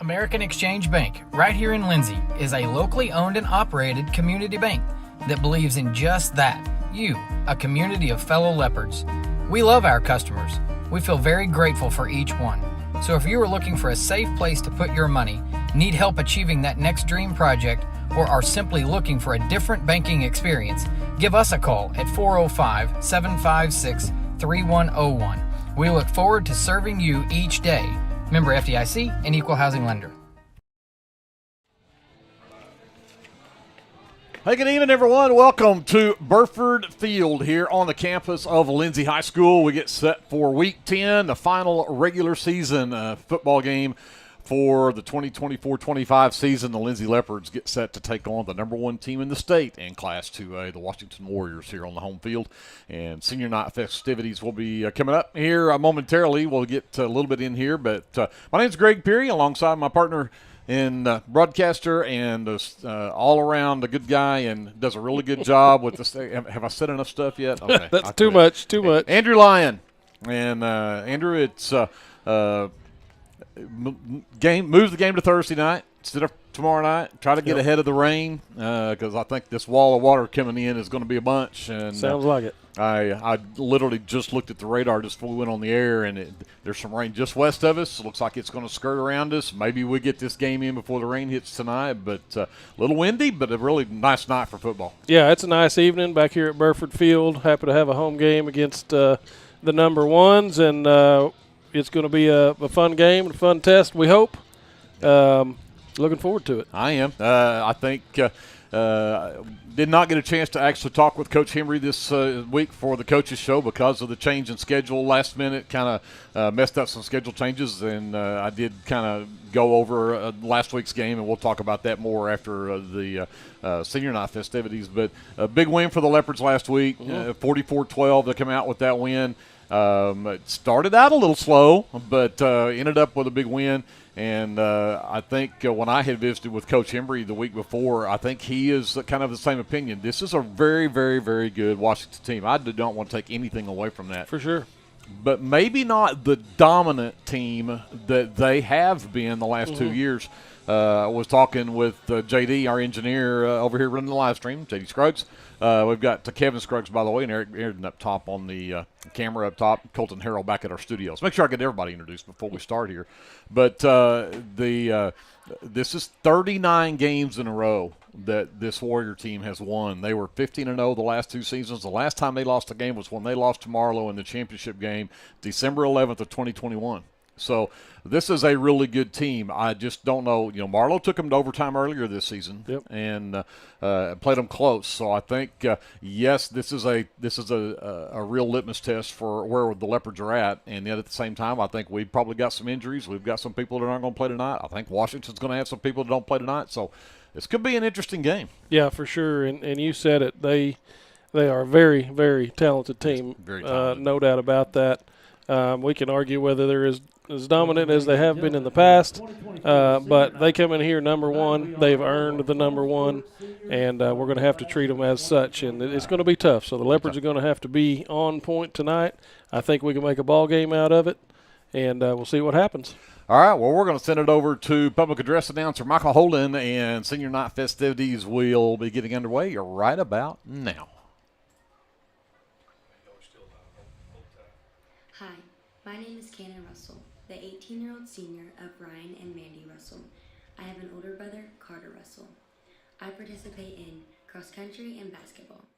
American Exchange Bank, right here in Lindsay, is a locally owned and operated community bank that believes in just that, you, a community of fellow leopards. We love our customers. We feel very grateful for each one. So if you are looking for a safe place to put your money, need help achieving that next dream project, or are simply looking for a different banking experience, give us a call at 405-756-3101. We look forward to serving you each day. Member FDIC and Equal Housing Lender. Hey, good evening, everyone. Welcome to Burford Field here on the campus of Lindsay High School. We get set for Week 10, the final regular season football game for the 2024-25 season. The Lindsay Leopards get set to take on the number one team in the state in Class 2A, the Washington Warriors, here on the home field. And senior night festivities will be coming up here momentarily. We'll get a little bit in here, but my name is Greg Peary, alongside my partner and broadcaster and all around a good guy, and does a really good job with this. Have I said enough stuff yet? Okay, That's too much. Andrew Lyon. And Andrew, it's moves the game to Thursday night instead of tomorrow night. Try to get ahead of the rain, because I think this wall of water coming in is going to be a bunch. And sounds like it. I literally just looked at the radar just before we went on the air, and there's some rain just west of us. It looks like it's going to skirt around us. Maybe we get this game in before the rain hits tonight, but a little windy, but a really nice night for football. Yeah, it's a nice evening back here at Burford Field. Happy to have a home game against the number ones, and it's going to be a fun game, a fun test, we hope. Looking forward to it. I am. I think did not get a chance to actually talk with Coach Henry this week for the coaches show because of the change in schedule last minute. Kind of messed up some schedule changes, and I did kind of go over last week's game, and we'll talk about that more after the senior night festivities. But a big win for the Leopards last week, 44-12 to come out with that win. It started out a little slow, but ended up with a big win. And I think when I had visited with Coach Embry the week before, I think he is kind of the same opinion. This is a very, very, very good Washington team. I do not want to take anything away from that. For sure. But maybe not the dominant team that they have been the last 2 years. I was talking with JD, our engineer over here running the live stream, JD Scruggs. We've got Kevin Scruggs, by the way, and Eric Aaron up top on the camera up top, Colton Harrell back at our studios. Make sure I get everybody introduced before we start here. But this is 39 games in a row that this Warrior team has won. They were 15-0 the last two seasons. The last time they lost a game was when they lost to Marlowe in the championship game, December 11th of 2021. So this is a really good team. I just don't know. You know, Marlowe took them to overtime earlier this season and played them close. So I think yes, this is a real litmus test for where the Leopards are at. And yet at the same time, I think we've probably got some injuries. We've got some people that aren't going to play tonight. I think Washington's going to have some people that don't play tonight. So this could be an interesting game. Yeah, for sure. And you said it. They are a very, very talented team. Very talented. No doubt about that. We can argue whether they're as dominant as they have been in the past, but they come in here number one. They've earned the number one, and we're going to have to treat them as such, and it's going to be tough. So the Leopards are going to have to be on point tonight. I think we can make a ball game out of it, and we'll see what happens. All right, well, we're going to send it over to public address announcer Michael Holden, and senior night festivities will be getting underway right about now. Hi, my name is Cannon Russell, the 18-year-old senior of Ryan and Mandy Russell. I have an older brother, Carter Russell. I participate in cross country and basketball.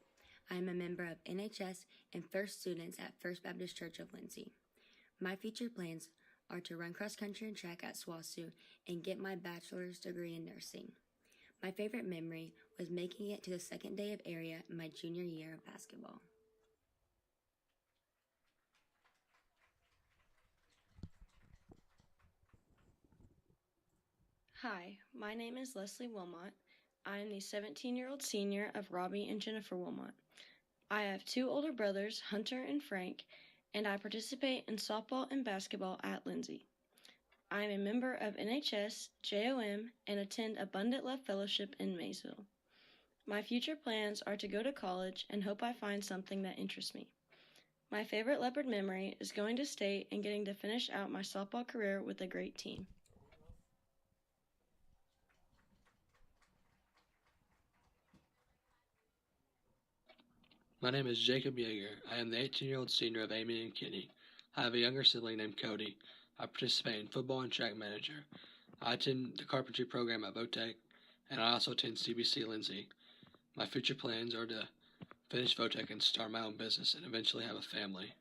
I am a member of NHS and First Students at First Baptist Church of Lindsay. My future plans are to run cross country and track at SWASU and get my bachelor's degree in nursing. My favorite memory was making it to the second day of area in my junior year of basketball. Hi, my name is Leslie Wilmot. I am the 17-year-old senior of Robbie and Jennifer Wilmot. I have two older brothers, Hunter and Frank, and I participate in softball and basketball at Lindsay. I am a member of NHS, JOM, and attend Abundant Love Fellowship in Maysville. My future plans are to go to college and hope I find something that interests me. My favorite Leopard memory is going to state and getting to finish out my softball career with a great team. My name is Jacob Yeager. I am the 18-year-old senior of Amy and Kenny. I have a younger sibling named Cody. I participate in football and track manager. I attend the carpentry program at Votech, and I also attend CBC Lindsay. My future plans are to finish Votech and start my own business and eventually have a family.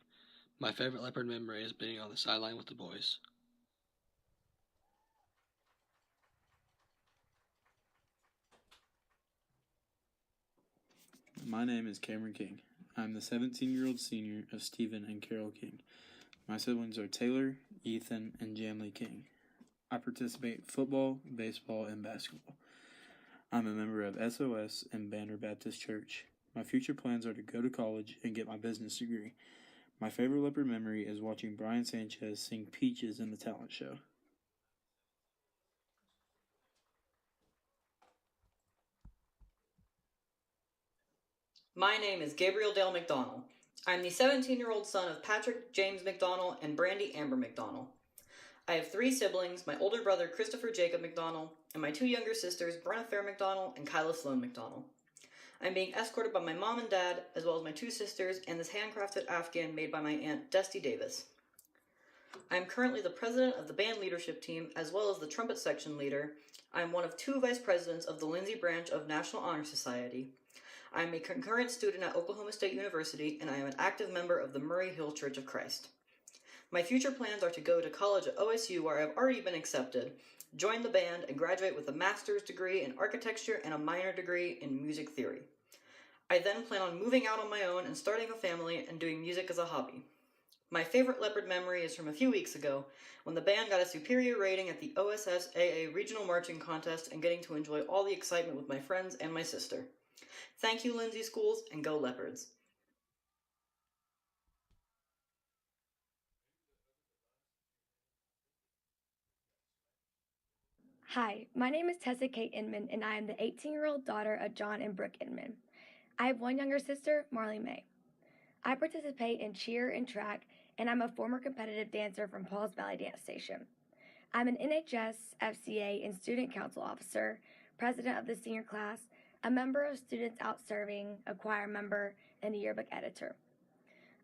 My favorite Leopard memory is being on the sideline with the boys. My name is Cameron King. I'm the 17-year-old senior of Stephen and Carol King. My siblings are Taylor, Ethan, and Janley King. I participate in football, baseball, and basketball. I'm a member of SOS and Banner Baptist Church. My future plans are to go to college and get my business degree. My favorite Leopard memory is watching Brian Sanchez sing Peaches in the talent show. My name is Gabriel Dale McDonald. I'm the 17-year-old son of Patrick James McDonald and Brandy Amber McDonald. I have 3 siblings, my older brother Christopher Jacob McDonald, and my 2 younger sisters Brenna Fair McDonald and Kyla Sloan McDonald. I'm being escorted by my mom and dad, as well as my 2 sisters, and this handcrafted Afghan made by my aunt Dusty Davis. I am currently the president of the band leadership team, as well as the trumpet section leader. I am one of 2 vice presidents of the Lindsay branch of National Honor Society. I am a concurrent student at Oklahoma State University, and I am an active member of the Murray Hill Church of Christ. My future plans are to go to college at OSU, where I have already been accepted, join the band, and graduate with a master's degree in architecture and a minor degree in music theory. I then plan on moving out on my own and starting a family and doing music as a hobby. My favorite Leopard memory is from a few weeks ago, when the band got a superior rating at the OSSAA Regional Marching Contest and getting to enjoy all the excitement with my friends and my sister. Thank you, Lindsay Schools, and go Leopards. Hi, my name is Tessa Kate Inman, and I am the 18-year-old daughter of John and Brooke Inman. I have one younger sister, Marley May. I participate in cheer and track, and I'm a former competitive dancer from Pauls Valley Dance Station. I'm an NHS, FCA, and student council officer, president of the senior class, a member of Students Out Serving, a choir member, and a yearbook editor.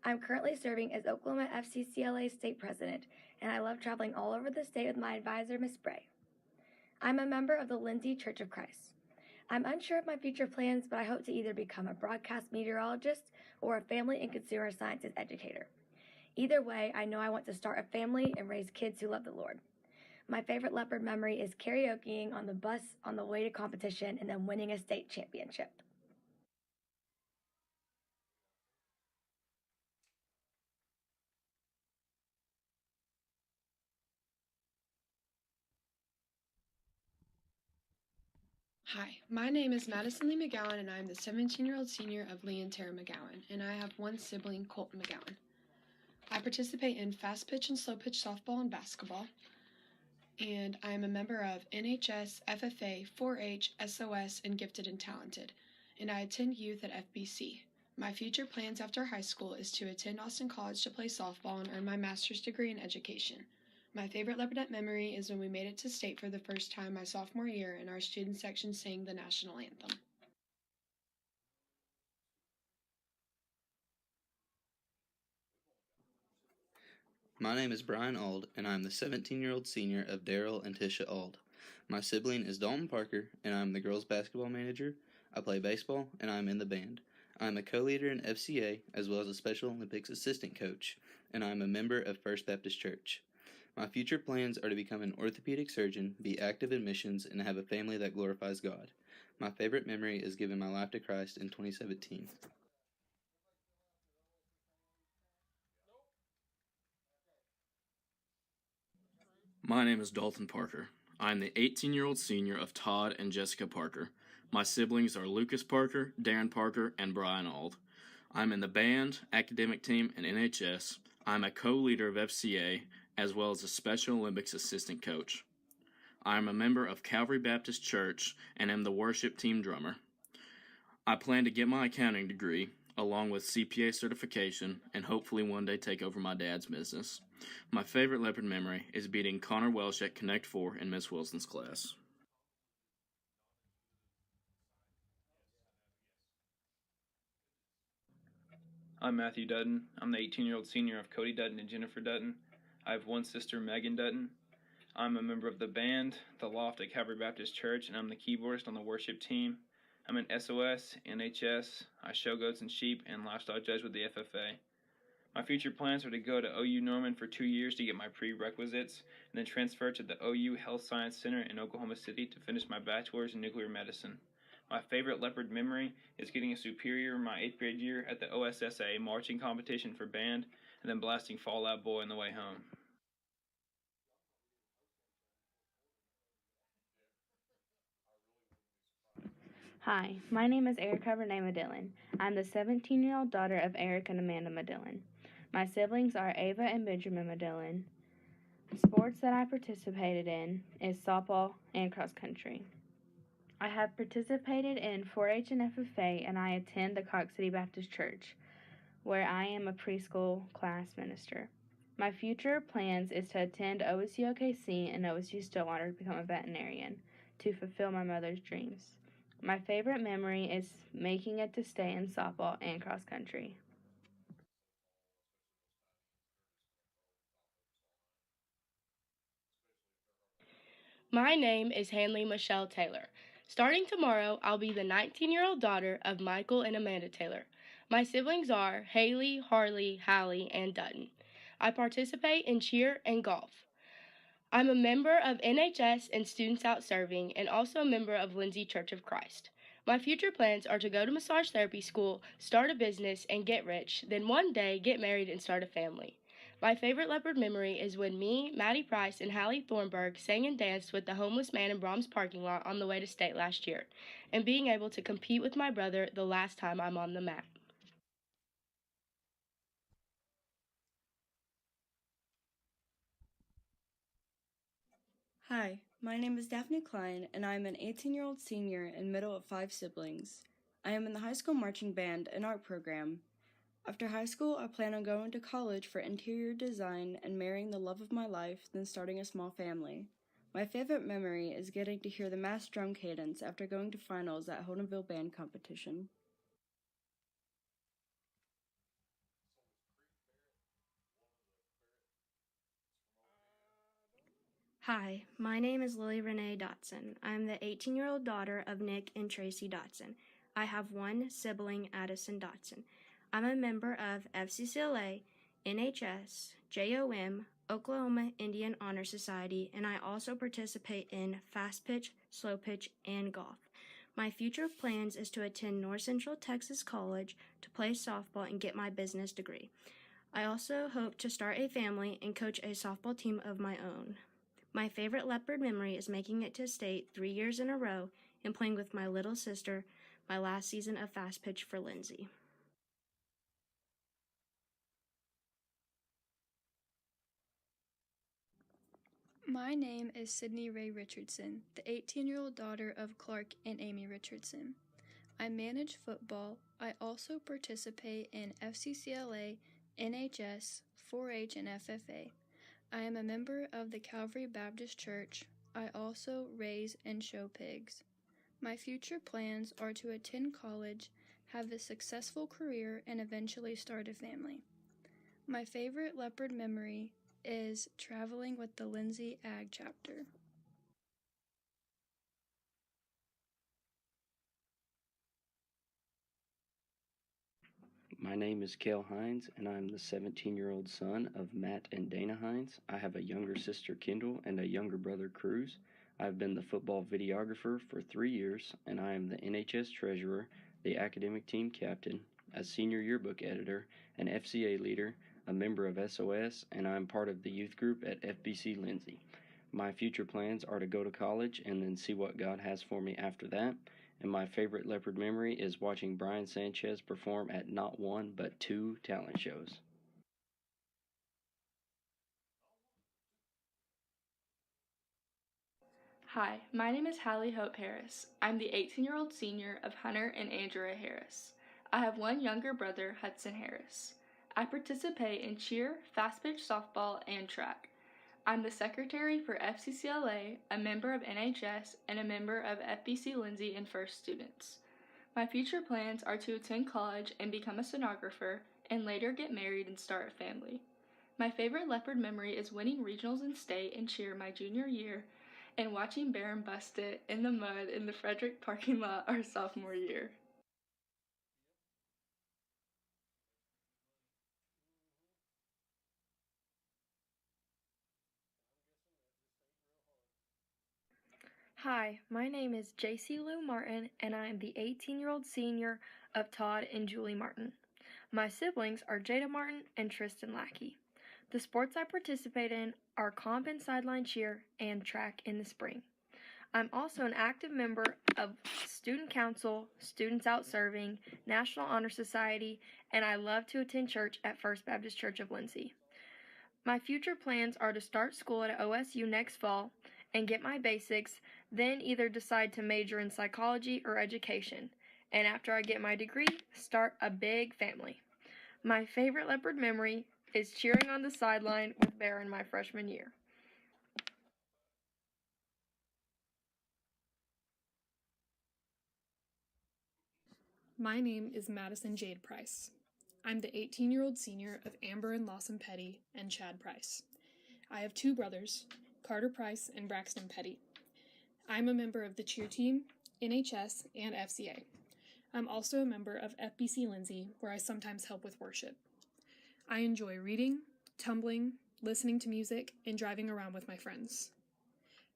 I'm currently serving as Oklahoma FCCLA state president, and I love traveling all over the state with my advisor, Miss Bray. I'm a member of the Lindsay Church of Christ. I'm unsure of my future plans, but I hope to either become a broadcast meteorologist or a family and consumer sciences educator. Either way, I know I want to start a family and raise kids who love the Lord. My favorite Leopard memory is karaokeing on the bus on the way to competition and then winning a state championship. Hi, my name is Madison Lee McGowan, and I'm the 17-year-old senior of Lee and Tara McGowan, and I have one sibling, Colton McGowan. I participate in fast pitch and slow pitch softball and basketball, and I am a member of NHS, FFA, 4-H, SOS, and Gifted and Talented, and I attend youth at FBC. My future plans after high school is to attend Austin College to play softball and earn my master's degree in education. My favorite Leopardette memory is when we made it to state for the first time my sophomore year and our student section sang the national anthem. My name is Brian Auld, and I am the 17-year-old senior of Daryl and Tisha Auld. My sibling is Dalton Parker, and I am the girls' basketball manager. I play baseball, and I am in the band. I am a co-leader in FCA, as well as a Special Olympics assistant coach, and I am a member of First Baptist Church. My future plans are to become an orthopedic surgeon, be active in missions, and have a family that glorifies God. My favorite memory is giving my life to Christ in 2017. My name is Dalton Parker. I am the 18-year-old senior of Todd and Jessica Parker. My siblings are Lucas Parker, Darren Parker, and Brian Auld. I'm in the band, academic team, and NHS. I'm a co-leader of FCA, as well as a Special Olympics assistant coach. I am a member of Calvary Baptist Church and am the worship team drummer. I plan to get my accounting degree, along with CPA certification, and hopefully one day take over my dad's business. My favorite Leopard memory is beating Connor Welsh at Connect 4 in Miss Wilson's class. I'm Matthew Dutton. I'm the 18-year-old senior of Cody Dutton and Jennifer Dutton. I have one sister, Megan Dutton. I'm a member of the band, The Loft at Calvary Baptist Church, and I'm the keyboardist on the worship team. I'm in SOS, NHS, I show goats and sheep, and lifestyle judge with the FFA. My future plans are to go to OU Norman for 2 years to get my prerequisites, and then transfer to the OU Health Science Center in Oklahoma City to finish my bachelor's in nuclear medicine. My favorite leopard memory is getting a superior in my 8th grade year at the OSSA marching competition for band, and then blasting Fall Out Boy on the way home. Hi, my name is Erica Renee Medillin. I'm the 17-year-old daughter of Eric and Amanda Medillin. My siblings are Ava and Benjamin Medillin. Sports that I participated in is softball and cross country. I have participated in 4-H and FFA, and I attend the Cox City Baptist Church, where I am a preschool class minister. My future plans is to attend OSU OKC and OSU Stillwater to become a veterinarian to fulfill my mother's dreams. My favorite memory is making it to stay in softball and cross country. My name is Hanley Michelle Taylor. Starting tomorrow, I'll be the 19-year-old daughter of Michael and Amanda Taylor. My siblings are Haley, Harley, Hallie, and Dutton. I participate in cheer and golf. I'm a member of NHS and Students Out Serving, and also a member of Lindsay Church of Christ. My future plans are to go to massage therapy school, start a business, and get rich, then one day get married and start a family. My favorite leopard memory is when me, Maddie Price, and Hallie Thornburg sang and danced with the homeless man in Brahms parking lot on the way to state last year, and being able to compete with my brother the last time I'm on the mat. Hi, my name is Daphne Klein, and I am an 18-year-old senior and middle of 5 siblings. I am in the high school marching band and art program. After high school, I plan on going to college for interior design and marrying the love of my life, then starting a small family. My favorite memory is getting to hear the mass drum cadence after going to finals at Holdenville Band Competition. Hi, my name is Lily Renee Dotson. I'm the 18-year-old daughter of Nick and Tracy Dotson. I have one sibling, Addison Dotson. I'm a member of FCCLA, NHS, JOM, Oklahoma Indian Honor Society, and I also participate in fast pitch, slow pitch, and golf. My future plans is to attend North Central Texas College to play softball and get my business degree. I also hope to start a family and coach a softball team of my own. My favorite leopard memory is making it to state 3 years in a row and playing with my little sister my last season of fast pitch for Lindsay. My name is Sydney Ray Richardson, the 18-year-old daughter of Clark and Amy Richardson. I manage football. I also participate in FCCLA, NHS, 4-H, and FFA. I am a member of the Calvary Baptist Church. I also raise and show pigs. My future plans are to attend college, have a successful career, and eventually start a family. My favorite leopard memory is traveling with the Lindsay Ag chapter. My name is Cale Hines, and I'm the 17-year-old son of Matt and Dana Hines. I have a younger sister, Kendall, and a younger brother, Cruz. I've been the football videographer for 3 years, and I am the NHS treasurer, the academic team captain, a senior yearbook editor, an FCA leader, a member of SOS, and I'm part of the youth group at FBC Lindsay. My future plans are to go to college and then see what God has for me after that. And my favorite leopard memory is watching Brian Sanchez perform at not one, but 2 talent shows. Hi, my name is Hallie Hope Harris. I'm the 18-year-old senior of Hunter and Andrea Harris. I have one younger brother, Hudson Harris. I participate in cheer, fast pitch softball, and track. I'm the secretary for FCCLA, a member of NHS, and a member of FBC Lindsay and First Students. My future plans are to attend college and become a stenographer and later get married and start a family. My favorite leopard memory is winning regionals in state and cheer my junior year and watching Barron bust it in the mud in the Frederick parking lot our sophomore year. Hi, my name is JC Lou Martin, and I am the 18-year-old senior of Todd and Julie Martin. My siblings are Jada Martin and Tristan Lackey. The sports I participate in are comp and sideline cheer and track in the spring. I'm also an active member of Student Council, Students Out Serving, National Honor Society, and I love to attend church at First Baptist Church of Lindsay. My future plans are to start school at OSU next fall and get my basics, then either decide to major in psychology or education, and after I get my degree, start a big family. My favorite leopard memory is cheering on the sideline with Barron my freshman year. My name is Madison Jade Price. I'm the 18-year-old senior of Amber and Lawson Petty and Chad Price. I have two brothers, Carter Price and Braxton Petty. I'm a member of the cheer team, NHS, and FCA. I'm also a member of FBC Lindsay, where I sometimes help with worship. I enjoy reading, tumbling, listening to music, and driving around with my friends.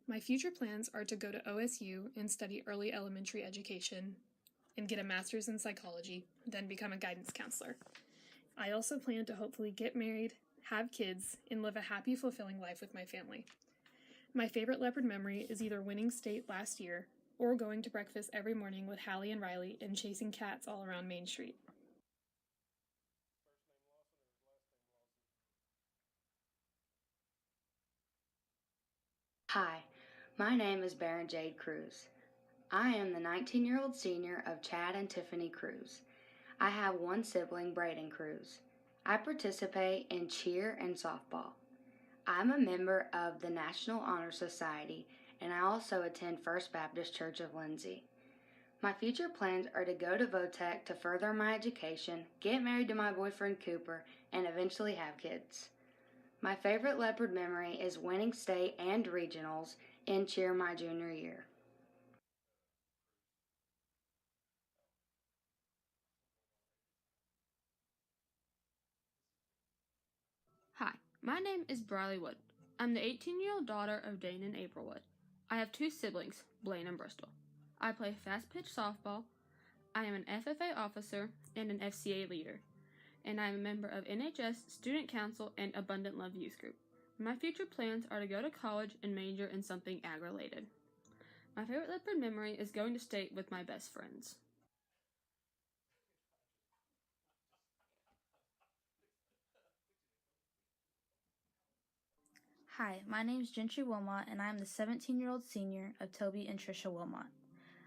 My future plans are to go to OSU and study early elementary education and get a master's in psychology, then become a guidance counselor. I also plan to hopefully get married, have kids, and live a happy, fulfilling life with my family. My favorite leopard memory is either winning state last year or going to breakfast every morning with Hallie and Riley and chasing cats all around Main Street. Hi, my name is Barron Jade Cruz. I am the 19-year-old senior of Chad and Tiffany Cruz. I have one sibling, Braden Cruz. I participate in cheer and softball. I'm a member of the National Honor Society, and I also attend First Baptist Church of Lindsay. My future plans are to go to Votech to further my education, get married to my boyfriend Cooper, and eventually have kids. My favorite leopard memory is winning state and regionals in cheer my junior year. Hi, my name is Briley Wood. I'm the 18-year-old daughter of Dane and April Wood. I have two siblings, Blaine and Bristol. I play fast-pitch softball. I am an FFA officer and an FCA leader, and I am a member of NHS, Student Council, and Abundant Love Youth Group. My future plans are to go to college and major in something ag-related. My favorite leopard memory is going to state with my best friends. Hi, my name is Gentry Wilmot, and I am the 17-year-old senior of Toby and Trisha Wilmot.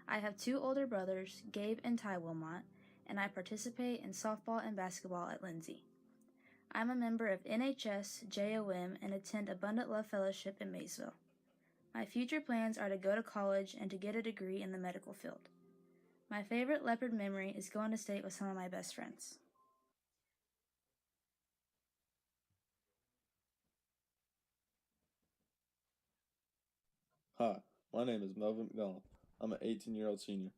I have two older brothers, Gabe and Ty Wilmot, and I participate in softball and basketball at Lindsay. I'm a member of NHS, JOM, and attend Abundant Love Fellowship in Maysville. My future plans are to go to college and to get a degree in the medical field. My favorite leopard memory is going to state with some of my best friends. Hi, my name is Melvin McDonald. I'm an 18-year-old senior.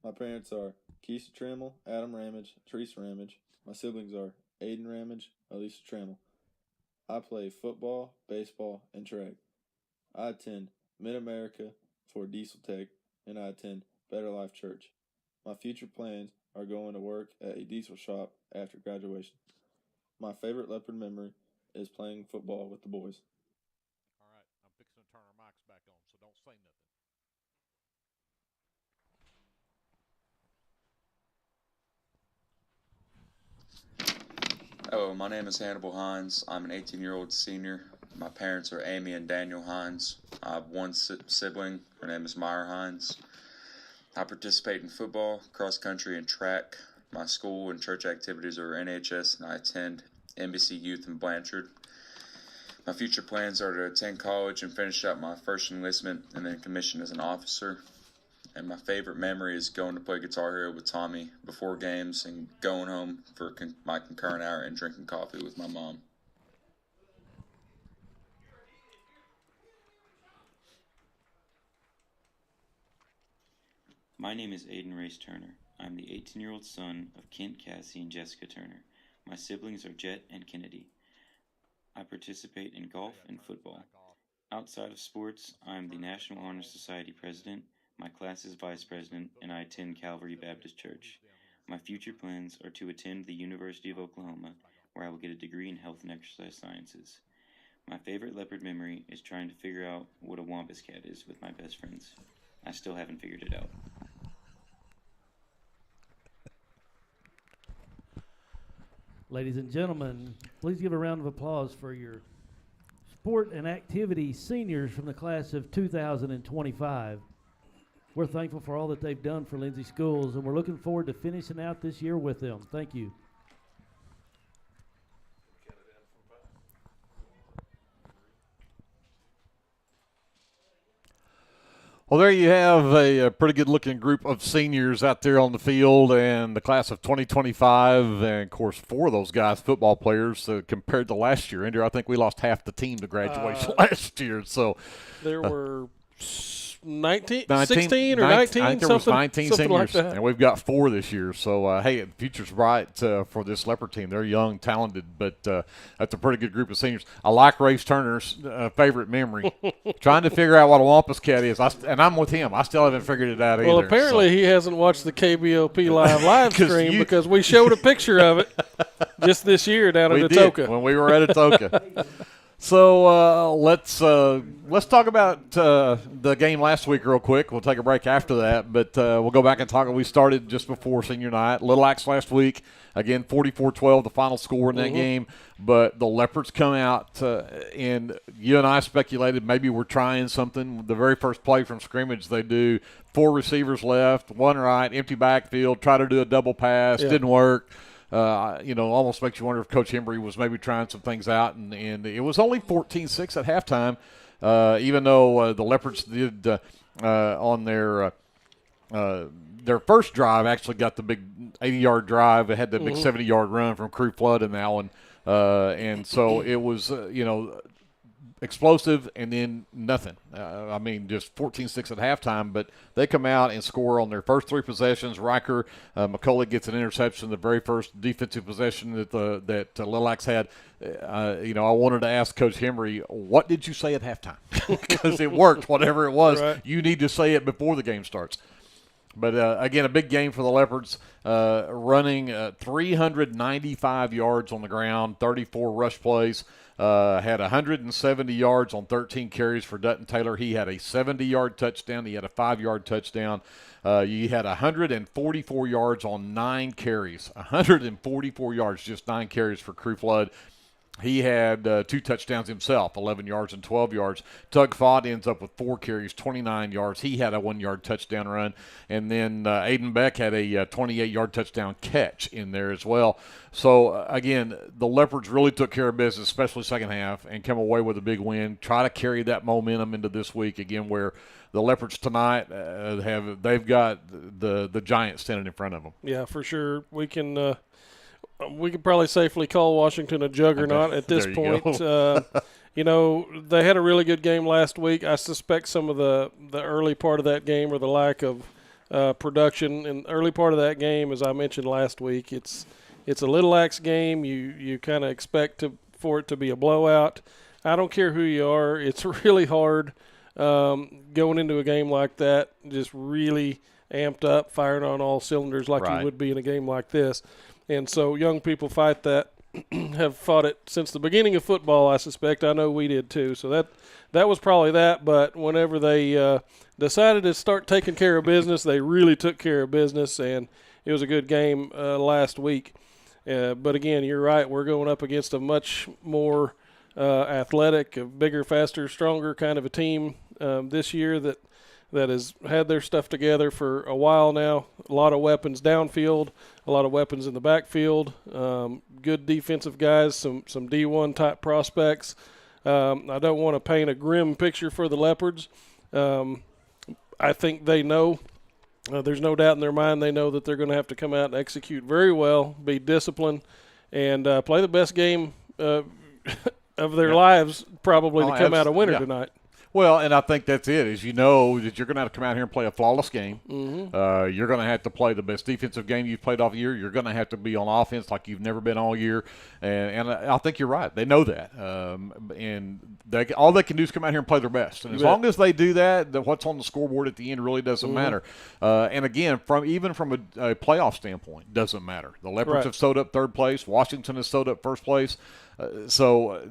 My parents are Keisha Trammell, Adam Ramage, Teresa Ramage. My siblings are Aiden Ramage, Elisa Trammell. I play football, baseball, and track. I attend Mid-America for Diesel Tech, and I attend Better Life Church. My future plans are going to work at a diesel shop after graduation. My favorite leopard memory is playing football with the boys. All right, I'm fixing to turn our mics back on, so don't say nothing. Hello, my name is Hannibal Hines. I'm an 18-year-old senior. My parents are Amy and Daniel Hines. I have one sibling. Her name is Myra Hines. I participate in football, cross country, and track. My school and church activities are NHS, and I attend NBC Youth in Blanchard. My future plans are to attend college and finish out my first enlistment and then commission as an officer. And my favorite memory is going to play Guitar Hero with Tommy before games and going home for my concurrent hour and drinking coffee with my mom. My name is Aiden Race Turner. I'm the 18-year-old son of Kent, Cassie, and Jessica Turner. My siblings are Jet and Kennedy. I participate in golf and football. Outside of sports, I'm the National Honor Society president, my class's vice president, and I attend Calvary Baptist Church. My future plans are to attend the University of Oklahoma, where I will get a degree in health and exercise sciences. My favorite leopard memory is trying to figure out what a wampus cat is with my best friends. I still haven't figured it out. Ladies and gentlemen, please give a round of applause for your sport and activity seniors from the class of 2025. We're thankful for all that they've done for Lindsay Schools, and we're looking forward to finishing out this year with them. Thank you. Well, there you have a pretty good-looking group of seniors out there on the field, and the class of 2025, and, of course, 4 of those guys football players compared to last year. Andrew, I think we lost half the team to graduation last year. So there were 16 or 19, I think there was 19 something seniors, like that. and we've got 4 this year. So, hey, the future's bright for this Leopard team. They're young, talented, but that's a pretty good group of seniors. I like Race Turner's favorite memory, trying to figure out what a wampus cat is, and I'm with him. I still haven't figured it out either. Well, apparently he hasn't watched the KBLP live stream because we showed a picture of it just this year down at Atoka. When we were at Atoka. So let's talk about the game last week real quick. We'll take a break after that, but we'll go back and talk. We started just before senior night. Little Axe last week, again 44-12, the final score in that game. But the Leopards come out, and you and I speculated maybe we're trying something. The very first play from scrimmage, they do 4 receivers left, 1 right, empty backfield, try to do a double pass, didn't work. Almost makes you wonder if Coach Embry was maybe trying some things out, and it was only 14-6 at halftime, even though the Leopards did on their first drive actually got the big 80-yard drive. It had the big 70-yard run from Crew Flood in that one, and so it was explosive and then nothing. Just 14-6 at halftime, but they come out and score on their first 3 possessions. Riker McCullough gets an interception the very first defensive possession that Little Axe had. I wanted to ask Coach Henry, what did you say at halftime? Because it worked, whatever it was. Right. You need to say it before the game starts. But, again, a big game for the Leopards, running 395 yards on the ground, 34 rush plays. Had 170 yards on 13 carries for Dutton Taylor. He had a 70-yard touchdown. He had a 5-yard touchdown. You had 144 yards on 9 carries. 144 yards, just 9 carries for Crew Flood. He had 2 touchdowns himself, 11 yards and 12 yards. Tug Fott ends up with 4 carries, 29 yards. He had a 1-yard touchdown run. And then Aiden Beck had a 28-yard touchdown catch in there as well. So, again, the Leopards really took care of business, especially second half, and came away with a big win. Try to carry that momentum into this week, again, where the Leopards tonight they've got the Giants standing in front of them. Yeah, for sure. We could probably safely call Washington a juggernaut at this point. They had a really good game last week. I suspect some of the early part of that game, or the lack of production in the early part of that game, as I mentioned last week, it's a Little Axe game. You kind of expect for it to be a blowout. I don't care who you are. It's really hard going into a game like that, just really amped up, firing on all cylinders like you would be in a game like this. And so young people fight that, have fought it since the beginning of football, I suspect. I know we did too. So that was probably that. But whenever they decided to start taking care of business, they really took care of business, and it was a good game last week. But, again, you're right. We're going up against a much more athletic, a bigger, faster, stronger kind of a team this year that has had their stuff together for a while now. A lot of weapons downfield, a lot of weapons in the backfield, good defensive guys, some D1 type prospects. I don't want to paint a grim picture for the Leopards. I think they know There's no doubt in their mind they know that they're going to have to come out and execute very well, be disciplined, and play the best game of their lives probably to come out a winner tonight. Well, and I think that's it, is you know that you're going to have to come out here and play a flawless game. Mm-hmm. You're going to have to play the best defensive game you've played all year. You're going to have to be on offense like you've never been all year. And I think you're right. They know that. And all they can do is come out here and play their best. And as long as they do that, what's on the scoreboard at the end really doesn't matter. And, again, even from a playoff standpoint, doesn't matter. The Leopards have sewed up third place. Washington has sewed up first place. So,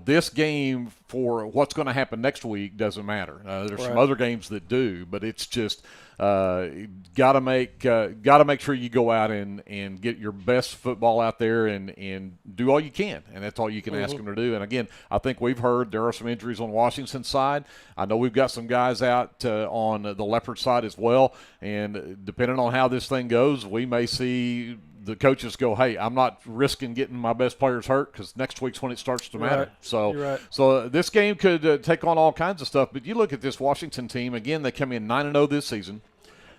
this game for what's going to happen next week doesn't matter. There's some other games that do, but it's just got to make sure you go out and get your best football out there and do all you can, and that's all you can ask them to do. And again, I think we've heard there are some injuries on Washington's side. I know we've got some guys out on the Leopard side as well, and depending on how this thing goes, we may see the coaches go, hey, I'm not risking getting my best players hurt because next week's when it starts to matter. So this game could take on all kinds of stuff. But you look at this Washington team, again, they come in 9-0 this season.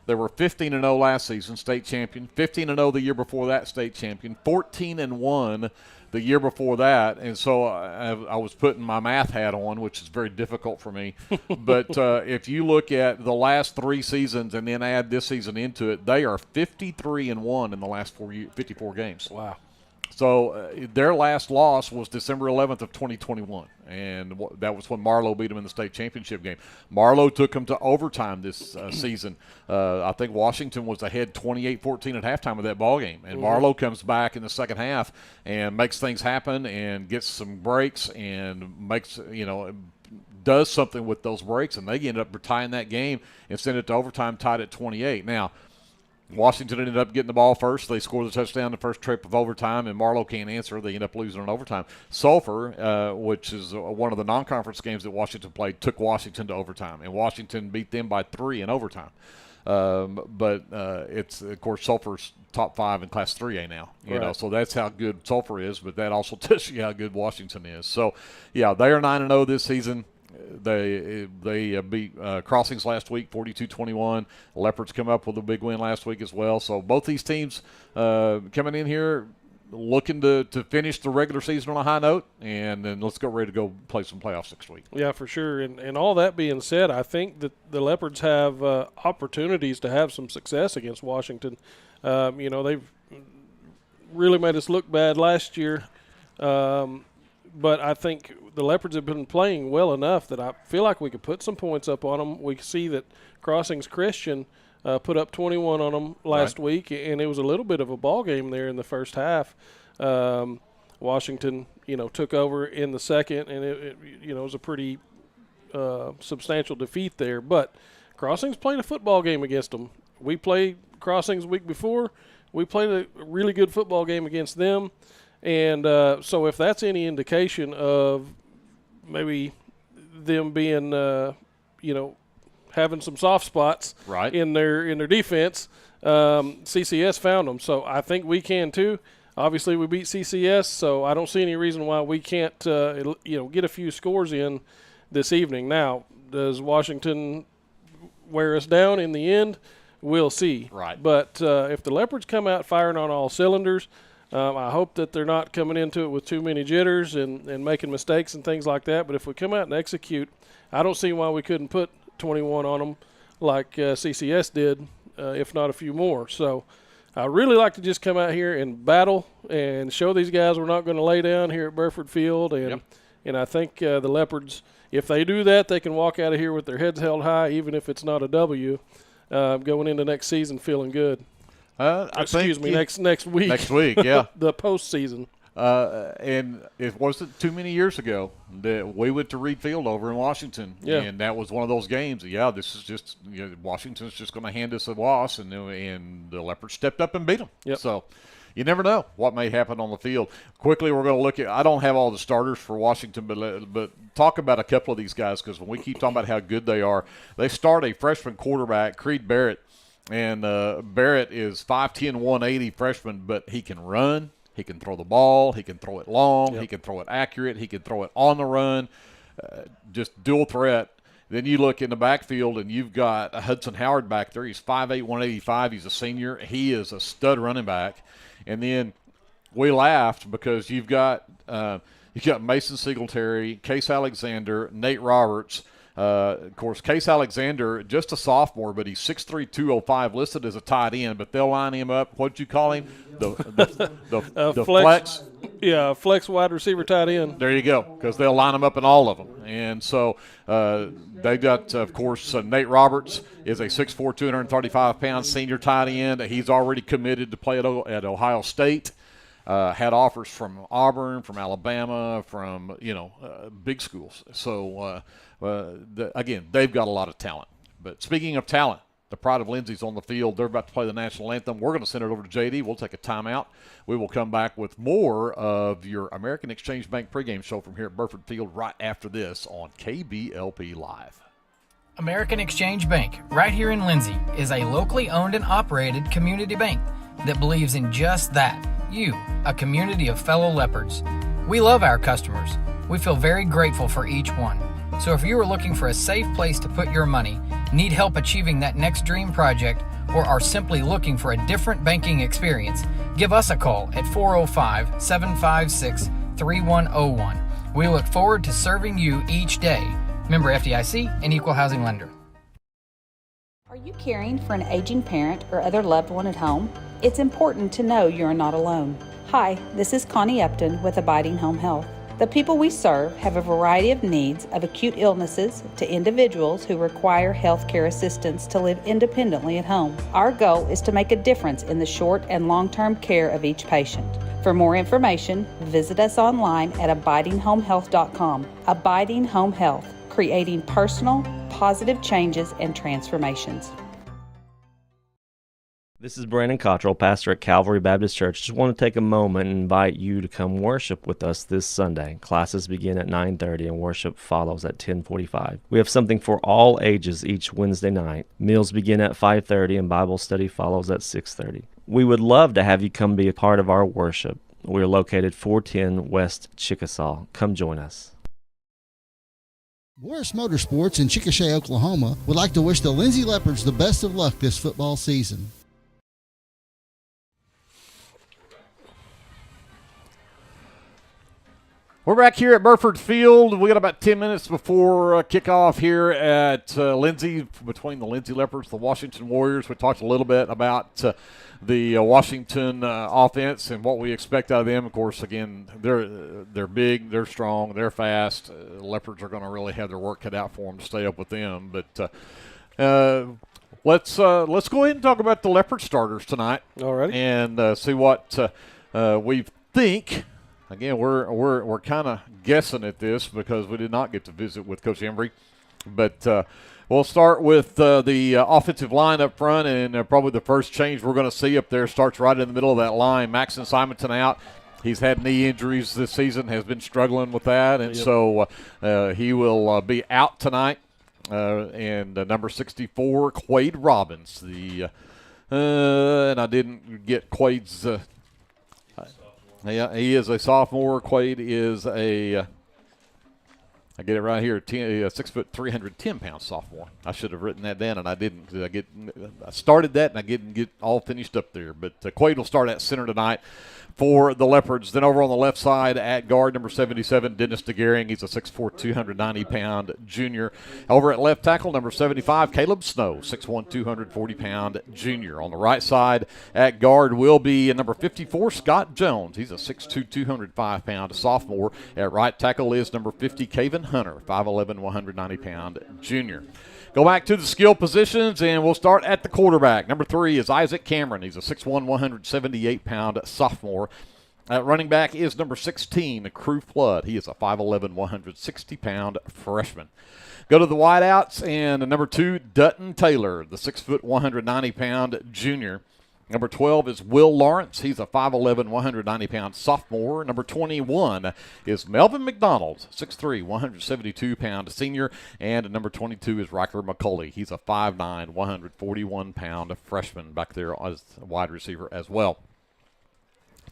They were 15-0 last season, state champion. 15-0 the year before that, state champion. 14-1 the year before that. And so I was putting my math hat on, which is very difficult for me. But if you look at the last 3 seasons and then add this season into it, they are 53-1 in the last 54 games. Wow. So their last loss was December 11th of 2021, and that was when Marlowe beat them in the state championship game. Marlowe took them to overtime this season. I think Washington was ahead 28-14 at halftime of that ball game, and Marlowe comes back in the second half and makes things happen and gets some breaks and does something with those breaks, and they end up tying that game and send it to overtime, tied at 28. Now, Washington ended up getting the ball first. They scored the touchdown the first trip of overtime, and Marlowe can't answer. They end up losing in overtime. Sulphur, which is one of the non-conference games that Washington played, took Washington to overtime, and Washington beat them by 3 in overtime. But it's, of course, Sulphur's top 5 in Class 3A now. You know, so that's how good Sulphur is, but that also tells you how good Washington is. So, yeah, they are 9-0 this season. They beat Crossings last week, 42-21. Leopards come up with a big win last week as well. So both these teams coming in here looking to finish the regular season on a high note, and then let's go ready to go play some playoffs next week. Yeah, for sure. And all that being said, I think that the Leopards have opportunities to have some success against Washington. They've really made us look bad last year. But I think the Leopards have been playing well enough that I feel like we could put some points up on them. We see that Crossings Christian put up 21 on them last week, and it was a little bit of a ball game there in the first half. Washington, took over in the second, and it was a pretty substantial defeat there. But Crossings played a football game against them. We played Crossings week before. We played a really good football game against them. And so if that's any indication of maybe them being, having some soft spots in their defense, CCS found them. So I think we can too. Obviously, we beat CCS, so I don't see any reason why we can't, get a few scores in this evening. Now, does Washington wear us down in the end? We'll see. But if the Leopards come out firing on all cylinders, I hope that they're not coming into it with too many jitters and making mistakes and things like that. But if we come out and execute, I don't see why we couldn't put 21 on them like CCS did, if not a few more. So I really like to just come out here and battle and show these guys we're not going to lay down here at Burford Field. And I think the Leopards, if they do that, they can walk out of here with their heads held high, even if it's not a W, going into next season feeling good. Next week. Next week, yeah. The postseason. And it wasn't too many years ago that we went to Reed Field over in Washington. Yeah. And that was one of those games. Yeah, this is just, Washington's just going to hand us a loss, and the Leopards stepped up and beat them. Yep. So you never know what may happen on the field. Quickly, we're going to look at – I don't have all the starters for Washington, but talk about a couple of these guys, because when we keep talking about how good they are, they start a freshman quarterback, Creed Barrett. And Barrett is 5'10", 180 freshman, but he can run. He can throw the ball. He can throw it long. He can throw it accurate. He can throw it on the run. Just dual threat. Then you look in the backfield, and you've got Hudson Howard back there. He's 5'8", 185. He's a senior. He is a stud running back. And then we laughed because you've got Mason Singletary, Case Alexander, Nate Roberts. Of course, Case Alexander, just a sophomore, but he's 6'3", 205, listed as a tight end, but they'll line him up. What'd you call him? The flex? Yeah, flex wide receiver tight end. There you go, because they'll line them up in all of them. And so they've got, of course, Nate Roberts is a 6'4", 235-pound senior tight end. He's already committed to play at Ohio State. Had offers from Auburn, from Alabama, from, big schools. So, again, they've got a lot of talent. But speaking of talent, the pride of Lindsay's on the field. They're about to play the national anthem. We're going to send it over to JD. We'll take a timeout. We will come back with more of your American Exchange Bank pregame show from here at Burford Field right after this on KBLP Live. American Exchange Bank, right here in Lindsay, is a locally owned and operated community bank that believes in just that. You, a community of fellow leopards. We love our customers. We feel very grateful for each one. So if you are looking for a safe place to put your money, need help achieving that next dream project, or are simply looking for a different banking experience, give us a call at 405-756-3101. We look forward to serving you each day. Member FDIC and Equal Housing Lender. Are you caring for an aging parent or other loved one at home? It's important to know you're not alone. Hi, this is Connie Upton with Abiding Home Health. The people we serve have a variety of needs, of acute illnesses to individuals who require health care assistance to live independently at home. Our goal is to make a difference in the short and long-term care of each patient. For more information, visit us online at abidinghomehealth.com. Abiding Home Health, creating personal, positive changes and transformations. This is Brandon Cottrell, pastor at Calvary Baptist Church. Just want to take a moment and invite you to come worship with us this Sunday. Classes begin at 9:30 and worship follows at 10:45. We have something for all ages each Wednesday night. Meals begin at 5:30 and Bible study follows at 6:30. We would love to have you come be a part of our worship. We are located 410 West Chickasaw. Come join us. Morris Motorsports in Chickasha, Oklahoma would like to wish the Lindsay Leopards the best of luck this football season. We're back here at Burford Field. We got about 10 minutes before kickoff here at Lindsay, between the Lindsay Leopards, the Washington Warriors. We talked a little bit about the Washington offense and what we expect out of them. Of course, again, they're big, they're strong, they're fast. Leopards are going to really have their work cut out for them to stay up with them. But let's go ahead and talk about the Leopard starters tonight. All right. And see what we think. Again, we're kind of guessing at this because we did not get to visit with Coach Embry. But we'll start with the offensive line up front, and probably the first change we're going to see up there starts right in the middle of that line. Maxon Simonton out. He's had knee injuries this season, has been struggling with that, and so he will be out tonight. And number 64, Quade Robbins. And I didn't get Quade's yeah, he is a sophomore. Quade is I get it right here, 6 foot 310-pound sophomore. I should have written that down, and I didn't. I started that, and I didn't get all finished up there. But Quade will start at center tonight for the Leopards. Then over on the left side at guard, number 77, Dennis DeGaring. He's a 6'4", 290-pound junior. Over at left tackle, number 75, Caleb Snow, 6'1", 240-pound junior. On the right side at guard will be number 54, Scott Jones. He's a 6'2", 205-pound sophomore. At right tackle is number 50, Caven Hunter, 5'11", 190-pound junior. Go back to the skill positions, and we'll start at the quarterback. Number 3 is Isaac Cameron. He's a 6'1", 178-pound sophomore. At running back is number 16, Crew Flood. He is a 5'11", 160-pound freshman. Go to the wideouts, and number 2, Dutton Taylor, the 6 foot 190-pound junior. Number 12 is Will Lawrence. He's a 5'11", 190-pound sophomore. Number 21 is Melvin McDonald, 6'3", 172-pound senior. And number 22 is Riker McCauley. He's a 5'9", 141-pound freshman back there as a wide receiver as well.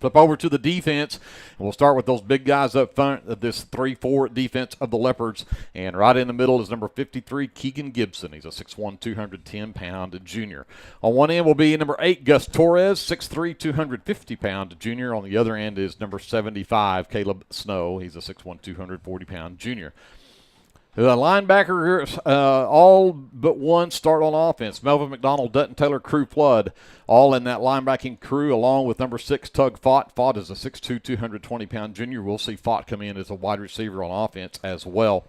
Flip over to the defense, and we'll start with those big guys up front of this 3-4 defense of the Leopards. And right in the middle is number 53, Keegan Gibson. He's a 6'1", 210-pound junior. On one end will be number 8, Gus Torres, 6'3", 250-pound junior. On the other end is number 75, Caleb Snow. He's a 6'1", 240-pound junior. The linebacker, all but one start on offense. Melvin McDonald, Dutton Taylor, Crew Flood, all in that linebacking crew, along with number 6, Tug Fott. Fott is a 6'2", 220-pound junior. We'll see Fott come in as a wide receiver on offense as well.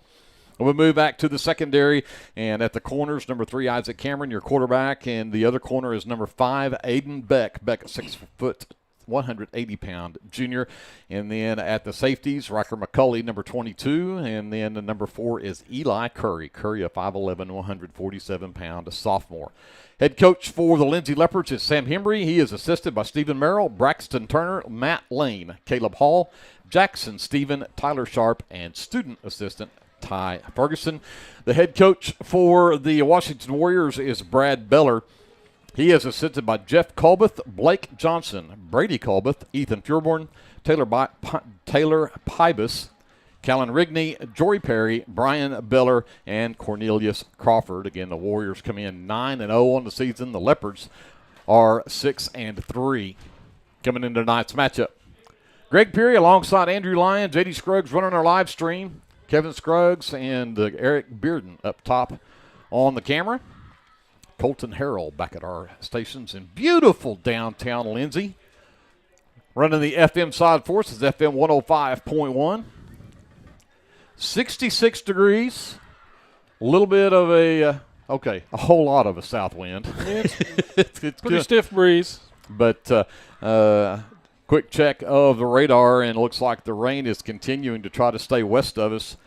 We'll move back to the secondary, and at the corners, number 3, Isaac Cameron, your quarterback, and the other corner is number 5, Aiden Beck. Beck, 6 foot 180-pound junior. And then at the safeties, Riker McCulley, number 22. And then the number 4 is Eli Curry. Curry, a 5'11", 147-pound sophomore. Head coach for the Lindsay Leopards is Sam Hembry. He is assisted by Stephen Merrill, Braxton Turner, Matt Lane, Caleb Hall, Jackson Stephen, Tyler Sharp, and student assistant Ty Ferguson. The head coach for the Washington Warriors is Brad Beller. He is assisted by Jeff Colbeth, Blake Johnson, Brady Colbeth, Ethan Furborn, Taylor Pybus, Callan Rigney, Jory Perry, Brian Beller, and Cornelius Crawford. Again, the Warriors come in 9-0 on the season. The Leopards are 6-3 coming into tonight's matchup. Greg Peary alongside Andrew Lyon, J.D. Scruggs running our live stream, Kevin Scruggs and Eric Bearden up top on the camera. Colton Harrell back at our stations in beautiful downtown Lindsay. Running the FM side for us is FM 105.1. 66 degrees. A little bit of a whole lot of a south wind. It's pretty good. Stiff breeze. But quick check of the radar, and it looks like the rain is continuing to try to stay west of us.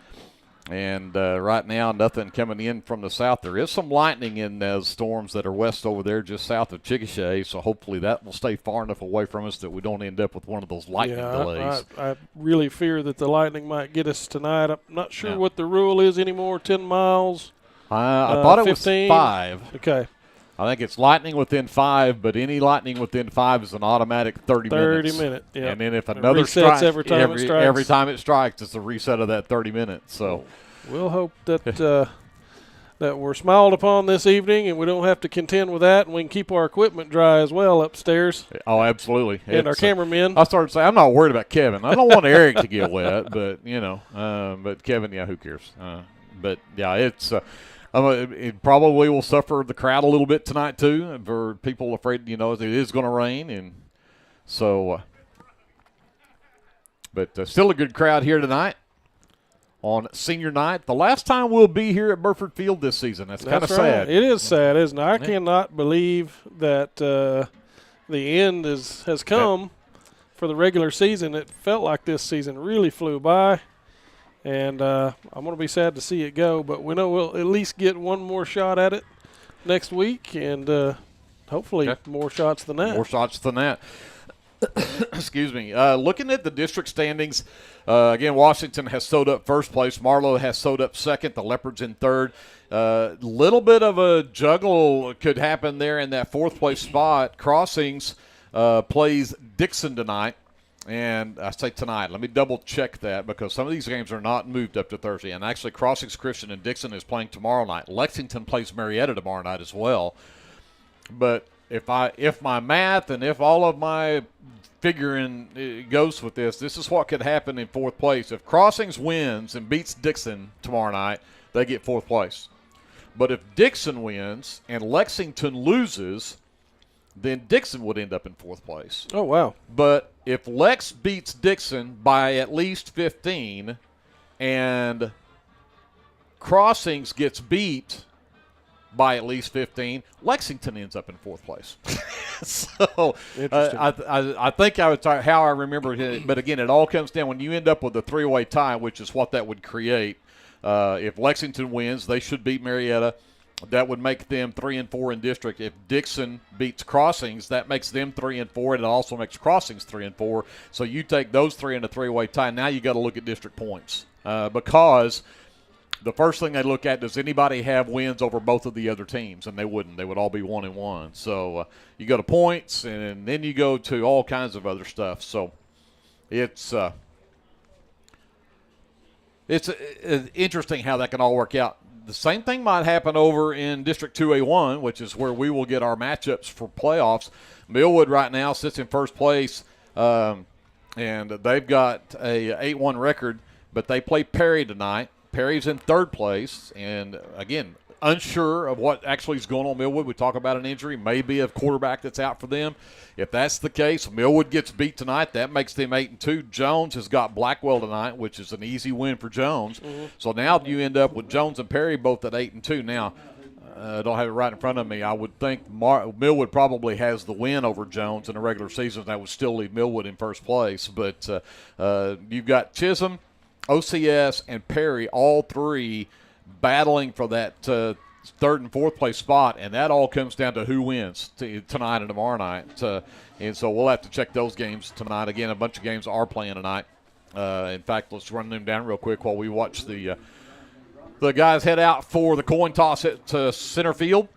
And right now, nothing coming in from the south. There is some lightning in those storms that are west over there, just south of Chickasha. So hopefully that will stay far enough away from us that we don't end up with one of those lightning delays. I really fear that the lightning might get us tonight. I'm not sure what the rule is anymore. 10 miles. I thought it 15. was 5. Okay. I think it's lightning within 5, but any lightning within 5 is an automatic 30 minutes. 30 minutes, yeah. And then if another strikes every time it strikes, it's a reset of that 30 minutes. So we'll hope that that we're smiled upon this evening, and we don't have to contend with that, and we can keep our equipment dry as well upstairs. Oh, absolutely. And our cameramen. I started saying, I'm not worried about Kevin. I don't want Eric to get wet, but, but Kevin, who cares? But, yeah, it's it probably will suffer the crowd a little bit tonight, too, for people afraid, it is going to rain. And so, but still a good crowd here tonight on senior night. The last time we'll be here at Burford Field this season. That's kind of sad. It is sad, isn't it? I cannot believe that the end has come for the regular season. It felt like this season really flew by. And I'm going to be sad to see it go, but we know we'll at least get one more shot at it next week, and hopefully more shots than that. More shots than that. Excuse me. Looking at the district standings, again, Washington has sewed up first place. Marlowe has sewed up second. The Leopards in third. Little bit of a juggle could happen there in that fourth place spot. Crossings plays Dixon tonight. And I say tonight, let me double-check that because some of these games are not moved up to Thursday. And actually, Crossings Christian and Dixon is playing tomorrow night. Lexington plays Marietta tomorrow night as well. But if my math and if all of my figuring goes with this is what could happen in fourth place. If Crossings wins and beats Dixon tomorrow night, they get fourth place. But if Dixon wins and Lexington loses, then Dixon would end up in fourth place. Oh, wow. But if Lex beats Dixon by at least 15 and Crossings gets beat by at least 15, Lexington ends up in fourth place. So I think I would talk how I remember it. But, again, it all comes down when you end up with a three-way tie, which is what that would create. If Lexington wins, they should beat Marietta. That would make them 3-4 in district. If Dixon beats Crossings, that makes them 3-4, and it also makes Crossings 3-4. So you take those three in a three-way tie. Now you got to look at district points because the first thing they look at, does anybody have wins over both of the other teams? And they wouldn't. They would all be 1-1. So you go to points, and then you go to all kinds of other stuff. So it's interesting how that can all work out. The same thing might happen over in District 2A1, which is where we will get our matchups for playoffs. Millwood right now sits in first place, and they've got a 8-1 record, but they play Perry tonight. Perry's in third place, and again, unsure of what actually is going on Millwood. We talk about an injury, maybe a quarterback that's out for them. If that's the case, Millwood gets beat tonight. That makes them 8-2. Jones has got Blackwell tonight, which is an easy win for Jones. Mm-hmm. So now you end up with Jones and Perry both at 8-2. Now, I don't have it right in front of me. I would think Millwood probably has the win over Jones in the regular season. That would still leave Millwood in first place. But you've got Chisholm, OCS, and Perry, all three battling for that third and fourth place spot, and that all comes down to who wins tonight and tomorrow night. And so we'll have to check those games tonight. Again, a bunch of games are playing tonight. In fact, let's run them down real quick while we watch the guys head out for the coin toss at center field.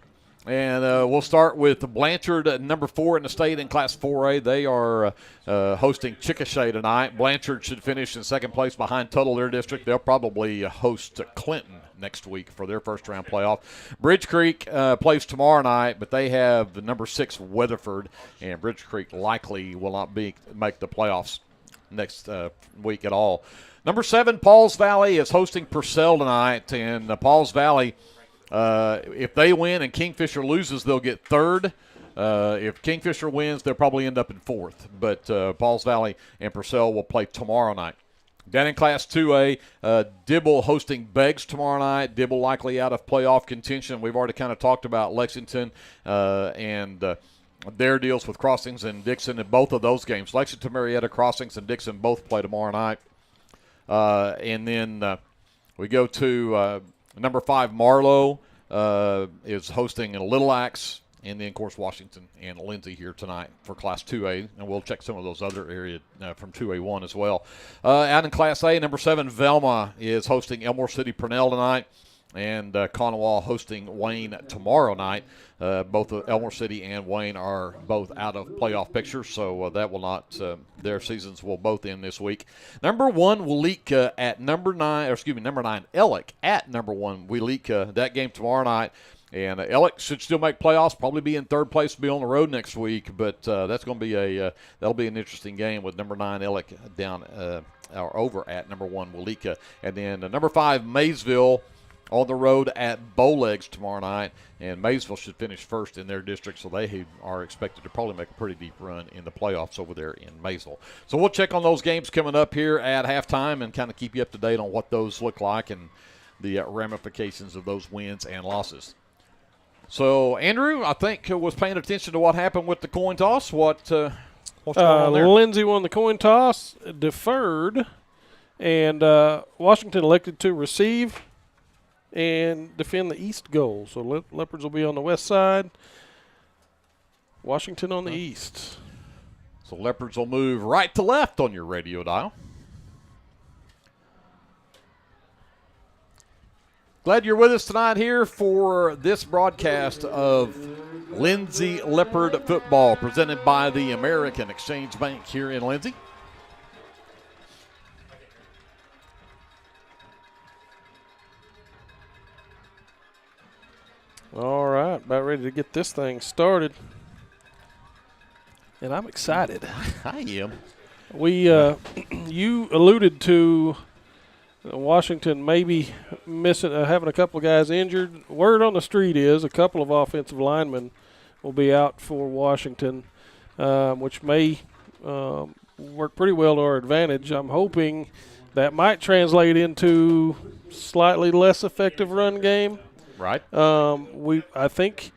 And we'll start with Blanchard, number 4 in the state in Class 4A. They are hosting Chickasha tonight. Blanchard should finish in second place behind Tuttle, their district. They'll probably host Clinton next week for their first-round playoff. Bridge Creek plays tomorrow night, but they have the number 6 Weatherford, and Bridge Creek likely will not make the playoffs next week at all. Number 7, Pauls Valley, is hosting Purcell tonight, and Pauls Valley, if they win and Kingfisher loses, they'll get third. If Kingfisher wins, they'll probably end up in fourth. But Pauls Valley and Purcell will play tomorrow night. Down in Class 2A, Dibble hosting Beggs tomorrow night. Dibble likely out of playoff contention. We've already kind of talked about Lexington and their deals with Crossings and Dixon in both of those games. Lexington, Marietta, Crossings, and Dixon both play tomorrow night. And then we go to number 5, Marlowe is hosting Little Axe, and then, of course, Washington and Lindsay here tonight for Class 2A, and we'll check some of those other areas from 2A1 as well. Out in Class A, number 7, Velma is hosting Elmore City Purnell tonight, and Conowall hosting Wayne tomorrow night. Both Elmore City and Wayne are both out of playoff picture, so that will not their seasons will both end this week. Number 1, Weleeka at number 9, number 9, Ellick at number 1, Weleeka. That game tomorrow night. And Ellick should still make playoffs, probably be in third place, be on the road next week. But that's going to be that'll be an interesting game with number 9 Ellick down or over at number 1 Weleeka, and then number 5 Maysville on the road at Bowlegs tomorrow night. And Maysville should finish first in their district, so they are expected to probably make a pretty deep run in the playoffs over there in Maysville. So we'll check on those games coming up here at halftime and kind of keep you up to date on what those look like and the ramifications of those wins and losses. So, Andrew, I think, was paying attention to what happened with the coin toss. What's going on there? Lindsay won the coin toss, deferred, and Washington elected to receive and defend the east goal. So, Leopards will be on the west side, Washington on the east. So, Leopards will move right to left on your radio dial. Glad you're with us tonight here for this broadcast of Lindsay Leopard football presented by the American Exchange Bank here in Lindsay. All right, about ready to get this thing started. And I'm excited. I am. You alluded to Washington maybe missing, having a couple of guys injured. Word on the street is a couple of offensive linemen will be out for Washington, which may work pretty well to our advantage. I'm hoping that might translate into slightly less effective run game. Right. I think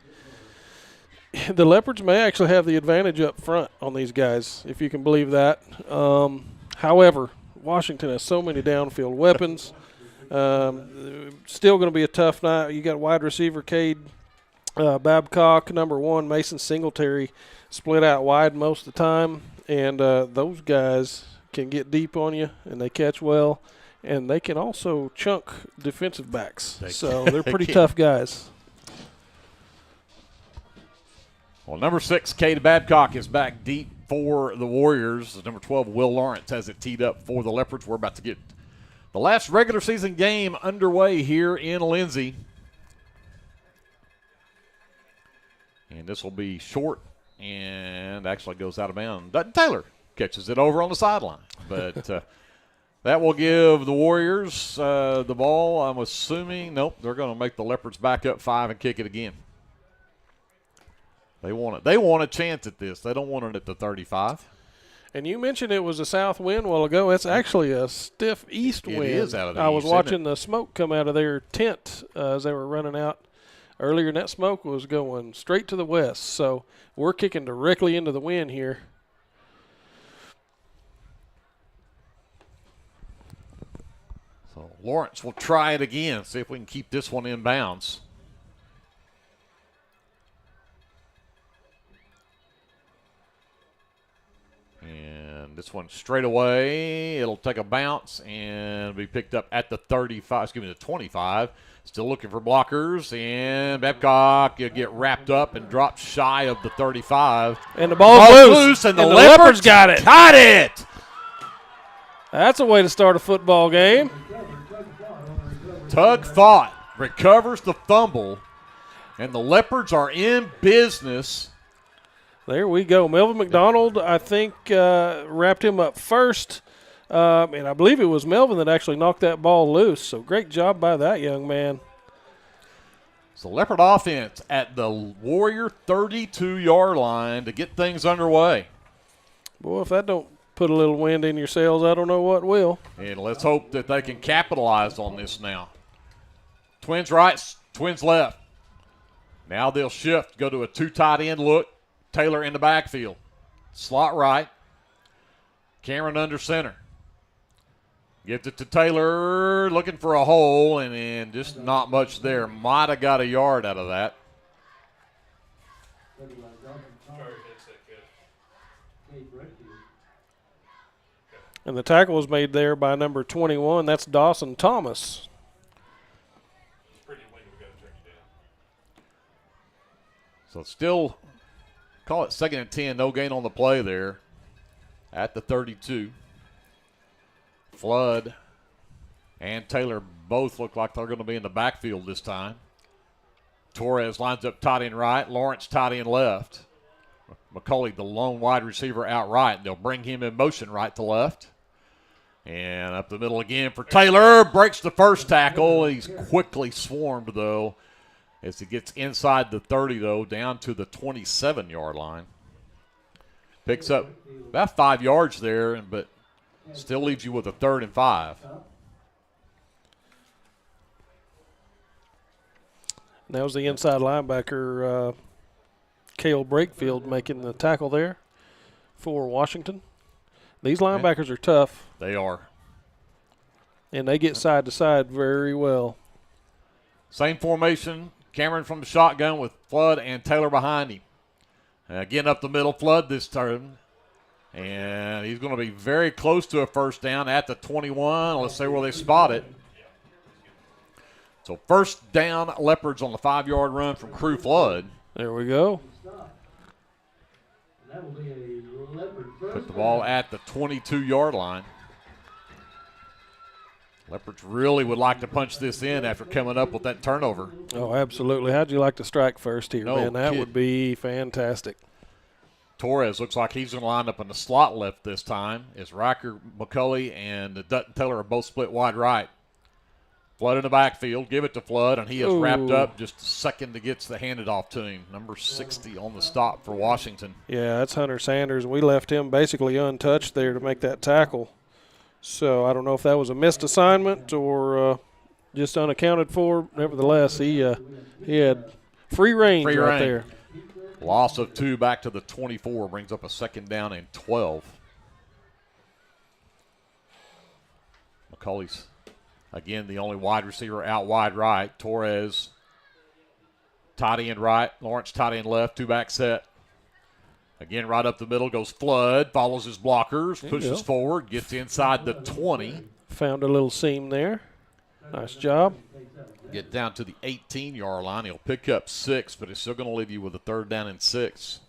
the Leopards may actually have the advantage up front on these guys, if you can believe that. However, Washington has so many downfield weapons. Still going to be a tough night. You got wide receiver Cade Babcock, number 1, Mason Singletary, split out wide most of the time. And those guys can get deep on you, and they catch well. And they can also chunk defensive backs. They So can. they're pretty tough guys. Well, number 6, Cade Babcock, is back deep for the Warriors. Number 12, Will Lawrence, has it teed up for the Leopards. We're about to get the last regular season game underway here in Lindsay. And this will be short and actually goes out of bounds. Dutton Taylor catches it over on the sideline. But that will give the Warriors the ball. I'm assuming, nope, they're going to make the Leopards back up 5 and kick it again. They want it. They want a chance at this. They don't want it at the 35. And you mentioned it was a south wind a while ago. It's actually a stiff east wind. It is out of the I east, was watching the smoke come out of their tent as they were running out earlier, and that smoke was going straight to the west. So we're kicking directly into the wind here. So Lawrence will try it again, see if we can keep this one in bounds. And this one straight away, it'll take a bounce and be picked up at the 35, the 25. Still looking for blockers, and Babcock, you'll get wrapped up and drop shy of the 35. And the ball's loose, and the Leopards got it. Got it! That's a way to start a football game. Tug Thought recovers the fumble, and the Leopards are in business. There we go. Melvin McDonald, I think, wrapped him up first. And I believe it was Melvin that actually knocked that ball loose. So great job by that young man. So Leopard offense at the Warrior 32-yard line to get things underway. Boy, if that don't put a little wind in your sails, I don't know what will. And let's hope that they can capitalize on this now. Twins right, Twins left. Now they'll shift, go to a 2 tight end look. Taylor in the backfield. Slot right. Cameron under center. Gives it to Taylor, looking for a hole, and just not much there. Might have got a yard out of that. And the tackle was made there by number 21. That's Dawson Thomas. So still, call it 2nd and 10. No gain on the play there at the 32. Flood and Taylor both look like they're going to be in the backfield this time. Torres lines up tight end right. Lawrence tight end left. McCulley, the lone wide receiver, out right. They'll bring him in motion right to left. And up the middle again for Taylor. Breaks the first tackle. He's quickly swarmed, though, as he gets inside the 30, though, down to the 27-yard line. Picks up about 5 yards there, but still leaves you with a 3rd and 5. That was the inside linebacker, Cale Brakefield, making the tackle there for Washington. These linebackers are tough. They are. And they get side to side very well. Same formation. Cameron from the shotgun with Flood and Taylor behind him. Again up the middle, Flood this turn. And he's going to be very close to a first down at the 21. Let's see where they spot it. So first down, Leopards on the 5-yard run from Crew Flood. There we go. Put the ball at the 22-yard line. Leopards really would like to punch this in after coming up with that turnover. Oh, absolutely. How'd you like to strike first here, man? That would be fantastic. Torres looks like he's going to line up in the slot left this time as Riker, McCulley, and Dutton Taylor are both split wide right. Flood in the backfield. Give it to Flood, and he is wrapped up just a second to get the handed off to him. Number 60 on the stop for Washington. Yeah, that's Hunter Sanders. We left him basically untouched there to make that tackle. So I don't know if that was a missed assignment or just unaccounted for. Nevertheless, he had free range right there. Loss of 2 back to the 24 brings up a 2nd down and 12. McCulley's, again, the only wide receiver out wide right. Torres, tight end right. Lawrence, tight end left. 2-back set. Again, right up the middle goes Flood. Follows his blockers. Pushes forward. Gets inside the 20. Found a little seam there. Nice job. Get down to the 18-yard line. He'll pick up 6, but it's still going to leave you with a 3rd down and 6.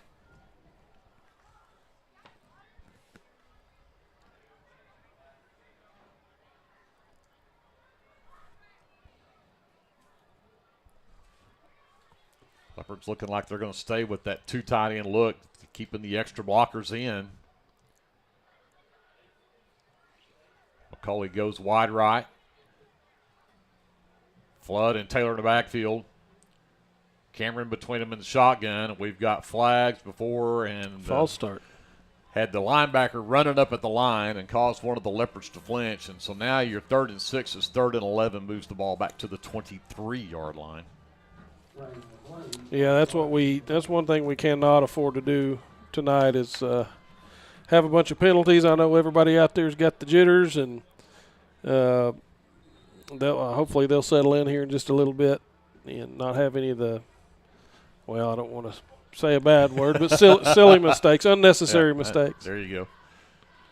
Leopards looking like they're going to stay with that 2 tight end look, keeping the extra blockers in. McCauley goes wide right. Flood and Taylor in the backfield. Cameron between them in the shotgun. We've got flags before and false start. Had the linebacker running up at the line and caused one of the Leopards to flinch. And so now your 3rd and 6 is 3rd and 11, moves the ball back to the 23-yard line. Yeah, that's one thing we cannot afford to do tonight is have a bunch of penalties. I know everybody out there's got the jitters, and hopefully they'll settle in here in just a little bit and not have any of the, well, I don't want to say a bad word, but silly mistakes, unnecessary mistakes. There you go.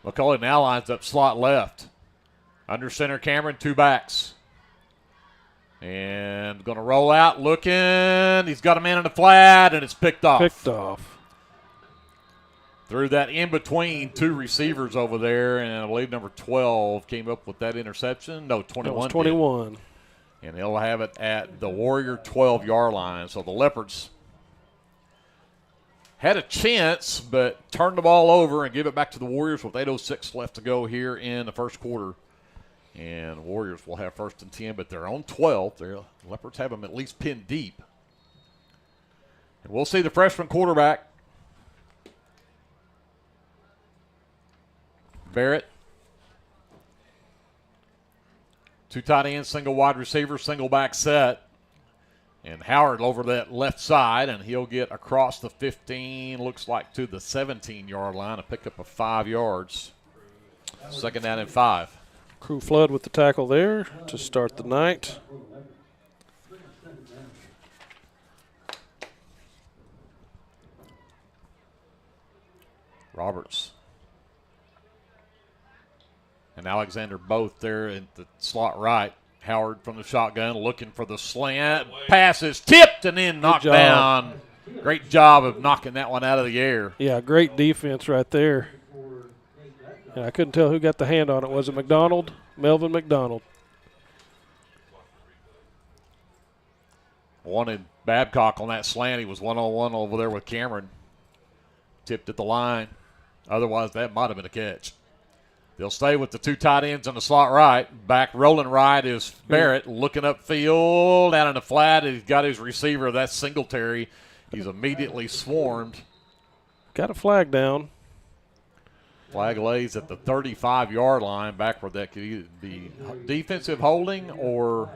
McCauley now lines up slot left. Under center, Cameron, 2 backs. And going to roll out, looking. He's got a man in the flat, and it's picked off. Picked off. Threw that in between 2 receivers over there, and I believe number 12 came up with that interception. No, 21. That was 21. Did. And they'll have it at the Warrior 12-yard line. So the Leopards had a chance, but turned the ball over and give it back to the Warriors with 8:06 left to go here in the first quarter. And the Warriors will have 1st and 10, but they're on 12. The Leopards have them at least pinned deep. And we'll see the freshman quarterback, Barrett. 2 tight ends, single wide receiver, single back set. And Howard over that left side, and he'll get across the 15, looks like to the 17-yard line, a pickup of 5 yards. 2nd down and 5. Crew Flood with the tackle there to start the night. Roberts and Alexander both there in the slot right. Howard from the shotgun looking for the slant. Pass is tipped and then knocked down. Great job of knocking that one out of the air. Yeah, great defense right there. And I couldn't tell who got the hand on it. Was it McDonald? Melvin McDonald. Wanted Babcock on that slant. He was one-on-one over there with Cameron. Tipped at the line. Otherwise, that might have been a catch. They'll stay with the 2 tight ends on the slot right. Back rolling right is Barrett looking upfield. Down in the flat, he's got his receiver. That's Singletary. He's immediately swarmed. Got a flag down. Flag lays at the 35-yard line, back where that could either be defensive holding or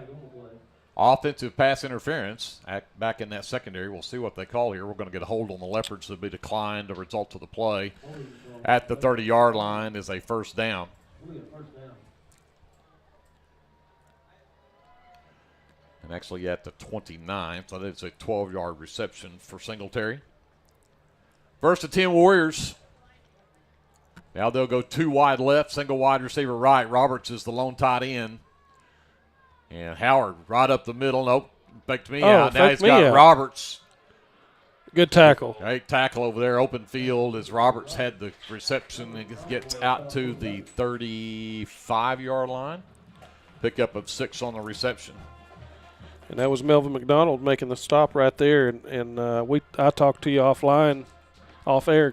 offensive pass interference. Back in that secondary, we'll see what they call here. We're going to get a hold on the Leopards that will be declined. The result of the play at the 30-yard line is a 1st down. And actually at the 29, so that's a 12-yard reception for Singletary. 1st and 10 Warriors. Now they'll go 2 wide left, single wide receiver right. Roberts is the lone tight end. And Howard right up the middle. Nope, faked me out. Now he's got Roberts. Good tackle. Great tackle over there, open field as Roberts had the reception and gets out to the 35-yard line. Pickup of 6 on the reception. And that was Melvin McDonald making the stop right there. And I talked to you off air,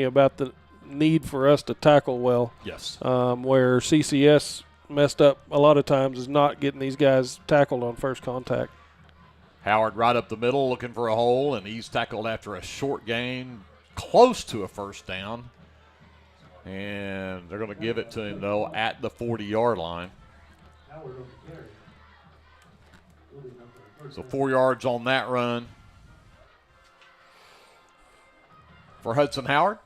about the need for us to tackle well. Yes. Where CCS messed up a lot of times is not getting these guys tackled on first contact. Howard right up the middle looking for a hole, and he's tackled after a short gain close to a 1st down. And they're going to give it to him, though, at the 40-yard line. So 4 yards on that run for Hudson Howard.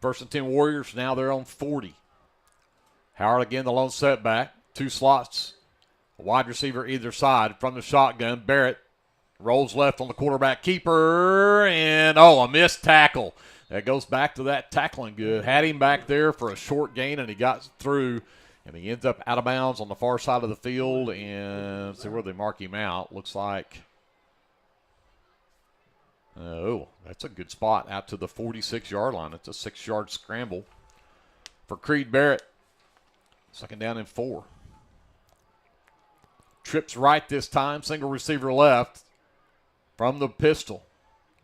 1st and 10 Warriors, now they're on 40. Howard again, the lone setback. 2 slots, a wide receiver either side from the shotgun. Barrett rolls left on the quarterback keeper, and a missed tackle. That goes back to that tackling good. Had him back there for a short gain, and he got through And he ends up out of bounds on the far side of the field. And let's see where they mark him out. Looks like, oh, that's a good spot out to the 46-yard line. It's a 6-yard scramble for Creed Barrett. 2nd down and 4. Trips right this time. Single receiver left from the pistol.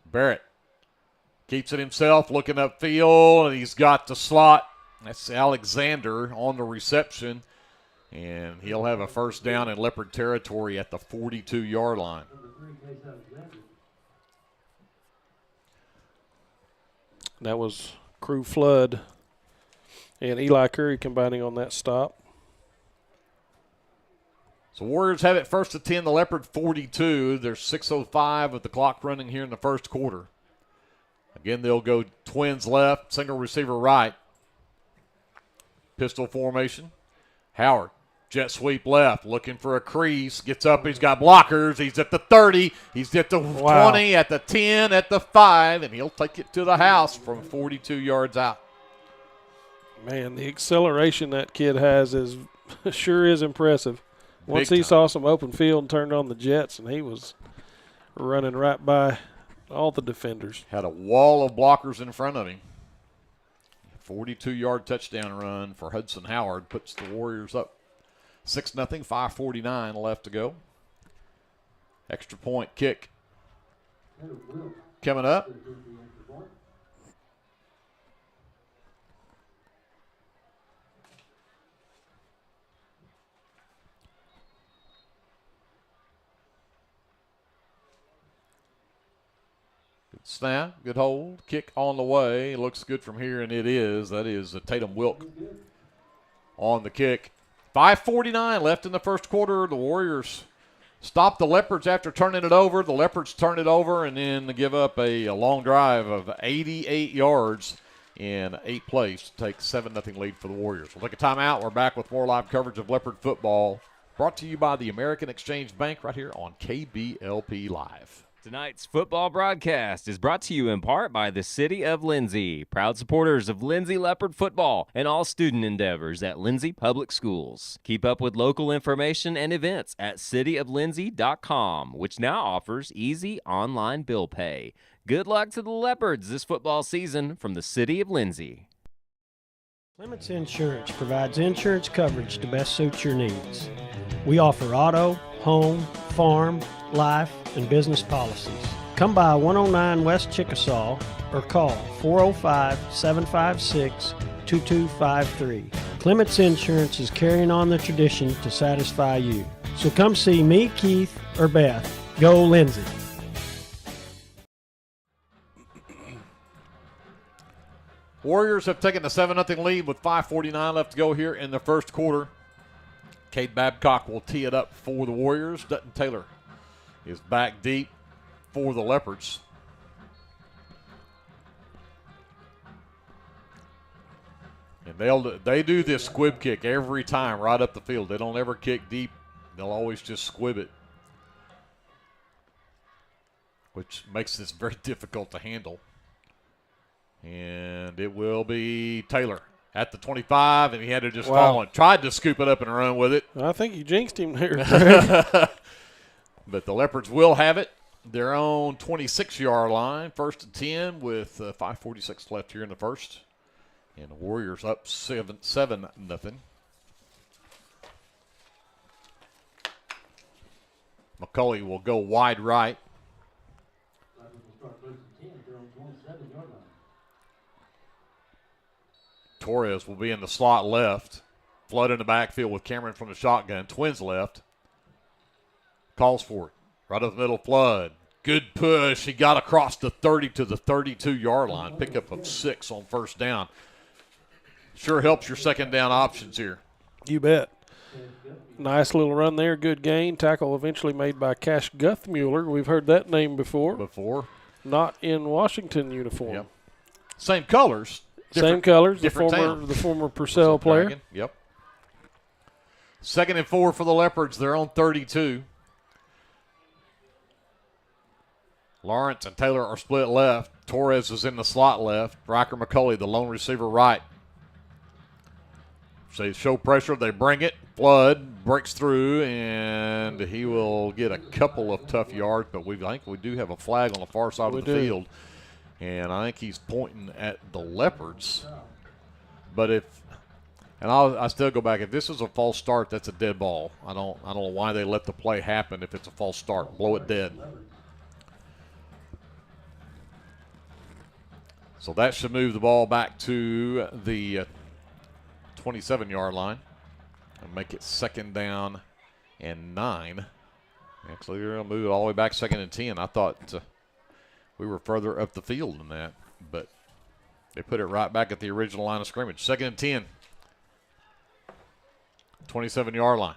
Barrett keeps it himself, looking upfield, and he's got the slot. That's Alexander on the reception, and he'll have a 1st down in Leopard territory at the 42-yard line. That was Crew Flood and Eli Curry combining on that stop. So Warriors have it 1st and 10, the Leopard 42. There's 6:05 with the clock running here in the first quarter. Again, they'll go twins left, single receiver right. Pistol formation. Howard, jet sweep left, looking for a crease. Gets up, he's got blockers. He's at the 30, he's at the 20, at the 10, at the 5, and he'll take it to the house from 42 yards out. Man, the acceleration that kid has is sure is impressive. Once he saw some open field and turned on the jets, and he was running right by all the defenders. Had a wall of blockers in front of him. 42-yard touchdown run for Hudson Howard puts the Warriors up 6-0, 5:49 left to go. Extra point kick coming up. Snap, good hold, kick on the way. Looks good from here, and it is. That is a Tatum Wilk on the kick. 5:49 left in the first quarter. The Warriors stop the Leopards after turning it over. The Leopards turn it over and then give up a long drive of 88 yards in 8 plays to take 7-0 lead for the Warriors. We'll take a timeout. We're back with more live coverage of Leopard football brought to you by the American Exchange Bank right here on KBLP Live. Tonight's football broadcast is brought to you in part by the City of Lindsay, proud supporters of Lindsay Leopard football and all student endeavors at Lindsay Public Schools. Keep up with local information and events at cityoflindsay.com, which now offers easy online bill pay. Good luck to the Leopards this football season from the City of Lindsay. Clements Insurance provides insurance coverage to best suit your needs. We offer auto, home, farm, life, and business policies. Come by 109 West Chickasaw or call 405-756-2253. Clements Insurance is carrying on the tradition to satisfy you. So come see me, Keith, or Beth. Go Lindsay. Warriors have taken a 7-0 lead with 5:49 left to go here in the first quarter. Cade Babcock will tee it up for the Warriors. Dutton Taylor is back deep for the Leopards. And they do this squib kick every time right up the field. They don't ever kick deep. They'll always just squib it, which makes this very difficult to handle. And it will be Taylor at the 25, and he had to just fall on. Tried to scoop it up and run with it. I think you jinxed him there. But the Leopards will have it. Their own 26-yard line, 1st and 10 with 5:46 left here in the first. And the Warriors up 7-0. McCulley will go wide right. Torres will be in the slot left. Flood in the backfield with Cameron from the shotgun. Twins left. Calls for it. Right up the middle, Flood. Good push. He got across the 30 to the 32-yard line. Pickup of 6 on 1st down. Sure helps your 2nd down options here. You bet. Nice little run there. Good gain. Tackle eventually made by Cash Guthmuller. We've heard that name before. Not in Washington uniform. Yep. Same colors. Same colors. The town. former Purcell player. Dragon. Yep. 2nd and 4 for the Leopards. They're on 32. Lawrence and Taylor are split left. Torres is in the slot left. Riker McCulley, the lone receiver, right. They show pressure. They bring it. Flood breaks through, and he will get a couple of tough yards, but I think we do have a flag on the far side of the field. And I think he's pointing at the Leopards. But I still go back. If this is a false start, that's a dead ball. I don't know why they let the play happen if it's a false start. Blow it dead. So that should move the ball back to the 27-yard line and make it 2nd down and 9. Actually, they're going to move it all the way back 2nd and 10. I thought we were further up the field than that, but they put it right back at the original line of scrimmage. 2nd and 10. 27-yard line.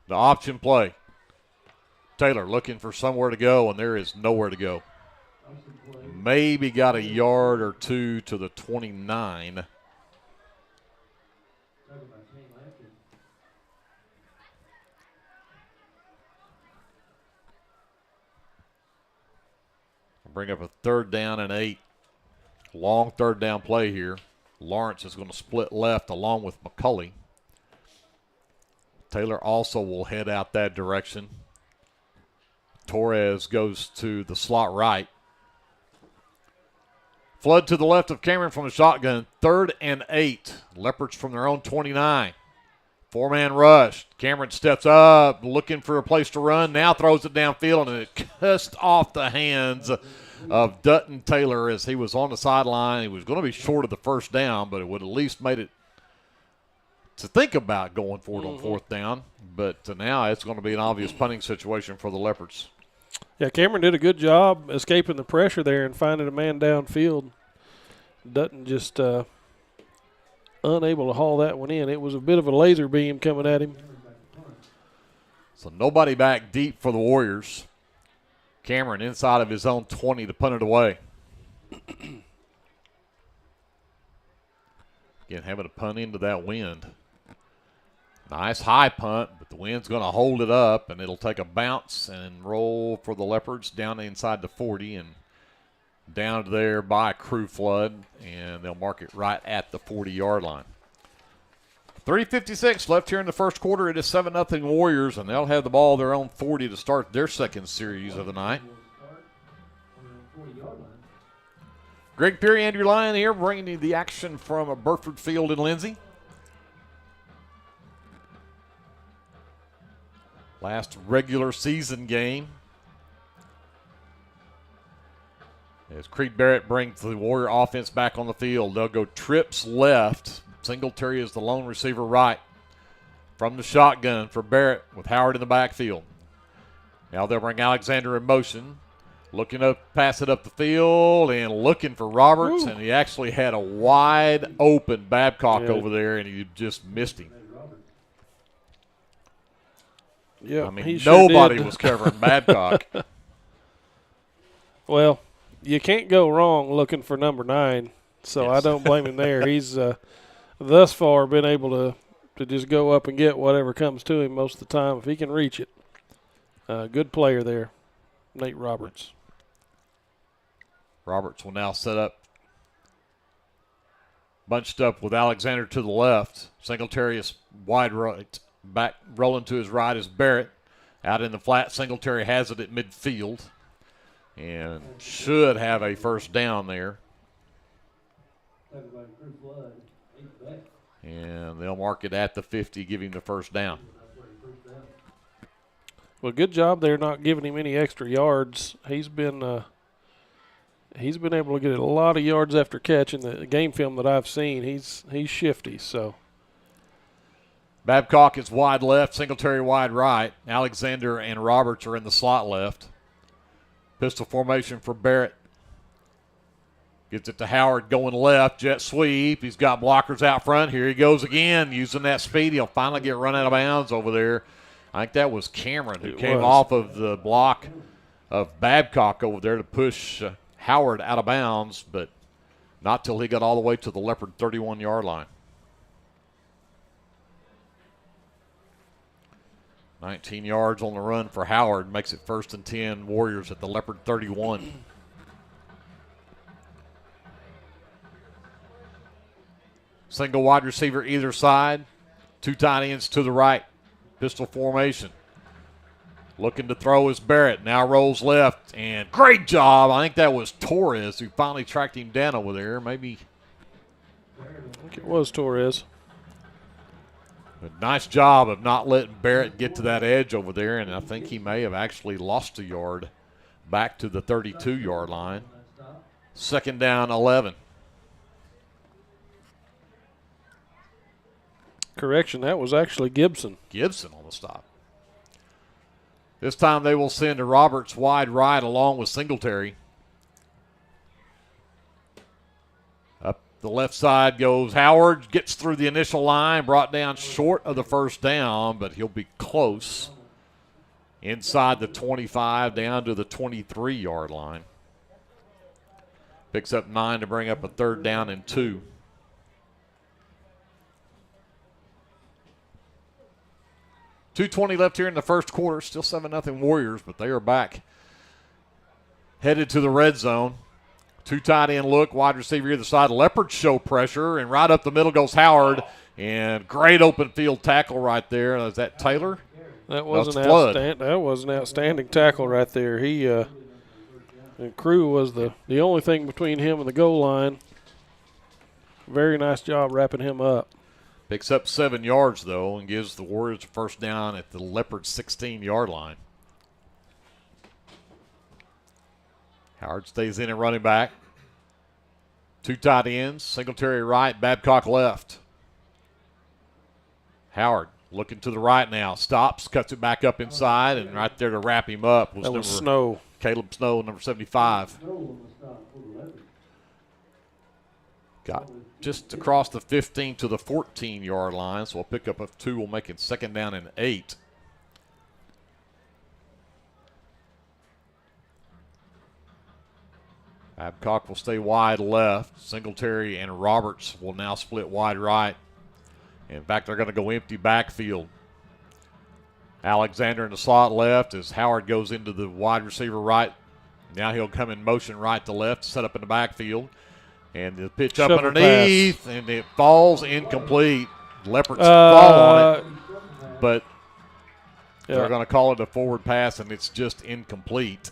The option play. Taylor looking for somewhere to go, and there is nowhere to go. Maybe got a yard or two to the 29. Bring up a 3rd down and 8. Long 3rd down play here. Lawrence is going to split left along with McCulley. Taylor also will head out that direction. Torres goes to the slot right. Flood to the left of Cameron from the shotgun. 3rd and 8. Leopards from their own 29. 4-man rush. Cameron steps up, looking for a place to run. Now throws it downfield, and it cuts off the hands of Dutton Taylor as he was on the sideline. He was going to be short of the 1st down, but it would at least made it to think about going for it on 4th down. But now it's going to be an obvious punting situation for the Leopards. Yeah, Cameron did a good job escaping the pressure there and finding a man downfield. Dutton just unable to haul that one in. It was a bit of a laser beam coming at him. So nobody back deep for the Warriors. Cameron inside of his own 20 to punt it away. Again, having to punt into that wind. Nice high punt, but the wind's going to hold it up, and it'll take a bounce and roll for the Leopards down inside the 40 and down there by Crew Flood, and they'll mark it right at the 40-yard line. 3:56 left here in the first quarter. It is 7-0 Warriors, and they'll have the ball their own 40 to start their 2nd series of the night. Greg Peary, Andrew Lyon here, bringing you the action from Burford Field in Lindsay. Last regular season game. As Creed Barrett brings the Warrior offense back on the field, they'll go trips left. Singletary is the lone receiver right. From the shotgun for Barrett with Howard in the backfield. Now they'll bring Alexander in motion. Looking to pass it up the field and looking for Roberts, and he actually had a wide open Babcock over there, and he just missed him. Yeah, I mean, nobody was covering Babcock. Well, you can't go wrong looking for number 9, so I don't blame him there. He's thus far been able to just go up and get whatever comes to him most of the time if he can reach it. Good player there, Nate Roberts. Roberts will now set up, bunched up with Alexander to the left. Singletary is wide right. Back rolling to his right is Barrett. Out in the flat, Singletary has it at midfield and should have a 1st down there. And they'll mark it at the 50, giving the 1st down. Well, good job there not giving him any extra yards. He's been able to get a lot of yards after catch in the game film that I've seen. He's shifty, so. Babcock is wide left, Singletary wide right. Alexander and Roberts are in the slot left. Pistol formation for Barrett. Gets it to Howard going left, jet sweep. He's got blockers out front. Here he goes again, using that speed. He'll finally get run out of bounds over there. I think that was Cameron who came off of the block of Babcock over there to push Howard out of bounds, but not till he got all the way to the Leopard 31-yard line. 19 yards on the run for Howard. Makes it 1st and 10. Warriors at the Leopard 31. Single wide receiver either side. 2 tight ends to the right. Pistol formation. Looking to throw is Barrett. Now rolls left. And great job. I think that was Torres who finally tracked him down over there. Maybe. I think it was Torres. A nice job of not letting Barrett get to that edge over there. And I think he may have actually lost a yard back to the 32-yard line. 2nd down, 11. Correction, that was actually Gibson. Gibson on the stop. This time they will send to Roberts wide right along with Singletary. Up the left side goes Howard. Gets through the initial line. Brought down short of the 1st down, but he'll be close. Inside the 25 down to the 23-yard line. Picks up 9 to bring up a 3rd down and 2. .220 left here in the first quarter. Still 7-0 Warriors, but they are back. Headed to the red zone. 2 tight end look. Wide receiver either side. Leopards show pressure, and right up the middle goes Howard. And great open field tackle right there. Is that Taylor? That was an outstanding tackle right there. He and Crew was the only thing between him and the goal line. Very nice job wrapping him up. Picks up 7 yards, though, and gives the Warriors a 1st down at the Leopards' 16-yard line. Howard stays in and running back. 2 tight ends, Singletary right, Babcock left. Howard looking to the right now, stops, cuts it back up inside, and right there to wrap him up was Snow. Caleb Snow, number 75. Got just across the 15 to the 14-yard line, so we'll pick up a 2. We'll make it 2nd down and 8. Babcock will stay wide left. Singletary and Roberts will now split wide right. In fact, they're going to go empty backfield. Alexander in the slot left as Howard goes into the wide receiver right. Now he'll come in motion right to left, set up in the backfield. And the pitch up underneath, and it falls incomplete. Leopards fall on it, but they're going to call it a forward pass, and it's just incomplete.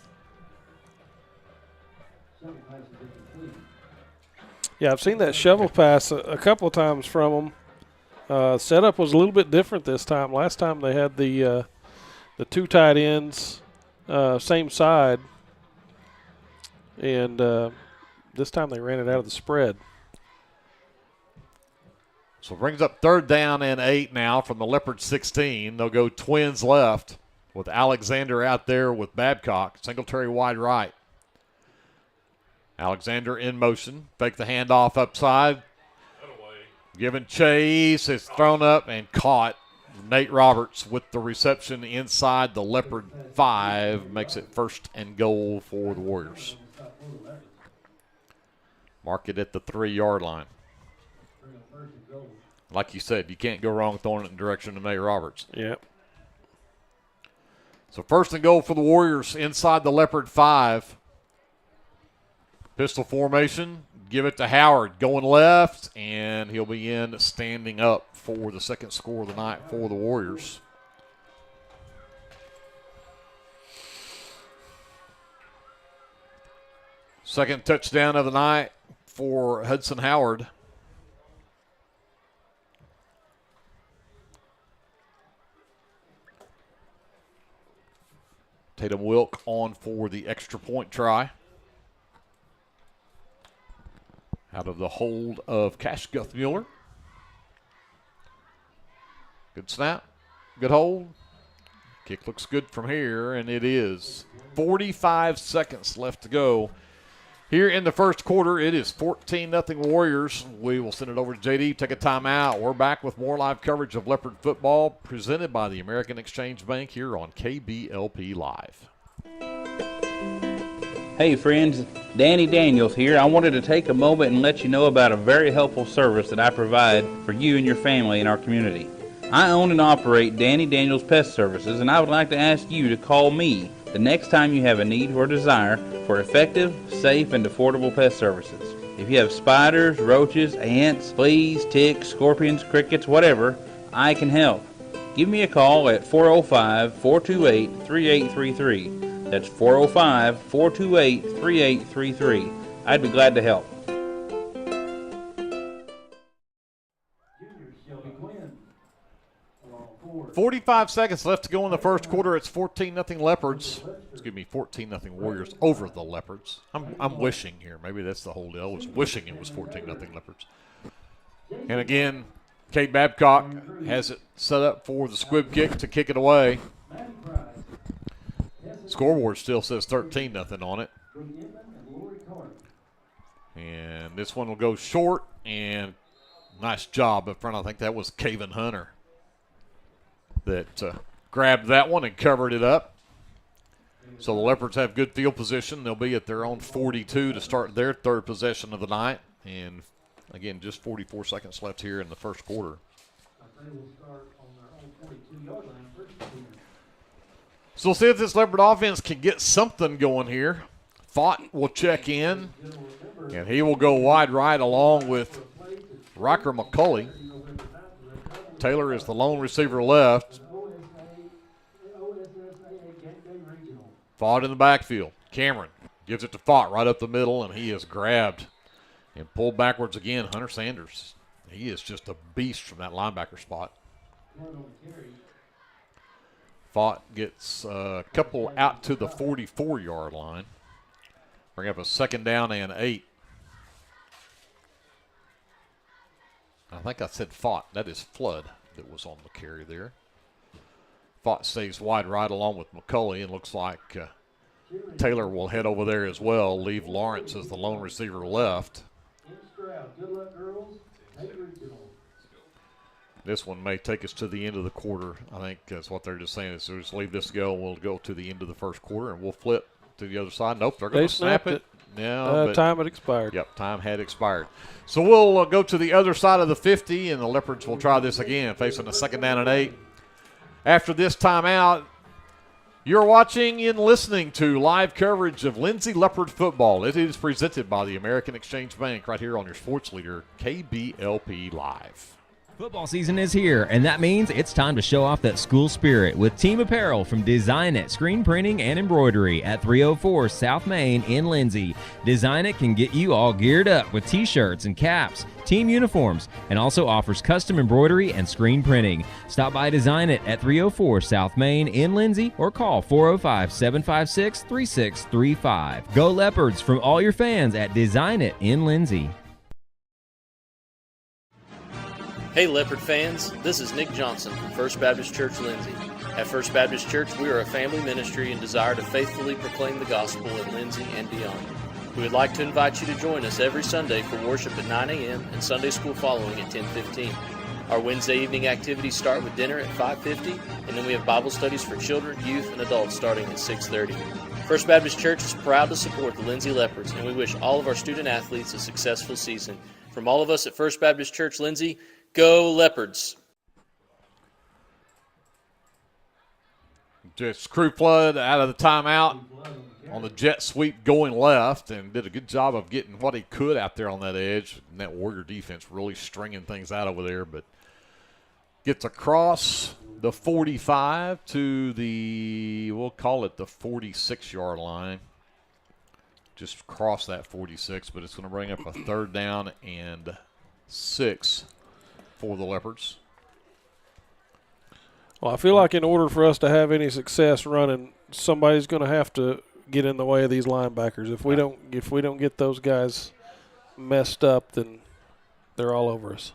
Yeah, I've seen that shovel pass a couple of times from them. Setup was a little bit different this time. Last time they had the 2 tight ends same side, and this time they ran it out of the spread. So it brings up 3rd down and 8 now from the Leopards 16. They'll go twins left with Alexander out there with Babcock. Singletary wide right. Alexander in motion. Fake the handoff upside. Given chase. It's thrown up and caught. Nate Roberts with the reception inside the Leopard 5. Makes it 1st and goal for the Warriors. Mark it at the 3-yard line. Like you said, you can't go wrong throwing it in the direction of Nate Roberts. Yep. So 1st and goal for the Warriors inside the Leopard 5. Pistol formation. Give it to Howard. Going left, and he'll be in standing up for the 2nd score of the night for the Warriors. Second touchdown of the night for Hudson Howard. Tatum Wilk on for the extra point try. Out of the hold of Cash Guthmuller. Good snap. Good hold. Kick looks good from here, and it is. 45 seconds left to go. Here in the first quarter, it is 14-0 Warriors. We will send it over to JD, take a timeout. We're back with more live coverage of Leopard football presented by the American Exchange Bank here on KBLP Live. Hey friends, Danny Daniels here. I wanted to take a moment and let you know about a very helpful service that I provide for you and your family in our community. I own and operate Danny Daniels Pest Services, and I would like to ask you to call me the next time you have a need or desire for effective, safe, and affordable pest services. If you have spiders, roaches, ants, fleas, ticks, scorpions, crickets, whatever, I can help. Give me a call at 405-428-3833. That's 405-428-3833. I'd be glad to help. 45 seconds left to go in the first quarter. It's 14-0 Leopards. Excuse me, 14-0 Warriors over the Leopards. I'm wishing here. Maybe that's the whole deal. I was wishing it was 14-0 Leopards. And again, Kate Babcock has it set up for the squib kick to kick it away. Scoreboard still says 13-0 on it. And this one will go short, and nice job up front. I think that was Caven Hunter that grabbed that one and covered it up. So the Leopards have good field position. They'll be at their own 42 to start their third possession of the night. And, again, just 44 seconds left here in the first quarter. So we'll see if this Leopard offense can get something going here. Fott will check in, and he will go wide right along with Rocker McCulley. Taylor is the lone receiver left. Fott in the backfield. Cameron gives it to Fott right up the middle, and he is grabbed and pulled backwards again. Hunter Sanders, he is just a beast from that linebacker spot. Fott gets a couple out to the 44-yard line. Bring up a 2nd down and 8. I think I said Fott. That is Flood that was on the carry there. Fott stays wide right along with McCulley, and looks like Taylor will head over there as well. Leave Lawrence as the lone receiver left. This one may take us to the end of the quarter. I think that's what they're just saying, is just leave this go, and we'll go to the end of the first quarter, and we'll flip to the other side. Nope, they're going to snap it. Yeah, time had expired. Yep, time had expired. So we'll go to the other side of the 50, and the Leopards will try this again, facing a 2nd down and 8. After this timeout, you're watching and listening to live coverage of Lindsay Leopard football. It is presented by the American Exchange Bank right here on your sports leader, KBLP Live. Football season is here, and that means it's time to show off that school spirit with team apparel from Design It Screen Printing and Embroidery at 304 South Main in Lindsay. Design It can get you all geared up with t-shirts and caps, team uniforms, and also offers custom embroidery and screen printing. Stop by Design It at 304 South Main in Lindsay or call 405-756-3635. Go Leopards from all your fans at Design It in Lindsay. Hey Leopard fans, this is Nick Johnson from First Baptist Church Lindsay. At First Baptist Church, we are a family ministry and desire to faithfully proclaim the gospel in Lindsay and beyond. We would like to invite you to join us every Sunday for worship at 9 a.m. and Sunday school following at 10:15. Our Wednesday evening activities start with dinner at 5:50, and then we have Bible studies for children, youth, and adults starting at 6:30. First Baptist Church is proud to support the Lindsay Leopards, and we wish all of our student athletes a successful season. From all of us at First Baptist Church Lindsay, go Leopards! Just Crew Flood out of the timeout on the jet sweep going left, and did a good job of getting what he could out there on that edge. And that Warrior defense really stringing things out over there, but gets across the 45 to the, we'll call it the 46-yard line. Just cross that 46, but it's going to bring up a 3rd down and 6 for the Leopards. Well, I feel like in order for us to have any success running, somebody's going to have to get in the way of these linebackers. If we don't get those guys messed up, then they're all over us.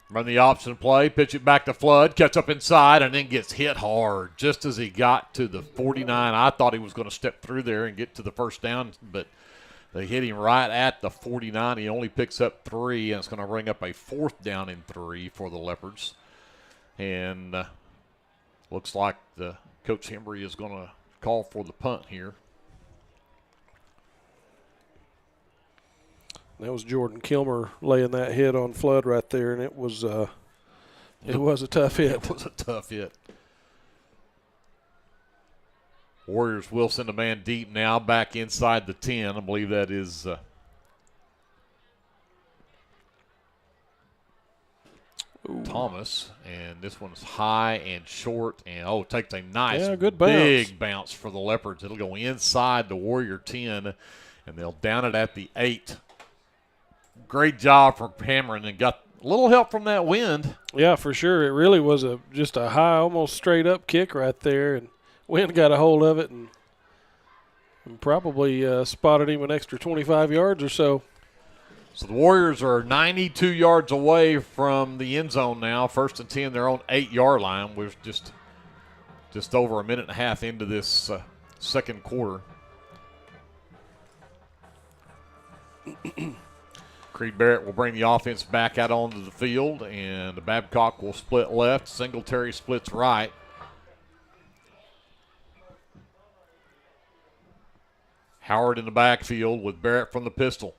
Run the option play, pitch it back to Flood, catch up inside, and then gets hit hard just as he got to the 49. I thought he was going to step through there and get to the 1st down, but they hit him right at the 49. He only picks up 3, and it's going to bring up a 4th down and 3 for the Leopards. And looks like the Coach Hembry is going to call for the punt here. That was Jordan Kilmer laying that hit on Flood right there, and it was a tough hit. It was a tough hit. Warriors will send a man deep now back inside the 10. I believe that is Thomas, and this one's high and short, and takes a nice good bounce. big bounce for the Leopards. It'll go inside the Warrior 10, and they'll down it at the 8. Great job from hammering, and got a little help from that wind. Yeah, for sure. It really was just a high, almost straight up kick right there, and wind got a hold of it and probably spotted him an extra 25 yards or so. So the Warriors are 92 yards away from the end zone now. 1st and 10, their own 8-yard line. We're just over a minute and a half into this second quarter. Creed Barrett will bring the offense back out onto the field, and the Babcock will split left. Singletary splits right. Howard in the backfield with Barrett from the pistol.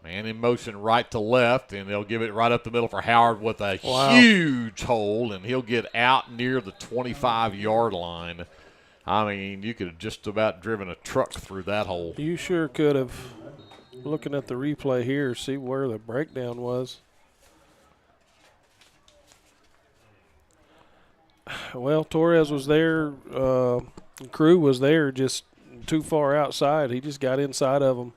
Man in motion right to left, and they'll give it right up the middle for Howard with a huge hole, and he'll get out near the 25-yard line. I mean, you could have just about driven a truck through that hole. You sure could have. Looking at the replay here, see where the breakdown was. Well, Torres was there. Crew was there just too far outside. He just got inside of them.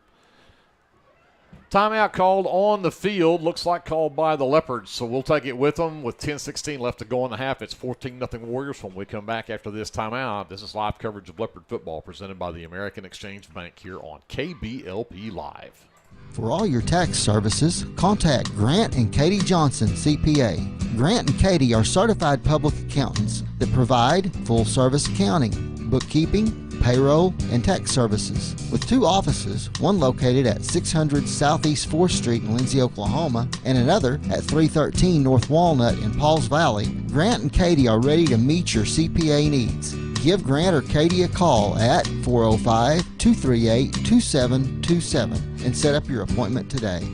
Timeout called on the field. Looks like called by the Leopards, so we'll take it with them. With 10:16 left to go in the half, it's 14-0 Warriors. When we come back after this timeout, this is live coverage of Leopard football presented by the American Exchange Bank here on KBLP Live. For all your tax services, contact Grant and Katie Johnson, CPA. Grant and Katie are certified public accountants that provide full-service accounting, bookkeeping, payroll, and tax services. With 2 offices, one located at 600 Southeast 4th Street in Lindsay, Oklahoma, and another at 313 North Walnut in Pauls Valley, Grant and Katie are ready to meet your CPA needs. Give Grant or Katie a call at 405-238-2727 and set up your appointment today.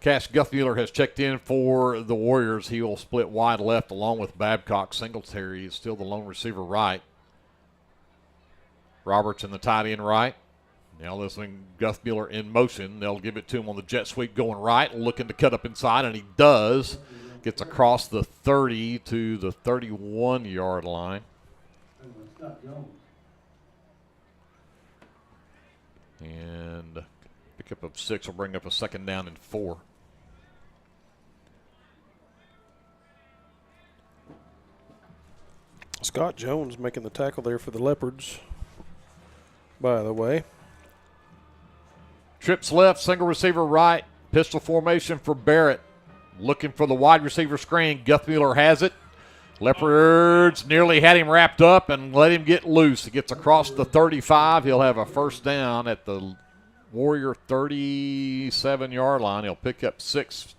Cash Guthmuller has checked in for the Warriors. He will split wide left along with Babcock. Singletary is still the lone receiver right. Roberts in the tight end right. Now listening, Guthmuller in motion. They'll give it to him on the jet sweep going right, looking to cut up inside, and he does. Gets across the 30 to the 31-yard line. And pickup of 6 will bring up a 2nd down and 4. Scott Jones making the tackle there for the Leopards, by the way. Trips left, single receiver right, pistol formation for Barrett. Looking for the wide receiver screen. Guthmuller has it. Leopards nearly had him wrapped up and let him get loose. He gets across the 35. He'll have a 1st down at the Warrior 37-yard line. He'll pick up 6.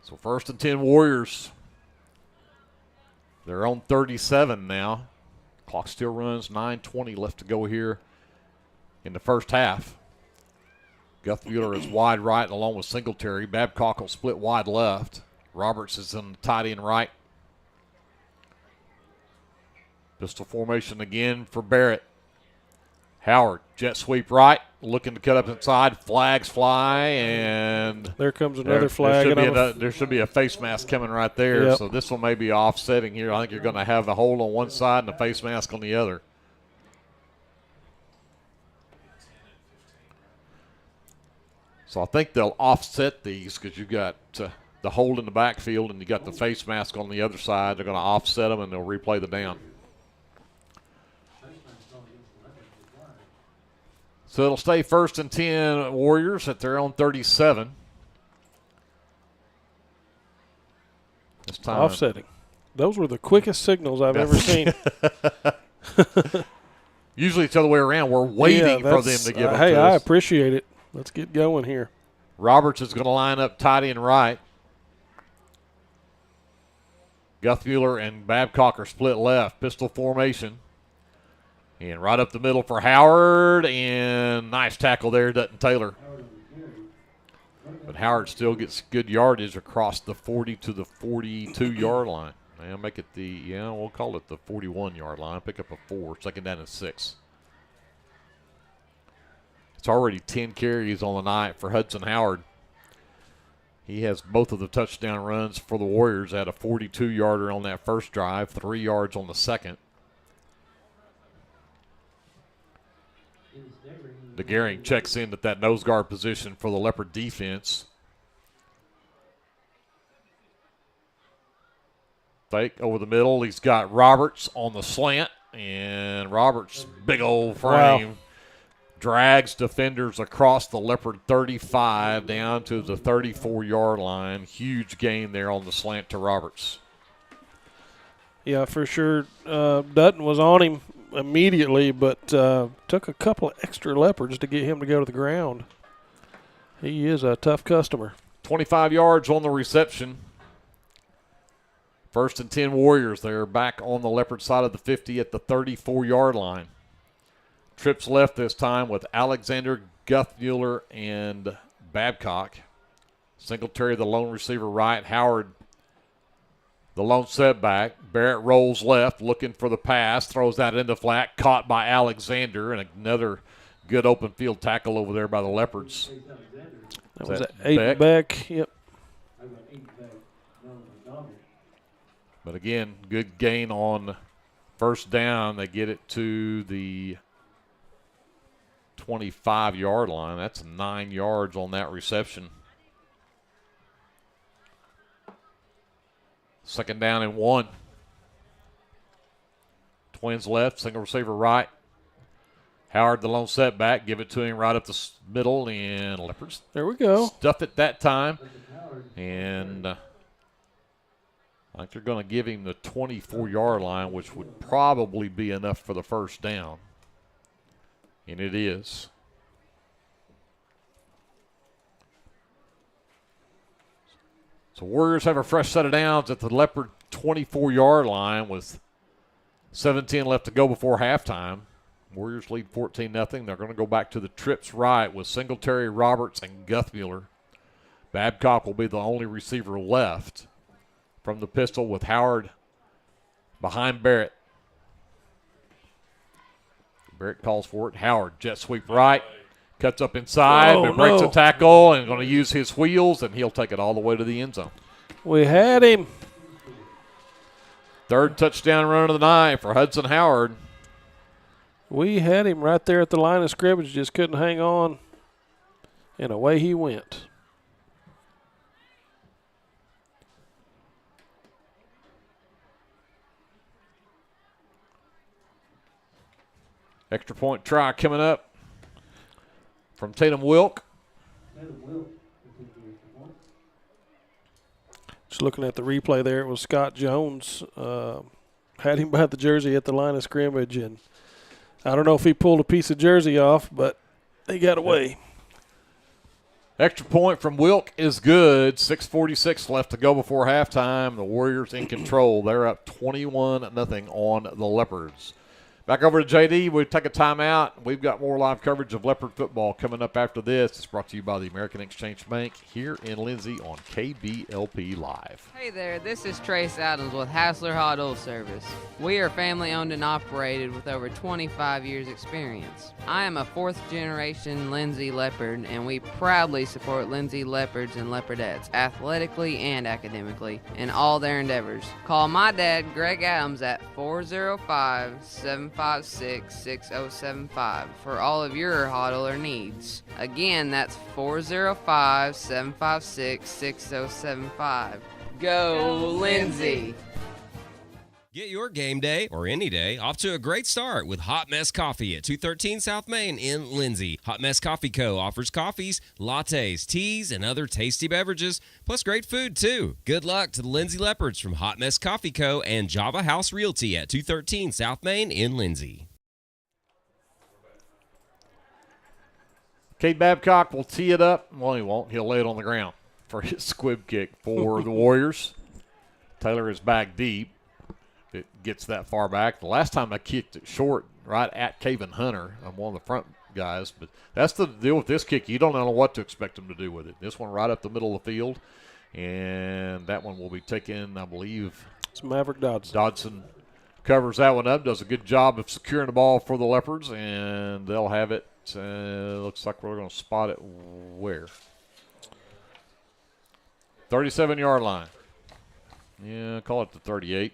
So 1st and 10 Warriors. They're on 37 now. Clock still runs, 9:20 left to go here in the first half. Guthmuller is wide right along with Singletary. Babcock will split wide left. Roberts is in the tight end right. Pistol formation again for Barrett. Howard, jet sweep right, looking to cut up inside. Flags fly, and there comes another flag. There should be a face mask coming right there. Yep. So this one may be offsetting here. I think you're going to have a hold on one side and a face mask on the other. So I think they'll offset these because you got the hold in the backfield and you got the face mask on the other side. They're going to offset them and they'll replay the down. So it'll stay 1st and 10 Warriors at their own 37. This time offsetting. Those were the quickest signals I've ever seen. Usually it's the other way around. We're waiting for them to give them hey, to I us. appreciate it. Let's get going here. Roberts is going to line up tight end right. Guthmuller and Babcock are split left. Pistol formation. And right up the middle for Howard. And nice tackle there, Dutton Taylor. But Howard still gets good yardage across the 40 to the 42-yard line. Now make it we'll call it the 41-yard line. Pick up a 4, 2nd down and 6. It's already 10 carries on the night for Hudson Howard. He has both of the touchdown runs for the Warriors at a 42-yarder on that first drive, 3 yards on the second. DeGaring checks in at that nose guard position for the Leopard defense. Fake over the middle. He's got Roberts on the slant, and Roberts' big old frame drags defenders across the Leopard 35 down to the 34-yard line. Huge gain there on the slant to Roberts. Yeah, for sure. Dutton was on him immediately, but took a couple of extra Leopards to get him to go to the ground. He is a tough customer. 25 yards on the reception. 1st and 10 Warriors. They're back on the Leopard side of the 50 at the 34-yard line. Trips left this time with Alexander, Guthmuller, and Babcock. Singletary, the lone receiver right. Howard, the lone setback. Barrett rolls left, looking for the pass. Throws that into flat. Caught by Alexander, and another good open field tackle over there by the Leopards. That was that Beck. Yep. But again, good gain on first down. They get it to the 25-yard line. That's 9 yards on that reception. 2nd down and 1. Twins left, single receiver right. Howard, the lone setback, give it to him right up the middle, and Leopards. There we go. Stuff it that time. And I think they're going to give him the 24-yard line, which would probably be enough for the first down. And it is. So Warriors have a fresh set of downs at the Leopard 24-yard line with 17 left to go before halftime. Warriors lead 14-0. They're going to go back to the trips right with Singletary, Roberts, and Guthmuller. Babcock will be the only receiver left from the pistol with Howard behind Barrett. Barrett calls for it. Howard, jet sweep right. Cuts up inside, but breaks a tackle and going to use his wheels, and he'll take it all the way to the end zone. We had him. 3rd touchdown run of the night for Hudson Howard. We had him right there at the line of scrimmage, just couldn't hang on, and away he went. Extra point try coming up from Tatum Wilk. Just looking at the replay there, it was Scott Jones. Had him by the jersey at the line of scrimmage, and I don't know if he pulled a piece of jersey off, but he got away. Extra point from Wilk is good. 6:46 left to go before halftime. The Warriors in control. They're up 21-0 on the Leopards. Back over to JD. We take a timeout. We've got more live coverage of Leopard football coming up after this. It's brought to you by the American Exchange Bank here in Lindsay on KBLP Live. Hey there, this is Trace Adams with Hassler Hot Oil Service. We are family owned and operated with over 25 years experience. I am a 4th generation Lindsay Leopard, and we proudly support Lindsay Leopards and Leopardettes athletically and academically in all their endeavors. Call my dad, Greg Adams, at 405-756-6075 for all of your hot oiler needs. Again, that's 405-756-6075. Go Lindsay! Get your game day, or any day, off to a great start with Hot Mess Coffee at 213 South Main in Lindsay. Hot Mess Coffee Co. offers coffees, lattes, teas, and other tasty beverages, plus great food, too. Good luck to the Lindsay Leopards from Hot Mess Coffee Co. and Java House Realty at 213 South Main in Lindsay. Cade Babcock will tee it up. Well, he won't. He'll lay it on the ground for his squib kick for the Warriors. Taylor is back deep. It gets that far back. The last time I kicked it short right at Caven Hunter. I'm one of the front guys. But that's the deal with this kick. You don't know what to expect him to do with it. This one right up the middle of the field. And that one will be taken, I believe. It's Maverick Dodson. Dodson covers that one up, does a good job of securing the ball for the Leopards, and they'll have it Looks like we're going to spot it where? 37-yard line. Yeah, call it the 38.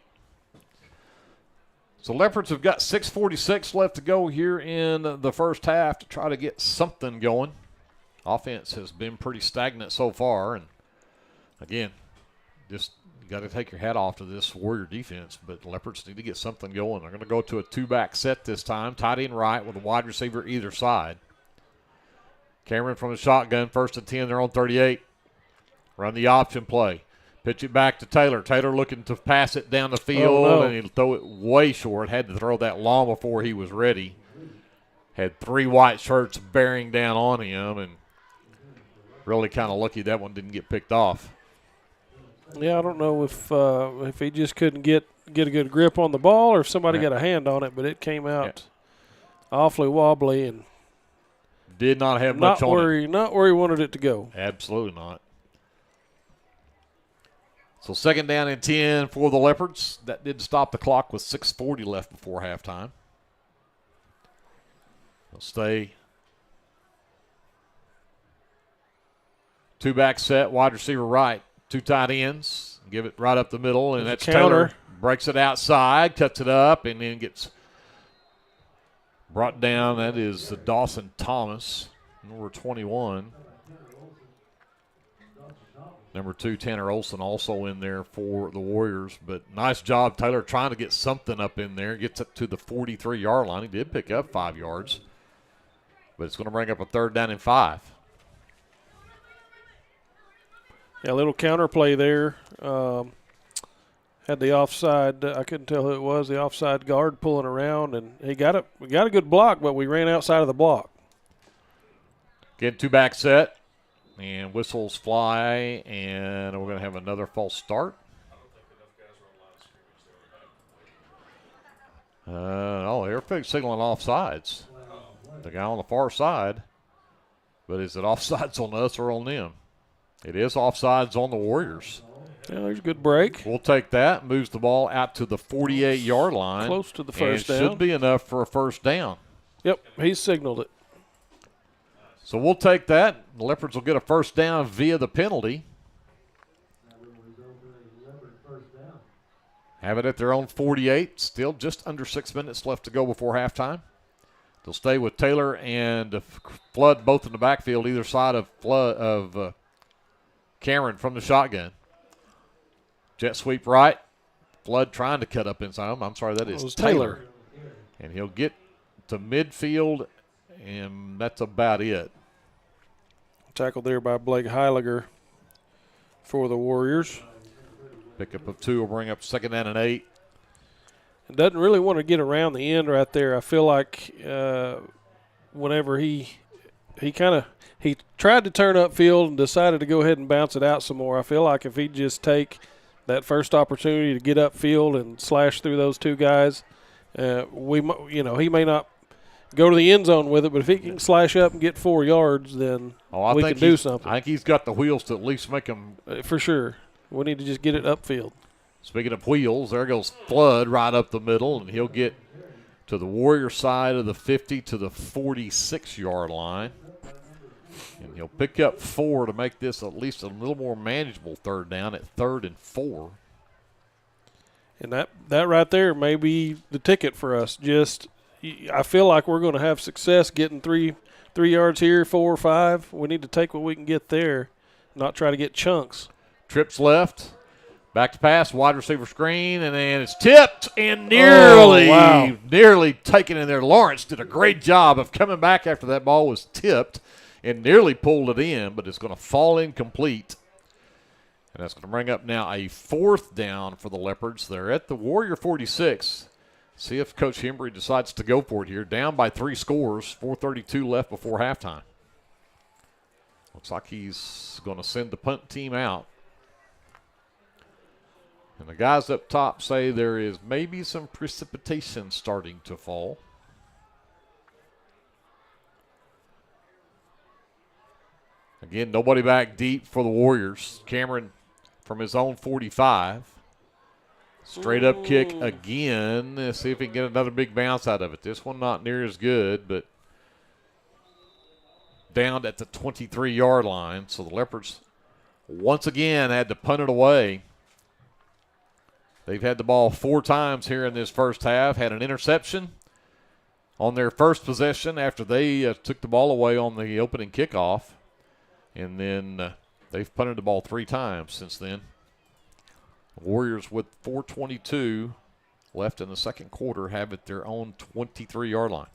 So Leopards have got 6:46 left to go here in the first half to try to get something going. Offense has been pretty stagnant so far. And, again, just you got to take your hat off to this Warrior defense, but the Leopards need to get something going. They're going to go to a two-back set this time, tight end right with a wide receiver either side. Cameron from the shotgun, 1st and 10, they're on 38. Run the option play. Pitch it back to Taylor. Taylor looking to pass it down the field, and he'll throw it way short. Had to throw that long before he was ready. Had 3 white shirts bearing down on him, and really kind of lucky that one didn't get picked off. Yeah, I don't know if he just couldn't get a good grip on the ball or if somebody got a hand on it, but it came out awfully wobbly and did not have much on it. Not where he wanted it to go. Absolutely not. So 2nd down and 10 for the Leopards. That did stop the clock with 6:40 left before halftime. They'll stay. Two-back set, wide receiver right. 2 tight ends. Give it right up the middle, and that's Taylor. Breaks it outside, cuts it up, and then gets brought down. That is Dawson Thomas, number 21. Number 2, Tanner Olson, also in there for the Warriors. But nice job, Taylor, trying to get something up in there. Gets up to the 43-yard line. He did pick up 5 yards. But it's going to bring up a 3rd down and 5. Yeah, a little counterplay there. Had the offside. I couldn't tell who it was. The offside guard pulling around, and we got a good block, but we ran outside of the block. Again, two-back set, and whistles fly, and we're going to have another false start. They're signaling offsides. The guy on the far side, but is it offsides on us or on them? It is offsides on the Warriors. Yeah, there's a good break. We'll take that. Moves the ball out to the 48-yard line. Close to the first down. Should be enough for a first down. Yep, he signaled it. So we'll take that. The Leopards will get a first down via the penalty. Have it at their own 48. Still just under 6 minutes left to go before halftime. They'll stay with Taylor and Flood both in the backfield, either side of Cameron from the shotgun. Jet sweep right. Flood trying to cut up inside him. I'm sorry, that is Taylor. And he'll get to midfield, and that's about it. Tackled there by Blake Heiliger for the Warriors. Pickup of 2 will bring up 2nd down and 8. It doesn't really want to get around the end right there. I feel like whenever he tried to turn upfield and decided to go ahead and bounce it out some more. I feel like if he'd just take that first opportunity to get upfield and slash through those 2 guys, he may not go to the end zone with it, but if he can slash up and get 4 yards, then we can do something. I think he's got the wheels to at least make him. For sure. We need to just get it upfield. Speaking of wheels, there goes Flood right up the middle, and he'll get to the Warrior side of the 50 to the 46-yard line. And he'll pick up 4 to make this at least a little more manageable 3rd down at 3rd and 4. And that right there may be the ticket for us. I feel like we're going to have success getting 3 yards here, 4 or 5. We need to take what we can get there, not try to get chunks. Trips left. Back to pass, wide receiver screen, and then it's tipped and nearly taken in there. Lawrence did a great job of coming back after that ball was tipped and nearly pulled it in, but it's going to fall incomplete. And that's going to bring up now a 4th down for the Leopards. They're at the Warrior 46. See if Coach Hembry decides to go for it here. Down by 3 scores, 4:32 left before halftime. Looks like he's going to send the punt team out. And the guys up top say there is maybe some precipitation starting to fall. Again, nobody back deep for the Warriors. Cameron from his own 45. Straight up kick again. Let's see if he can get another big bounce out of it. This one not near as good, but down at the 23-yard line. So the Leopards once again had to punt it away. They've had the ball 4 times here in this first half, had an interception on their first possession after they took the ball away on the opening kickoff. And then they've punted the ball 3 times since then. Warriors with 4:22 left in the second quarter have at their own 23-yard line.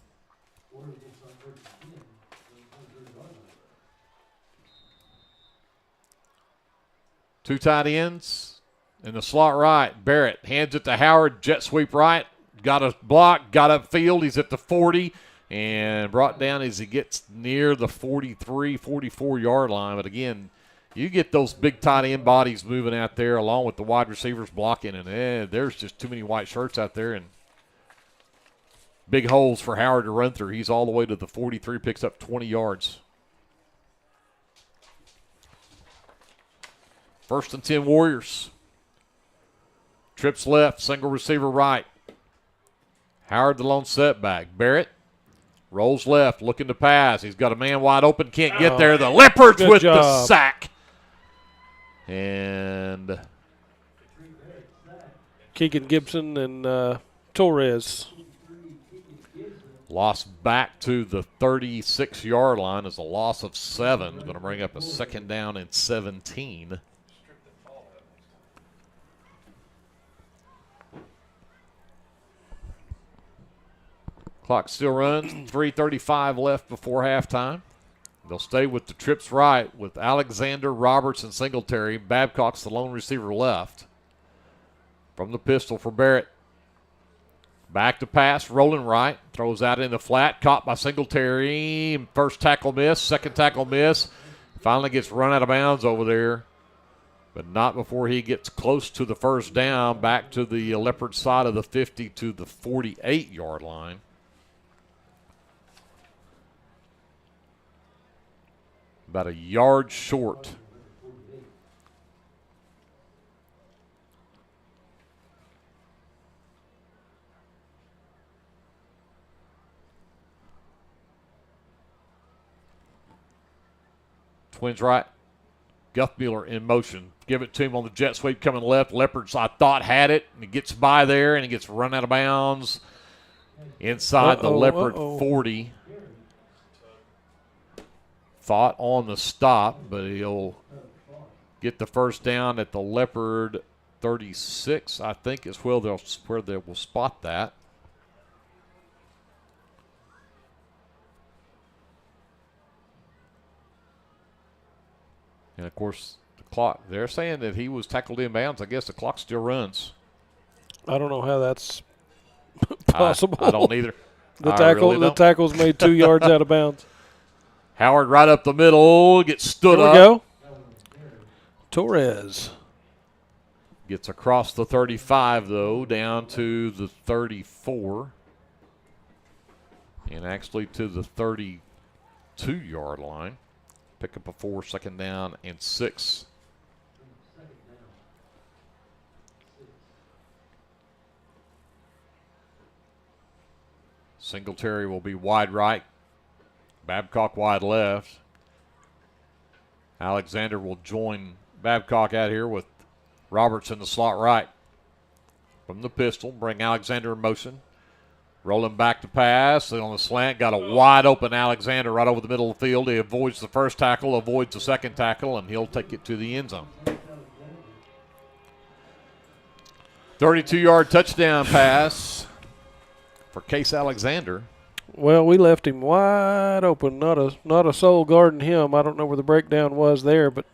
2 tight ends in the slot right. Barrett hands it to Howard, jet sweep right. Got a block, got upfield. He's at the 40 and brought down as he gets near the 43, 44-yard line. But again, you get those big tight end bodies moving out there along with the wide receivers blocking, and there's just too many white shirts out there and big holes for Howard to run through. He's all the way to the 43, picks up 20 yards. 1st and 10 Warriors. Trips left, single receiver right. Howard the lone setback. Barrett rolls left, looking to pass. He's got a man wide open, can't get there. The Leopards with the sack. And Keegan Gibson and Torres. Lost back to the 36-yard line is a loss of 7. It's going to bring up a 2nd down and 17. Clock still runs. 3:35 left before halftime. They'll stay with the trips right with Alexander, Roberts, and Singletary. Babcock's the lone receiver left. From the pistol for Barrett. Back to pass, rolling right. Throws out in the flat, caught by Singletary. First tackle miss, second tackle miss. Finally gets run out of bounds over there. But not before he gets close to the first down, back to the Leopard side of the 50 to the 48-yard line. About a yard short. Twins right. Guthmuller in motion. Give it to him on the jet sweep coming left. Leopards, I thought, had it. And he gets by there, and he gets run out of bounds inside the Leopard 40. Thought on the stop, but he'll get the first down at the Leopard 36, I think is where they will spot that. And, of course, the clock, they're saying that he was tackled in bounds. I guess the clock still runs. I don't know how that's possible. I don't either. The tackle's made 2 yards out of bounds. Howard right up the middle, gets stood up. There we go. Torres. Gets across the 35, though, down to the 34. And actually to the 32-yard line. Pick up a 4, 2nd down and 6. Singletary will be wide right. Babcock wide left. Alexander will join Babcock out here with Roberts in the slot right. From the pistol, bring Alexander in motion. Rolling back to pass. On the slant, got a wide open Alexander right over the middle of the field. He avoids the first tackle, avoids the second tackle, and he'll take it to the end zone. 32-yard touchdown pass for Case Alexander. Well, we left him wide open. Not a soul guarding him. I don't know where the breakdown was there, but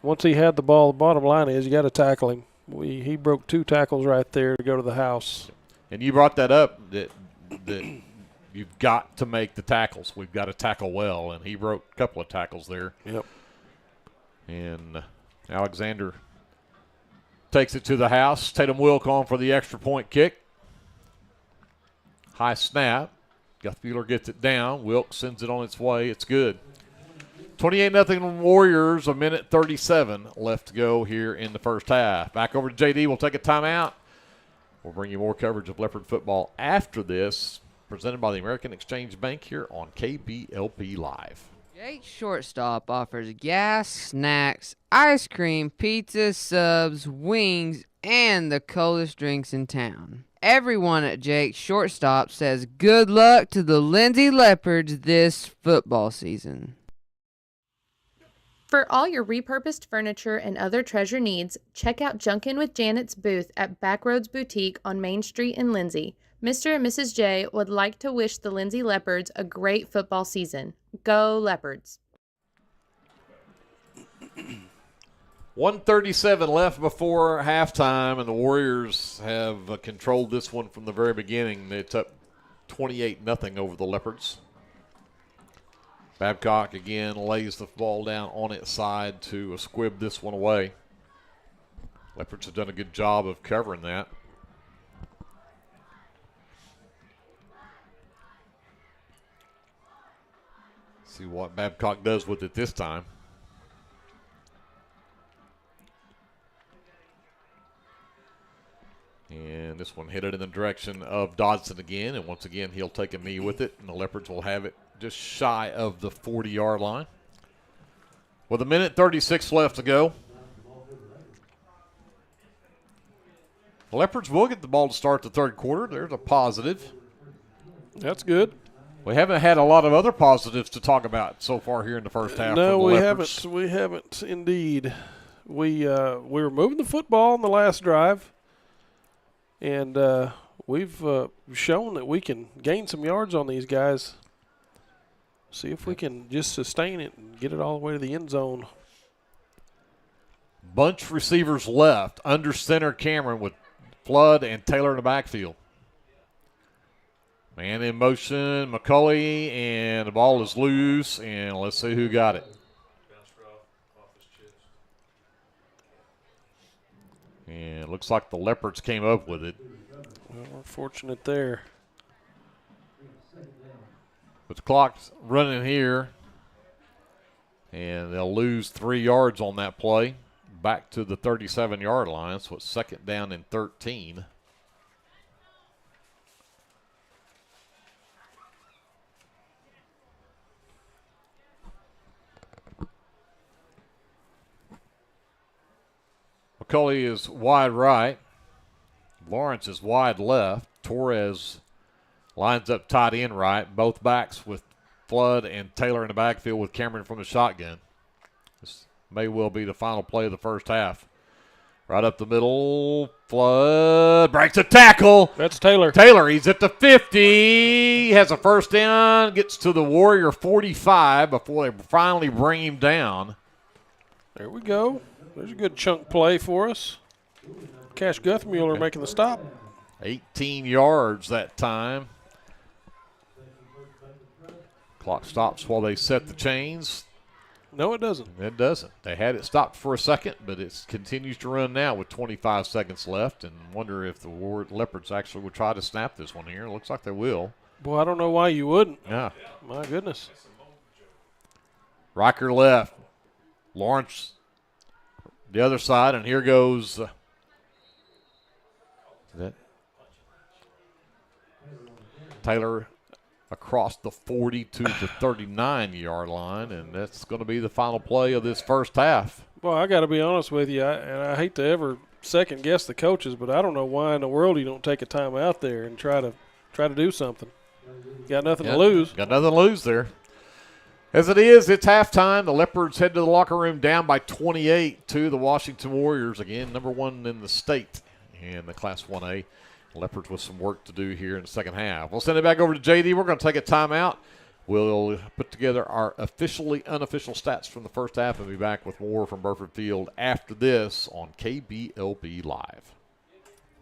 once he had the ball, the bottom line is you got to tackle him. He broke 2 tackles right there to go to the house. And you brought that up, that you've got to make the tackles. We've got to tackle well, and he broke a couple of tackles there. Yep. And Alexander takes it to the house. Tatum Wilk on for the extra point kick. High snap. Guthmuller gets it down. Wilk sends it on its way. It's good. 28-0 Warriors, 1:37 left to go here in the first half. Back over to JD. We'll take a timeout. We'll bring you more coverage of Leopard football after this, presented by the American Exchange Bank here on KBLP Live. Jake's Shortstop offers gas, snacks, ice cream, pizza, subs, wings, and the coldest drinks in town. Everyone at Jake's Shortstop says good luck to the Lindsay Leopards this football season. For all your repurposed furniture and other treasure needs, check out Junkin' with Janet's booth at Backroads Boutique on Main Street in Lindsay. Mr. and Mrs. J would like to wish the Lindsay Leopards a great football season. Go Leopards! 1:37 left before halftime, and the Warriors have controlled this one from the very beginning. It's up 28-0 over the Leopards. Babcock again lays the ball down on its side to squib this one away. Leopards have done a good job of covering that. See what Babcock does with it this time. And this one hit it in the direction of Dodson again, and once again he'll take a knee with it, and the Leopards will have it just shy of the 40-yard line. With 1:36 left to go. The Leopards will get the ball to start the third quarter. There's a positive. That's good. We haven't had a lot of other positives to talk about so far here in the first half. No, we haven't. We haven't indeed. We were moving the football on the last drive, and we've shown that we can gain some yards on these guys. See if we can just sustain it and get it all the way to the end zone. Bunch receivers left. Under center Cameron with Flood and Taylor in the backfield. Man in motion, McCulley, and the ball is loose, and let's see who got it. And it looks like the Leopards came up with it. Well, we're fortunate there. But the clock's running here, and they'll lose 3 yards on that play. Back to the 37-yard line, so it's second down and 13. McCulley is wide right. Lawrence is wide left. Torres lines up tight end right. Both backs with Flood and Taylor in the backfield with Cameron from the shotgun. This may well be the final play of the first half. Right up the middle. Flood breaks a tackle. That's Taylor. Taylor, he's at the 50. He has a first down. Gets to the Warrior 45 before they finally bring him down. There we go. There's a good chunk play for us. Cash Guthmuller making the stop. 18 yards that time. Clock stops while they set the chains. No, it doesn't. It doesn't. They had it stopped for a second, but it continues to run now with 25 seconds left, and wonder if the Leopards actually will try to snap this one here. It looks like they will. Boy, I don't know why you wouldn't. Yeah. My goodness. Riker left. Lawrence the other side, and here goes Taylor across the 40 to the 39-yard line, and that's going to be the final play of this first half. Well, I got to be honest with you, and I hate to ever second-guess the coaches, but I don't know why in the world you don't take a time out there and try to do something. Got nothing to lose. Got nothing to lose there. As it is, it's halftime. The Leopards head to the locker room down by 28 to the Washington Warriors. Again, number one in the state in the Class 1A. Leopards with some work to do here in the second half. We'll send it back over to JD. We're going to take a timeout. We'll put together our officially unofficial stats from the first half and be back with more from Burford Field after this on KBLP Live.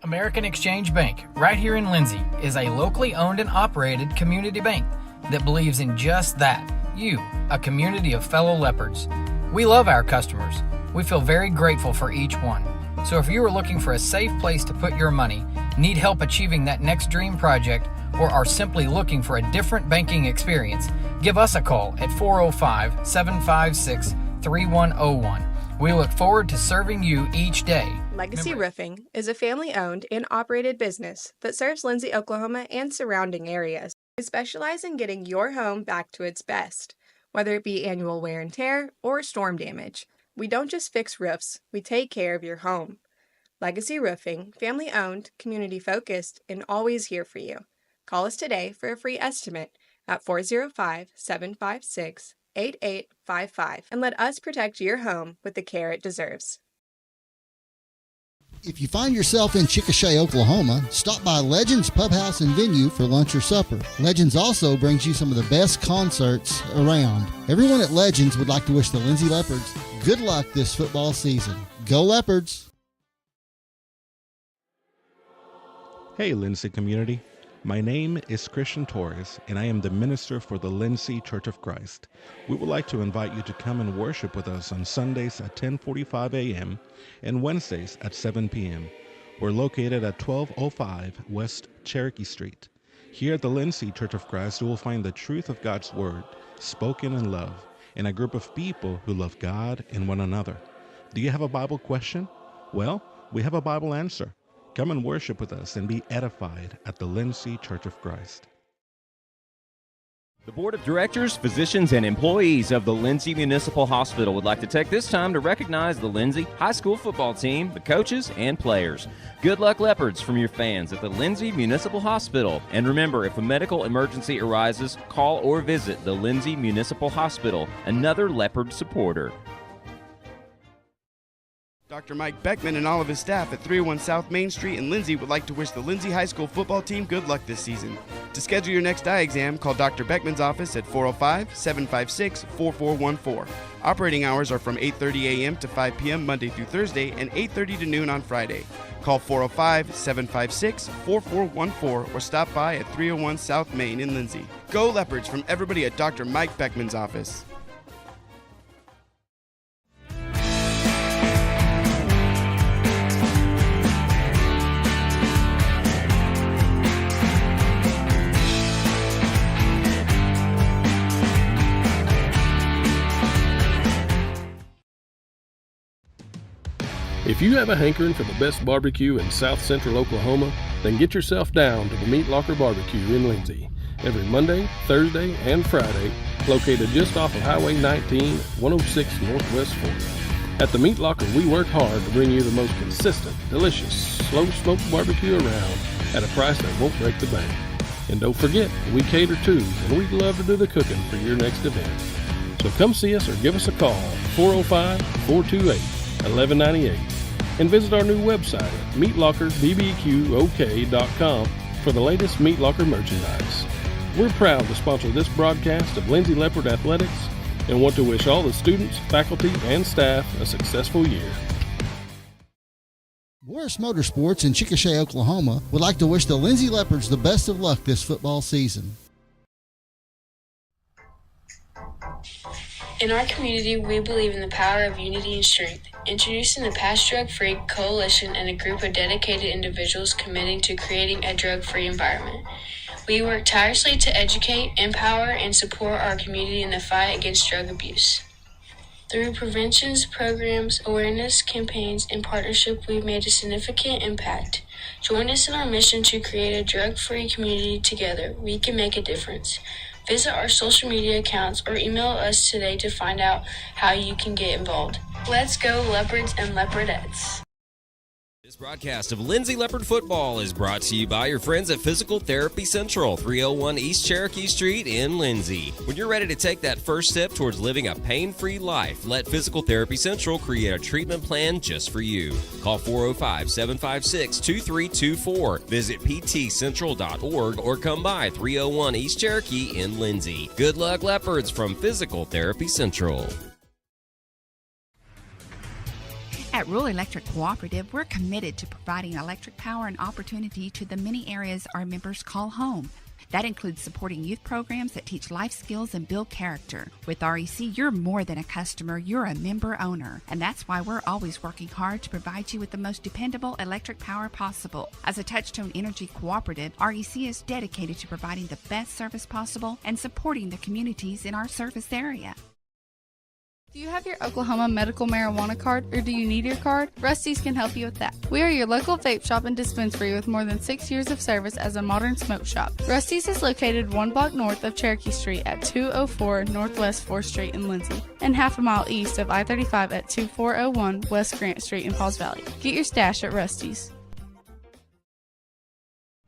American Exchange Bank, right here in Lindsay, is a locally owned and operated community bank that believes in just that. You, a community of fellow Leopards. We love our customers. We feel very grateful for each one. So if you are looking for a safe place to put your money, need help achieving that next dream project, or are simply looking for a different banking experience, give us a call at 405-756-3101. We look forward to serving you each day. Legacy Roofing is a family-owned and operated business that serves Lindsay, Oklahoma and surrounding areas. We specialize in getting your home back to its best. Whether it be annual wear and tear or storm damage, we don't just fix roofs, we take care of your home. Legacy Roofing, family-owned, community-focused, and always here for you. Call us today for a free estimate at 405-756-8855 and let us protect your home with the care it deserves. If you find yourself in Chickasha, Oklahoma, stop by Legends Pub House and Venue for lunch or supper. Legends also brings you some of the best concerts around. Everyone at Legends would like to wish the Lindsay Leopards good luck this football season. Go Leopards! Hey Lindsay community, my name is Christian Torres and I am the minister for the Lindsay Church of Christ. We would like to invite you to come and worship with us on Sundays at 10:45 a.m. and Wednesdays at 7 p.m. We're located at 1205 West Cherokee Street. Here at the Lindsay Church of Christ, you will find the truth of God's Word spoken in love and a group of people who love God and one another. Do you have a Bible question? Well, we have a Bible answer. Come and worship with us and be edified at the Lindsay Church of Christ. The Board of Directors, physicians, and employees of the Lindsay Municipal Hospital would like to take this time to recognize the Lindsay High School football team, the coaches, and players. Good luck, Leopards, from your fans at the Lindsay Municipal Hospital. And remember, if a medical emergency arises, call or visit the Lindsay Municipal Hospital, another Leopard supporter. Dr. Mike Beckman and all of his staff at 301 South Main Street in Lindsay would like to wish the Lindsay High School football team good luck this season. To schedule your next eye exam, call Dr. Beckman's office at 405-756-4414. Operating hours are from 8:30 a.m. to 5 p.m. Monday through Thursday and 8:30 to noon on Friday. Call 405-756-4414 or stop by at 301 South Main in Lindsay. Go Leopards from everybody at Dr. Mike Beckman's office. If you have a hankering for the best barbecue in South Central Oklahoma, then get yourself down to the Meat Locker Barbecue in Lindsay. Every Monday, Thursday, and Friday, located just off of Highway 19, 106 Northwest 4th. At the Meat Locker, we work hard to bring you the most consistent, delicious, slow-smoked barbecue around at a price that won't break the bank. And don't forget, we cater too, and we'd love to do the cooking for your next event. So come see us or give us a call, 405-428-1198. And visit our new website at meatlockerbbqok.com for the latest Meat Locker merchandise. We're proud to sponsor this broadcast of Lindsay Leopard Athletics and want to wish all the students, faculty, and staff a successful year. Morris Motorsports in Chickasha, Oklahoma would like to wish the Lindsay Leopards the best of luck this football season. In our community, we believe in the power of unity and strength. Introducing the Pass Drug Free Coalition and a group of dedicated individuals committing to creating a drug-free environment. We work tirelessly to educate, empower, and support our community in the fight against drug abuse. Through preventions, programs, awareness campaigns, and partnership, we've made a significant impact. Join us in our mission to create a drug-free community together. We can make a difference. Visit our social media accounts or email us today to find out how you can get involved. Let's go Leopards and Leopardettes. This broadcast of Lindsay Leopard Football is brought to you by your friends at Physical Therapy Central, 301 East Cherokee Street in Lindsay. When you're ready to take that first step towards living a pain-free life, let Physical Therapy Central create a treatment plan just for you. Call 405-756-2324. Visit ptcentral.org or come by 301 East Cherokee in Lindsay. Good luck, Leopards, from Physical Therapy Central. At Rural Electric Cooperative, we're committed to providing electric power and opportunity to the many areas our members call home. That includes supporting youth programs that teach life skills and build character. With REC, you're more than a customer, you're a member owner. And that's why we're always working hard to provide you with the most dependable electric power possible. As a Touchstone Energy Cooperative, REC is dedicated to providing the best service possible and supporting the communities in our service area. Do you have your Oklahoma medical marijuana card, or do you need your card? Rusty's can help you with that. We are your local vape shop and dispensary with more than 6 years of service as a modern smoke shop. Rusty's is located 1 block north of Cherokee Street at 204 Northwest 4th Street in Lindsay, and half a mile east of I-35 at 2401 West Grant Street in Pauls Valley. Get your stash at Rusty's.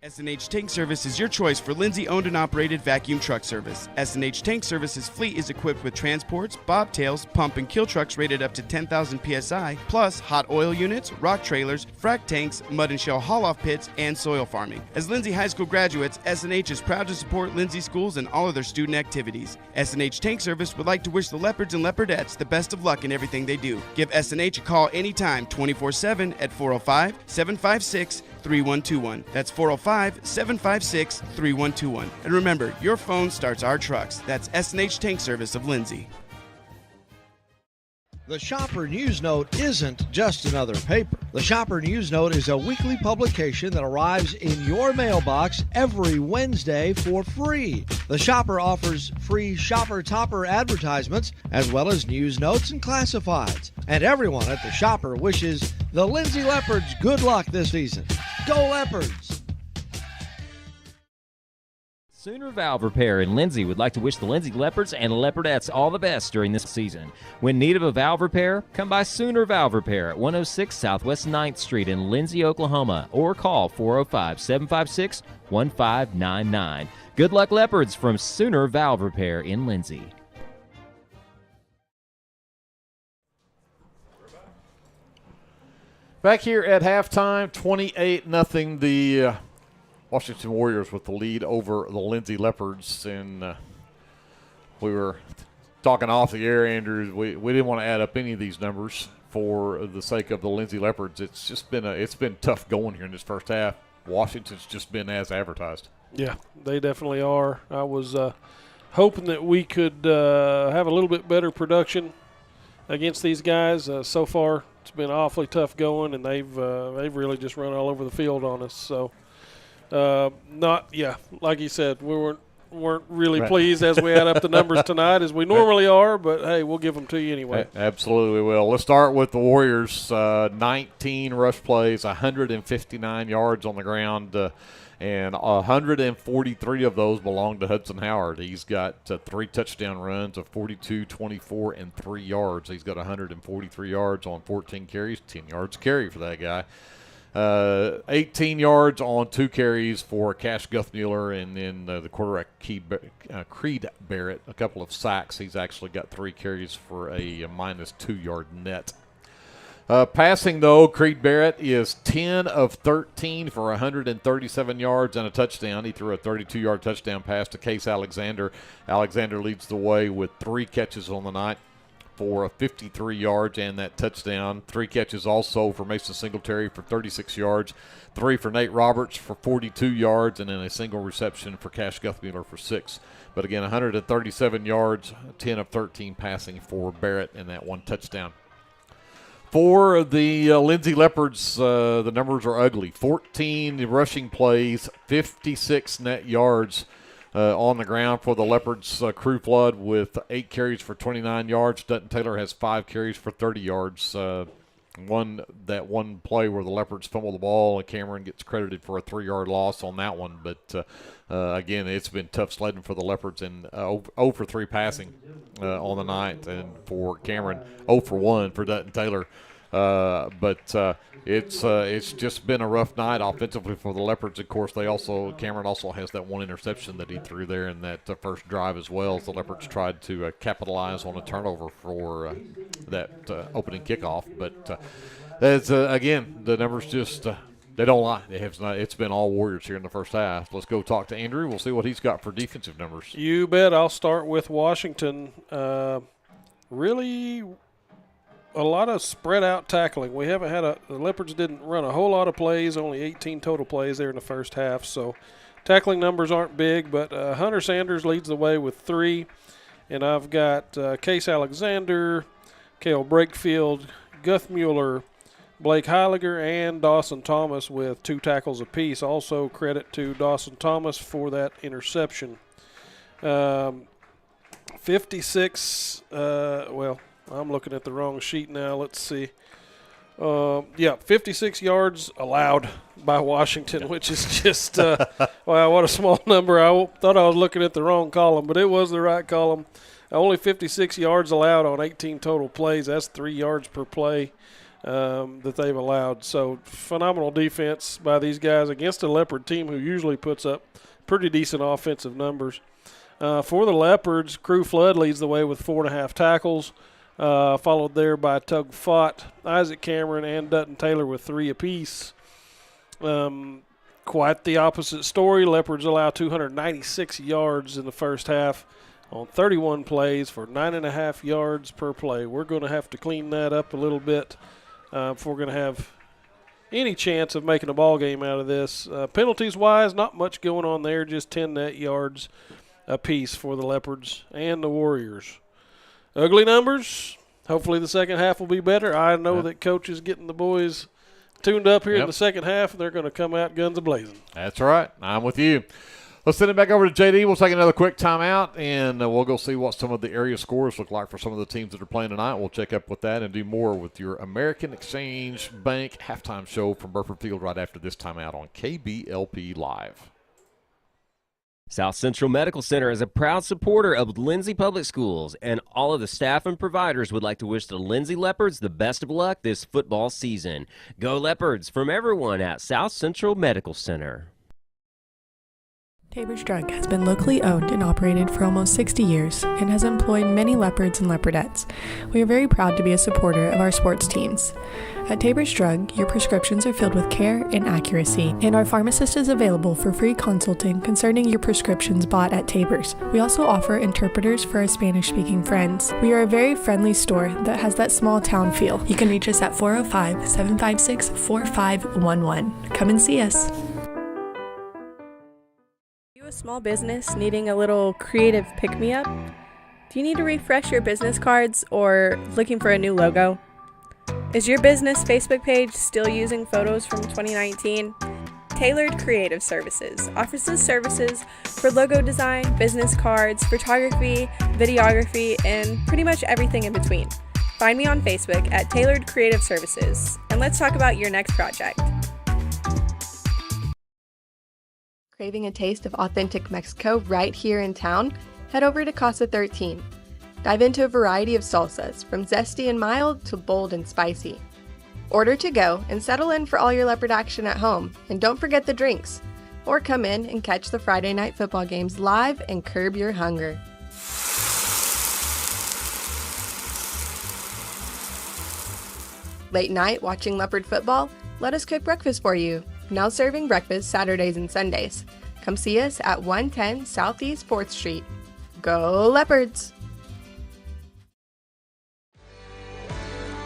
S&H Tank Service is your choice for Lindsay-owned and operated vacuum truck service. S&H Tank Service's fleet is equipped with transports, bobtails, pump and kill trucks rated up to 10,000 psi, plus hot oil units, rock trailers, frac tanks, mud and shell haul-off pits, and soil farming. As Lindsay High School graduates, S&H is proud to support Lindsay schools and all of their student activities. S&H Tank Service would like to wish the Leopards and Leopardettes the best of luck in everything they do. Give S&H a call anytime, 24/7 at 405-756-3121. That's 405-756-3121. And remember, your phone starts our trucks. That's S&H Tank Service of Lindsay. The Shopper News Note isn't just another paper. The Shopper News Note is a weekly publication that arrives in your mailbox every Wednesday for free. The Shopper offers free Shopper Topper advertisements, as well as news notes and classifieds. And everyone at the Shopper wishes the Lindsay Leopards good luck this season. Go Leopards! Sooner Valve Repair in Lindsay would like to wish the Lindsay Leopards and Leopardettes all the best during this season. When in need of a valve repair, come by Sooner Valve Repair at 106 Southwest 9th Street in Lindsay, Oklahoma, or call 405-756-1599. Good luck, Leopards, from Sooner Valve Repair in Lindsay. Back here at halftime, 28-0, the Washington Warriors with the lead over the Lindsay Leopards. And we were talking off the air, Andrew. We didn't want to add up any of these numbers for the sake of the Lindsay Leopards. It's just been it's been tough going here in this first half. Washington's just been as advertised. Yeah, they definitely are. I was hoping that we could have a little bit better production against these guys. So far, it's been awfully tough going, and they've really just run all over the field on us. So, like you said, we weren't really pleased as we add up the numbers tonight as we normally are, but hey, we'll give them to you anyway. Absolutely will. Let's start with the Warriors. 19 rush plays, 159 yards on the ground, and 143 of those belong to Hudson Howard. He's got 3 touchdown runs of 42, 24, and 3 yards. He's got 143 yards on 14 carries, 10 yards carry for that guy. 18 yards on 2 carries for Cash Guthmuller, and then the quarterback Creed Barrett, a couple of sacks. He's actually got 3 carries for a -2 yard net. Passing, though, Creed Barrett is 10 of 13 for 137 yards and a touchdown. He threw a 32-yard touchdown pass to Case Alexander. Alexander leads the way with 3 catches on the night for 53 yards and that touchdown. 3 catches also for Mason Singletary for 36 yards, 3 for Nate Roberts for 42 yards, and then a single reception for Cash Guthmuller for 6. But again, 137 yards, 10 of 13 passing for Barrett, and that 1 touchdown. For the Lindsay Leopards, the numbers are ugly. 14 rushing plays, 56 net yards on the ground for the Leopards. Crew Flood with 8 carries for 29 yards. Dutton Taylor has 5 carries for 30 yards. One play where the Leopards fumble the ball, and Cameron gets credited for a 3-yard loss on that one. But again, it's been tough sledding for the Leopards, and 0 for 3 passing on the night, and for Cameron 0 for 1 for Dutton Taylor. It's just been a rough night offensively for the Leopards. Of course, Cameron also has that 1 interception that he threw there in that first drive as well, as the Leopards tried to capitalize on a turnover for that opening kickoff. But again, the numbers just they don't lie. It's been all Warriors here in the first half. Let's go talk to Andrew. We'll see what he's got for defensive numbers. You bet. I'll start with Washington. Really a lot of spread out tackling. We haven't had the Leopards didn't run a whole lot of plays, only 18 total plays there in the first half. So tackling numbers aren't big, but Hunter Sanders leads the way with 3. And I've got Case Alexander, Cale Brakefield, Guthmuller, Blake Heiliger, and Dawson Thomas with 2 tackles apiece. Also credit to Dawson Thomas for that interception. 56, I'm looking at the wrong sheet now. Let's see. 56 yards allowed by Washington, which is just, wow, what a small number. I thought I was looking at the wrong column, but it was the right column. Only 56 yards allowed on 18 total plays. That's 3 yards per play that they've allowed. So phenomenal defense by these guys against a Leopard team who usually puts up pretty decent offensive numbers. For the Leopards, Crew Flood leads the way with 4.5 tackles. Followed there by Tug Fott, Isaac Cameron, and Dutton Taylor with 3 apiece. Quite the opposite story. Leopards allow 296 yards in the first half on 31 plays for 9.5 yards per play. We're going to have to clean that up a little bit if we're going to have any chance of making a ball game out of this. Penalties-wise, not much going on there, just 10 net yards apiece for the Leopards and the Warriors. Ugly numbers. Hopefully the second half will be better. I know that Coach is getting the boys tuned up here in the second half, and they're going to come out guns a-blazing. That's right. I'm with you. Let's send it back over to JD. We'll take another quick timeout, and we'll go see what some of the area scores look like for some of the teams that are playing tonight. We'll check up with that and do more with your American Exchange Bank halftime show from Burford Field right after this timeout on KBLP Live. South Central Medical Center is a proud supporter of Lindsay Public Schools, and all of the staff and providers would like to wish the Lindsay Leopards the best of luck this football season. Go Leopards from everyone at South Central Medical Center. Tabor's Drug has been locally owned and operated for almost 60 years and has employed many leopards and leopardettes. We are very proud to be a supporter of our sports teams. At Tabor's Drug, your prescriptions are filled with care and accuracy, and our pharmacist is available for free consulting concerning your prescriptions bought at Tabor's. We also offer interpreters for our Spanish-speaking friends. We are a very friendly store that has that small town feel. You can reach us at 405-756-4511. Come and see us. A small business needing a little creative pick-me-up? Do you need to refresh your business cards or looking for a new logo? Is your business Facebook page still using photos from 2019? Tailored Creative Services offers services for logo design, business cards, photography, videography, and pretty much everything in between. Find me on Facebook at Tailored Creative Services, and let's talk about your next project. Craving a taste of authentic Mexico right here in town? Head over to Casa 13. Dive into a variety of salsas, from zesty and mild to bold and spicy. Order to go and settle in for all your leopard action at home, and don't forget the drinks. Or come in and catch the Friday night football games live and curb your hunger. Late night watching leopard football? Let us cook breakfast for you. Now serving breakfast Saturdays and Sundays. Come see us at 110 Southeast 4th Street. Go Leopards!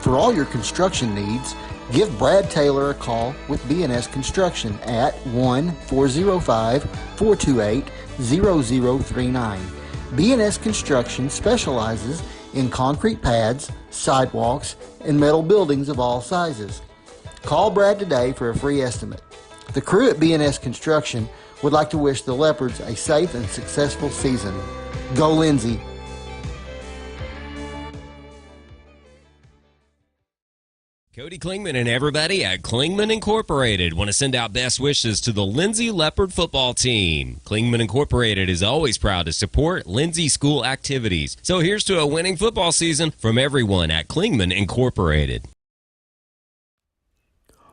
For all your construction needs, give Brad Taylor a call with B&S Construction at 1-405-428-0039. B&S Construction specializes in concrete pads, sidewalks, and metal buildings of all sizes. Call Brad today for a free estimate. The crew at B&S Construction would like to wish the Leopards a safe and successful season. Go Lindsay! Cody Klingman and everybody at Klingman Incorporated want to send out best wishes to the Lindsay Leopard football team. Klingman Incorporated is always proud to support Lindsay school activities. So here's to a winning football season from everyone at Klingman Incorporated.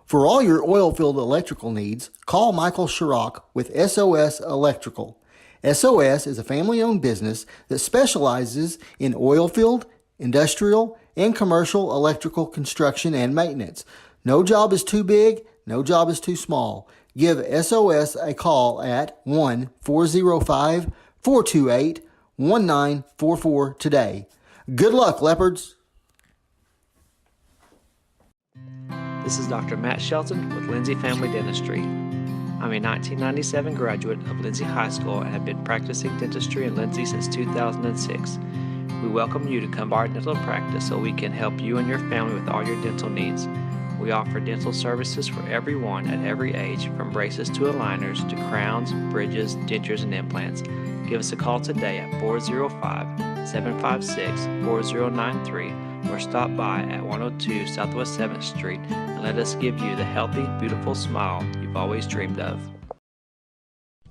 For all your oil-filled electrical needs, call Michael Sharrock with SOS Electrical. SOS is a family-owned business that specializes in oil-filled, industrial, and commercial electrical construction and maintenance. No job is too big, no job is too small. Give SOS a call at 1-405-428-1944 today. Good luck, Leopards! This is Dr. Matt Shelton with Lindsay Family Dentistry. I'm a 1997 graduate of Lindsay High School and have been practicing dentistry in Lindsay since 2006. We welcome you to come by our dental practice so we can help you and your family with all your dental needs. We offer dental services for everyone at every age, from braces to aligners to crowns, bridges, dentures, and implants. Give us a call today at 405-756-4093 or stop by at 102 Southwest 7th Street and let us give you the healthy, beautiful smile you've always dreamed of.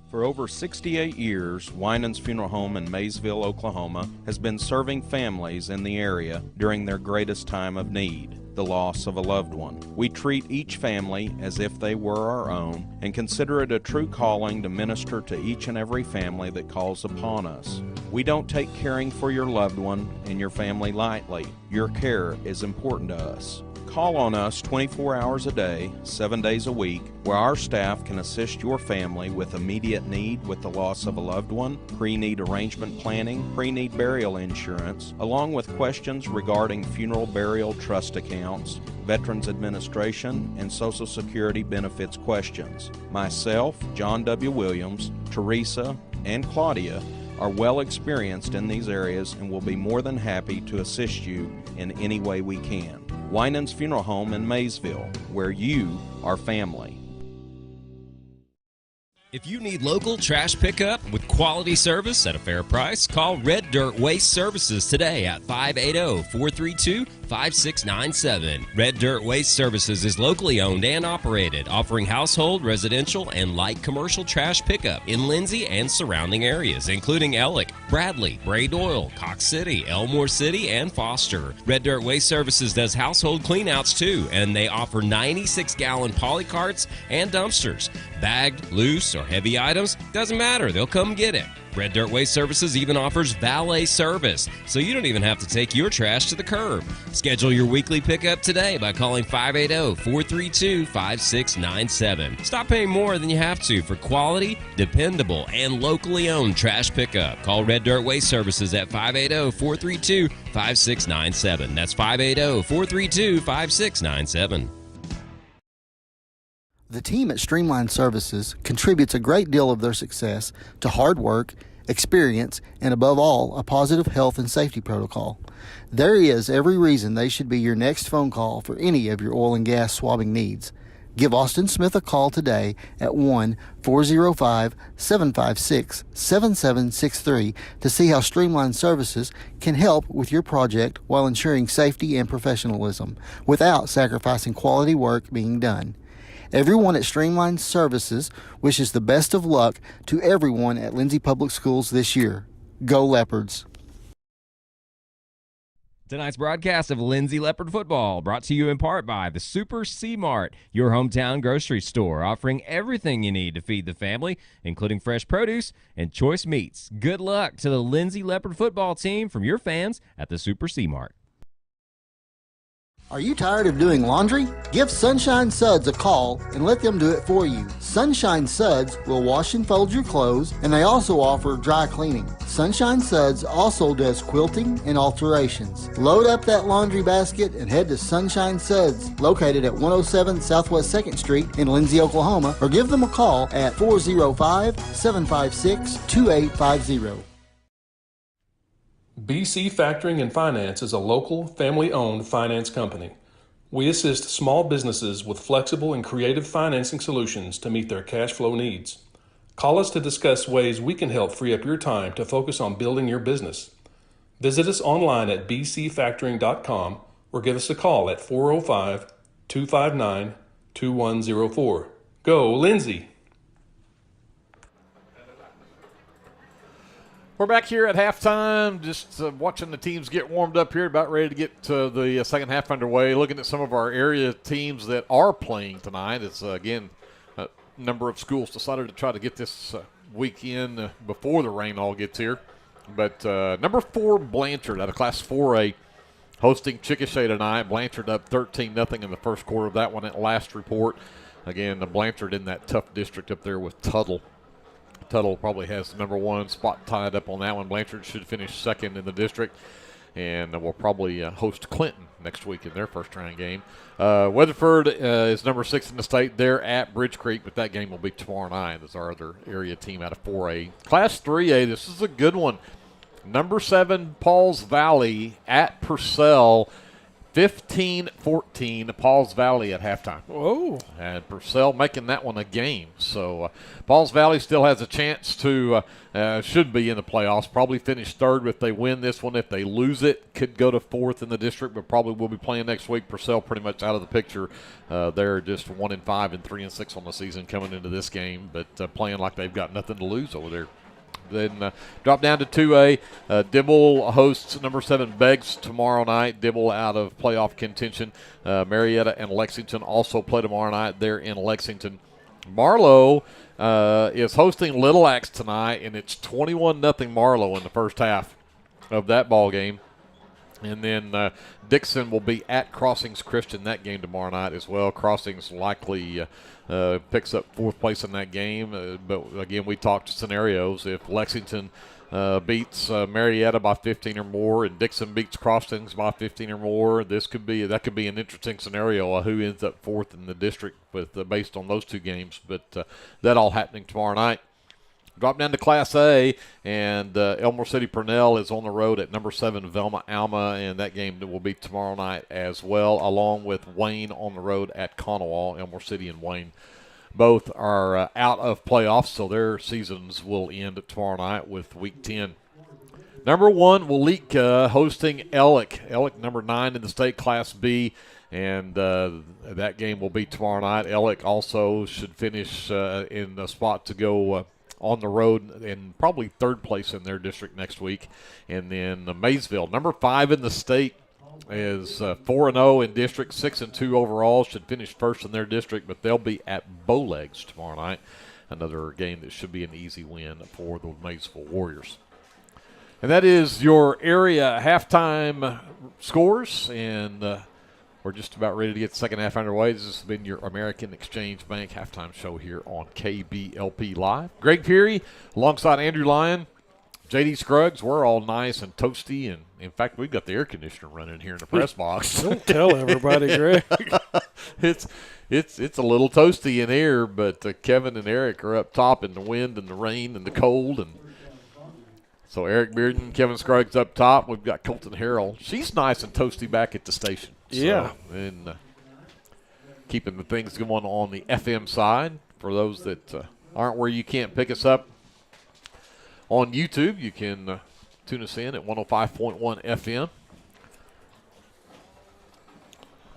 For over 68 years, Winans Funeral Home in Maysville, Oklahoma, has been serving families in the area during their greatest time of need, the loss of a loved one. We treat each family as if they were our own and consider it a true calling to minister to each and every family that calls upon us. We don't take caring for your loved one and your family lightly. Your care is important to us. Call on us 24 hours a day, 7 days a week, where our staff can assist your family with immediate need with the loss of a loved one, pre-need arrangement planning, pre-need burial insurance, along with questions regarding funeral burial trust accounts, Veterans Administration, and Social Security benefits questions. Myself, John W. Williams, Teresa, and Claudia are well experienced in these areas and will be more than happy to assist you in any way we can. Winans Funeral Home in Maysville, where you are family. If you need local trash pickup with quality service at a fair price, call Red Dirt Waste Services today at 580-432-5697. Red Dirt Waste Services is locally owned and operated, offering household, residential, and light commercial trash pickup in Lindsay and surrounding areas, including Ellick, Bradley, Bray Doyle, Cox City, Elmore City, and Foster. Red Dirt Waste Services does household cleanouts too, and they offer 96-gallon poly carts and dumpsters. Bagged, loose, or heavy items, doesn't matter, they'll come get it. Red Dirt Waste Services even offers valet service, so you don't even have to take your trash to the curb. Schedule your weekly pickup today by calling 580-432-5697. Stop paying more than you have to for quality, dependable, and locally owned trash pickup. Call Red Dirt Waste Services at 580-432-5697. That's 580-432-5697. The team at Streamline Services contributes a great deal of their success to hard work, experience, and above all, a positive health and safety protocol. There is every reason they should be your next phone call for any of your oil and gas swabbing needs. Give Austin Smith a call today at 1-405-756-7763 to see how Streamline Services can help with your project while ensuring safety and professionalism without sacrificing quality work being done. Everyone at Streamline Services wishes the best of luck to everyone at Lindsay Public Schools this year. Go Leopards! Tonight's broadcast of Lindsay Leopard Football brought to you in part by the Super C Mart, your hometown grocery store, offering everything you need to feed the family, including fresh produce and choice meats. Good luck to the Lindsay Leopard football team from your fans at the Super C Mart. Are you tired of doing laundry? Give Sunshine Suds a call and let them do it for you. Sunshine Suds will wash and fold your clothes, and they also offer dry cleaning. Sunshine Suds also does quilting and alterations. Load up that laundry basket and head to Sunshine Suds, located at 107 Southwest 2nd Street in Lindsay, Oklahoma, or give them a call at 405-756-2850. BC Factoring and Finance is a local, family-owned finance company. We assist small businesses with flexible and creative financing solutions to meet their cash flow needs. Call us to discuss ways we can help free up your time to focus on building your business. Visit us online at bcfactoring.com or give us a call at 405-259-2104. Go, Lindsay! We're back here at halftime, just watching the teams get warmed up here, about ready to get the second half underway. Looking at some of our area teams that are playing tonight. It's, again, a number of schools decided to try to get this weekend before the rain all gets here. But number 4, Blanchard, out of Class 4A, hosting Chickasha tonight. Blanchard up 13-0 in the first quarter of that one at last report. Again, the Blanchard in that tough district up there with Tuttle. Tuttle probably has the number 1 spot tied up on that one. Blanchard should finish second in the district, and will probably host Clinton next week in their first round game. Weatherford is number 6 in the state. They're at Bridge Creek, but that game will be tomorrow night. That's our other area team out of 4A. Class 3A, this is a good one. Number 7, Pauls Valley at Purcell. 15-14 Pauls Valley at halftime. Whoa. And Purcell making that one a game. So Pauls Valley still has a chance to, should be in the playoffs, probably finish third if they win this one. If they lose it, could go to fourth in the district, but probably will be playing next week. Purcell pretty much out of the picture. They're just 1-5 and 3-6 on the season coming into this game, but playing like they've got nothing to lose over there. Then drop down to 2A. Dibble hosts number 7 Beggs tomorrow night. Dibble out of playoff contention. Marietta and Lexington also play tomorrow night. They're in Lexington. Marlowe is hosting Little Axe tonight, and it's 21-0 Marlowe in the first half of that ball game. And then Dixon will be at Crossings Christian that game tomorrow night as well. Crossings likely picks up 4th place in that game. But, again, we talked scenarios. If Lexington beats Marietta by 15 or more and Dixon beats Crossings by 15 or more, that could be an interesting scenario who ends up 4th in the district based on those 2 games. But that all happening tomorrow night. Drop down to Class A, and Elmore City Purnell is on the road at number 7 Velma Alma, and that game will be tomorrow night as well, along with Wayne on the road at Conowall. Elmore City and Wayne both are out of playoffs, so their seasons will end tomorrow night with Week 10. Number 1, Waleeka hosting Ellick. Ellick, number 9 in the state Class B, and that game will be tomorrow night. Ellick also should finish in the spot to go on the road and probably 3rd place in their district next week. And then Maysville, number 5 in the state, is 4-0 in district, 6-2 overall, should finish 1st in their district, but they'll be at Bowlegs tomorrow night. Another game that should be an easy win for the Maysville Warriors. And that is your area halftime scores, and we're just about ready to get the second half underway. This has been your American Exchange Bank halftime show here on KBLP Live. Greg Peary alongside Andrew Lyon, J.D. Scruggs. We're all nice and toasty, and in fact, we've got the air conditioner running here in the press box. Don't tell everybody, Greg. It's a little toasty in here, but Kevin and Eric are up top in the wind and the rain and the cold, and so Eric Bearden, Kevin Scruggs up top. We've got Colton Harrell. She's nice and toasty back at the station. Yeah. So, and keeping the things going on the FM side. For those that aren't where you can't pick us up on YouTube, you can tune us in at 105.1 FM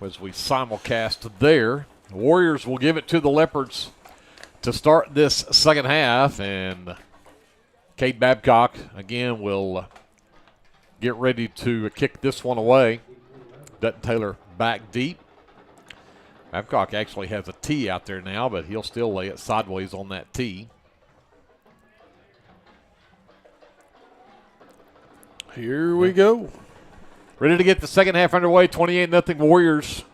as we simulcast there. The Warriors will give it to the Leopards to start this second half, and Kate Babcock, again, will get ready to kick this one away. Dutton Taylor back deep. Babcock actually has a tee out there now, but he'll still lay it sideways on that tee. Here we go. Ready to get the second half underway, 28-0 Warriors.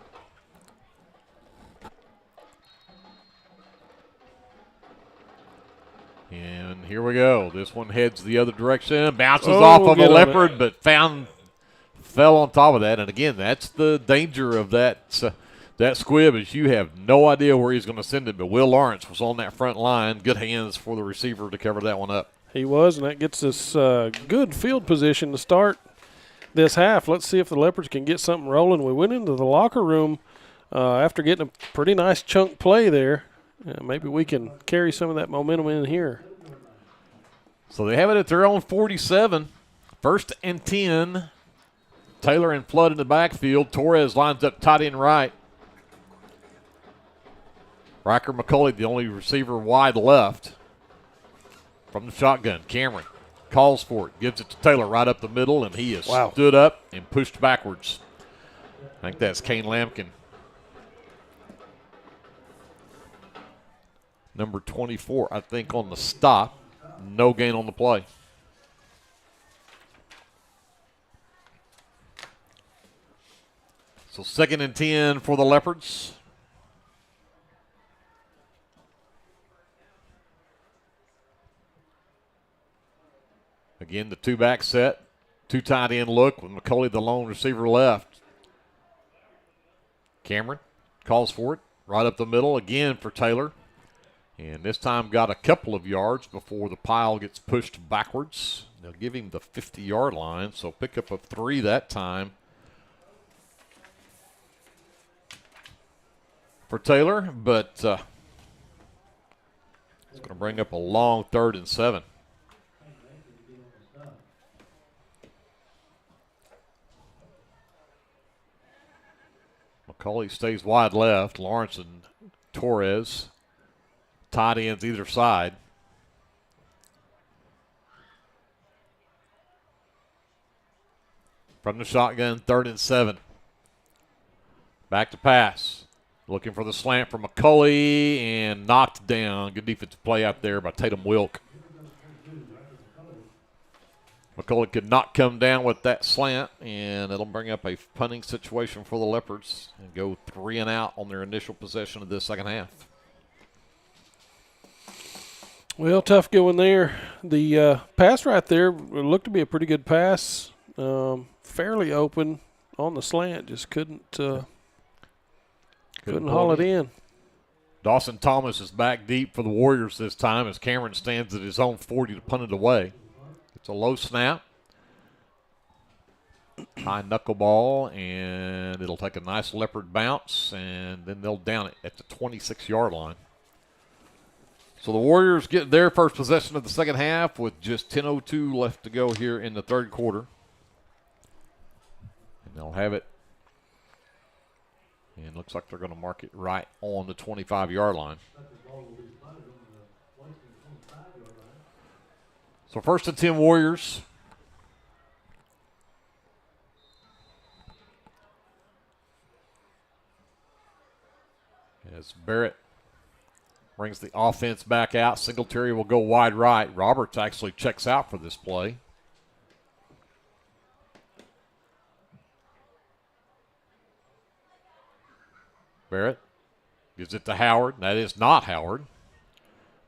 And here we go. This one heads the other direction, bounces off of a Leopard, but fell on top of that. And again, that's the danger of that squib, is you have no idea where he's going to send it. But Will Lawrence was on that front line. Good hands for the receiver to cover that one up. He was, and that gets us good field position to start this half. Let's see if the Leopards can get something rolling. We went into the locker room after getting a pretty nice chunk play there. Maybe we can carry some of that momentum in here. So they have it at their own 47. 1st and 10. Taylor and Flood in the backfield. Torres lines up tight end right. Riker McCauley, the only receiver wide left. From the shotgun, Cameron calls for it, gives it to Taylor right up the middle, and he is stood up and pushed backwards. I think that's Kane Lampkin. Number 24, I think, on the stop. No gain on the play. So 2nd and 10 for the Leopards. Again, the 2-back set, 2 tight end look with McCauley, the lone receiver, left. Cameron calls for it, right up the middle again for Taylor. And this time got a couple of yards before the pile gets pushed backwards. They'll give him the 50-yard line, so pick up of 3 that time for Taylor, but it's going to bring up a long 3rd and 7. McCauley stays wide left. Lawrence and Torres, tight ends either side. From the shotgun, 3rd and 7. Back to pass. Looking for the slant from McCauley and knocked down. Good defensive play out there by Tatum Wilk. McCauley could not come down with that slant, and it'll bring up a punting situation for the Leopards and go 3 and out on their initial possession of this second half. Well, tough going there. The pass right there looked to be a pretty good pass. Fairly open on the slant, just couldn't haul it in. Dawson Thomas is back deep for the Warriors this time as Cameron stands at his own 40 to punt it away. It's a low snap. High knuckleball, and it'll take a nice Leopard bounce, and then they'll down it at the 26-yard line. So the Warriors get their first possession of the second half with just 10:02 left to go here in the third quarter. And they'll have it. And looks like they're going to mark it right on the 25-yard line. So 1st and 10 Warriors. As Barrett brings the offense back out, Singletary will go wide right. Roberts actually checks out for this play. Barrett gives it to Howard. That is not Howard.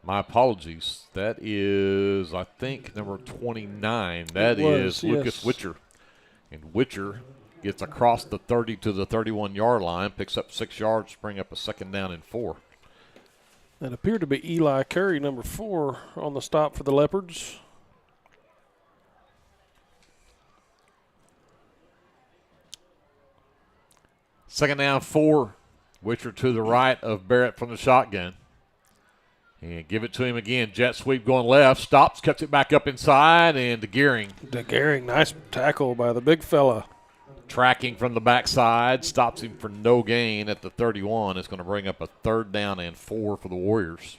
My apologies. That is, I think, number 29. That is Lucas Witcher. And Witcher gets across the 30 to the 31-yard line, picks up 6 yards, bring up a 2nd down and 4. That appeared to be Eli Curry, number 4, on the stop for the Leopards. Second down, 4. Witcher to the right of Barrett from the shotgun. And give it to him again. Jet sweep going left. Stops, cuts it back up inside, and DeGearing. DeGearing, nice tackle by the big fella. Tracking from the backside. Stops him for no gain at the 31. It's going to bring up a 3rd down and 4 for the Warriors.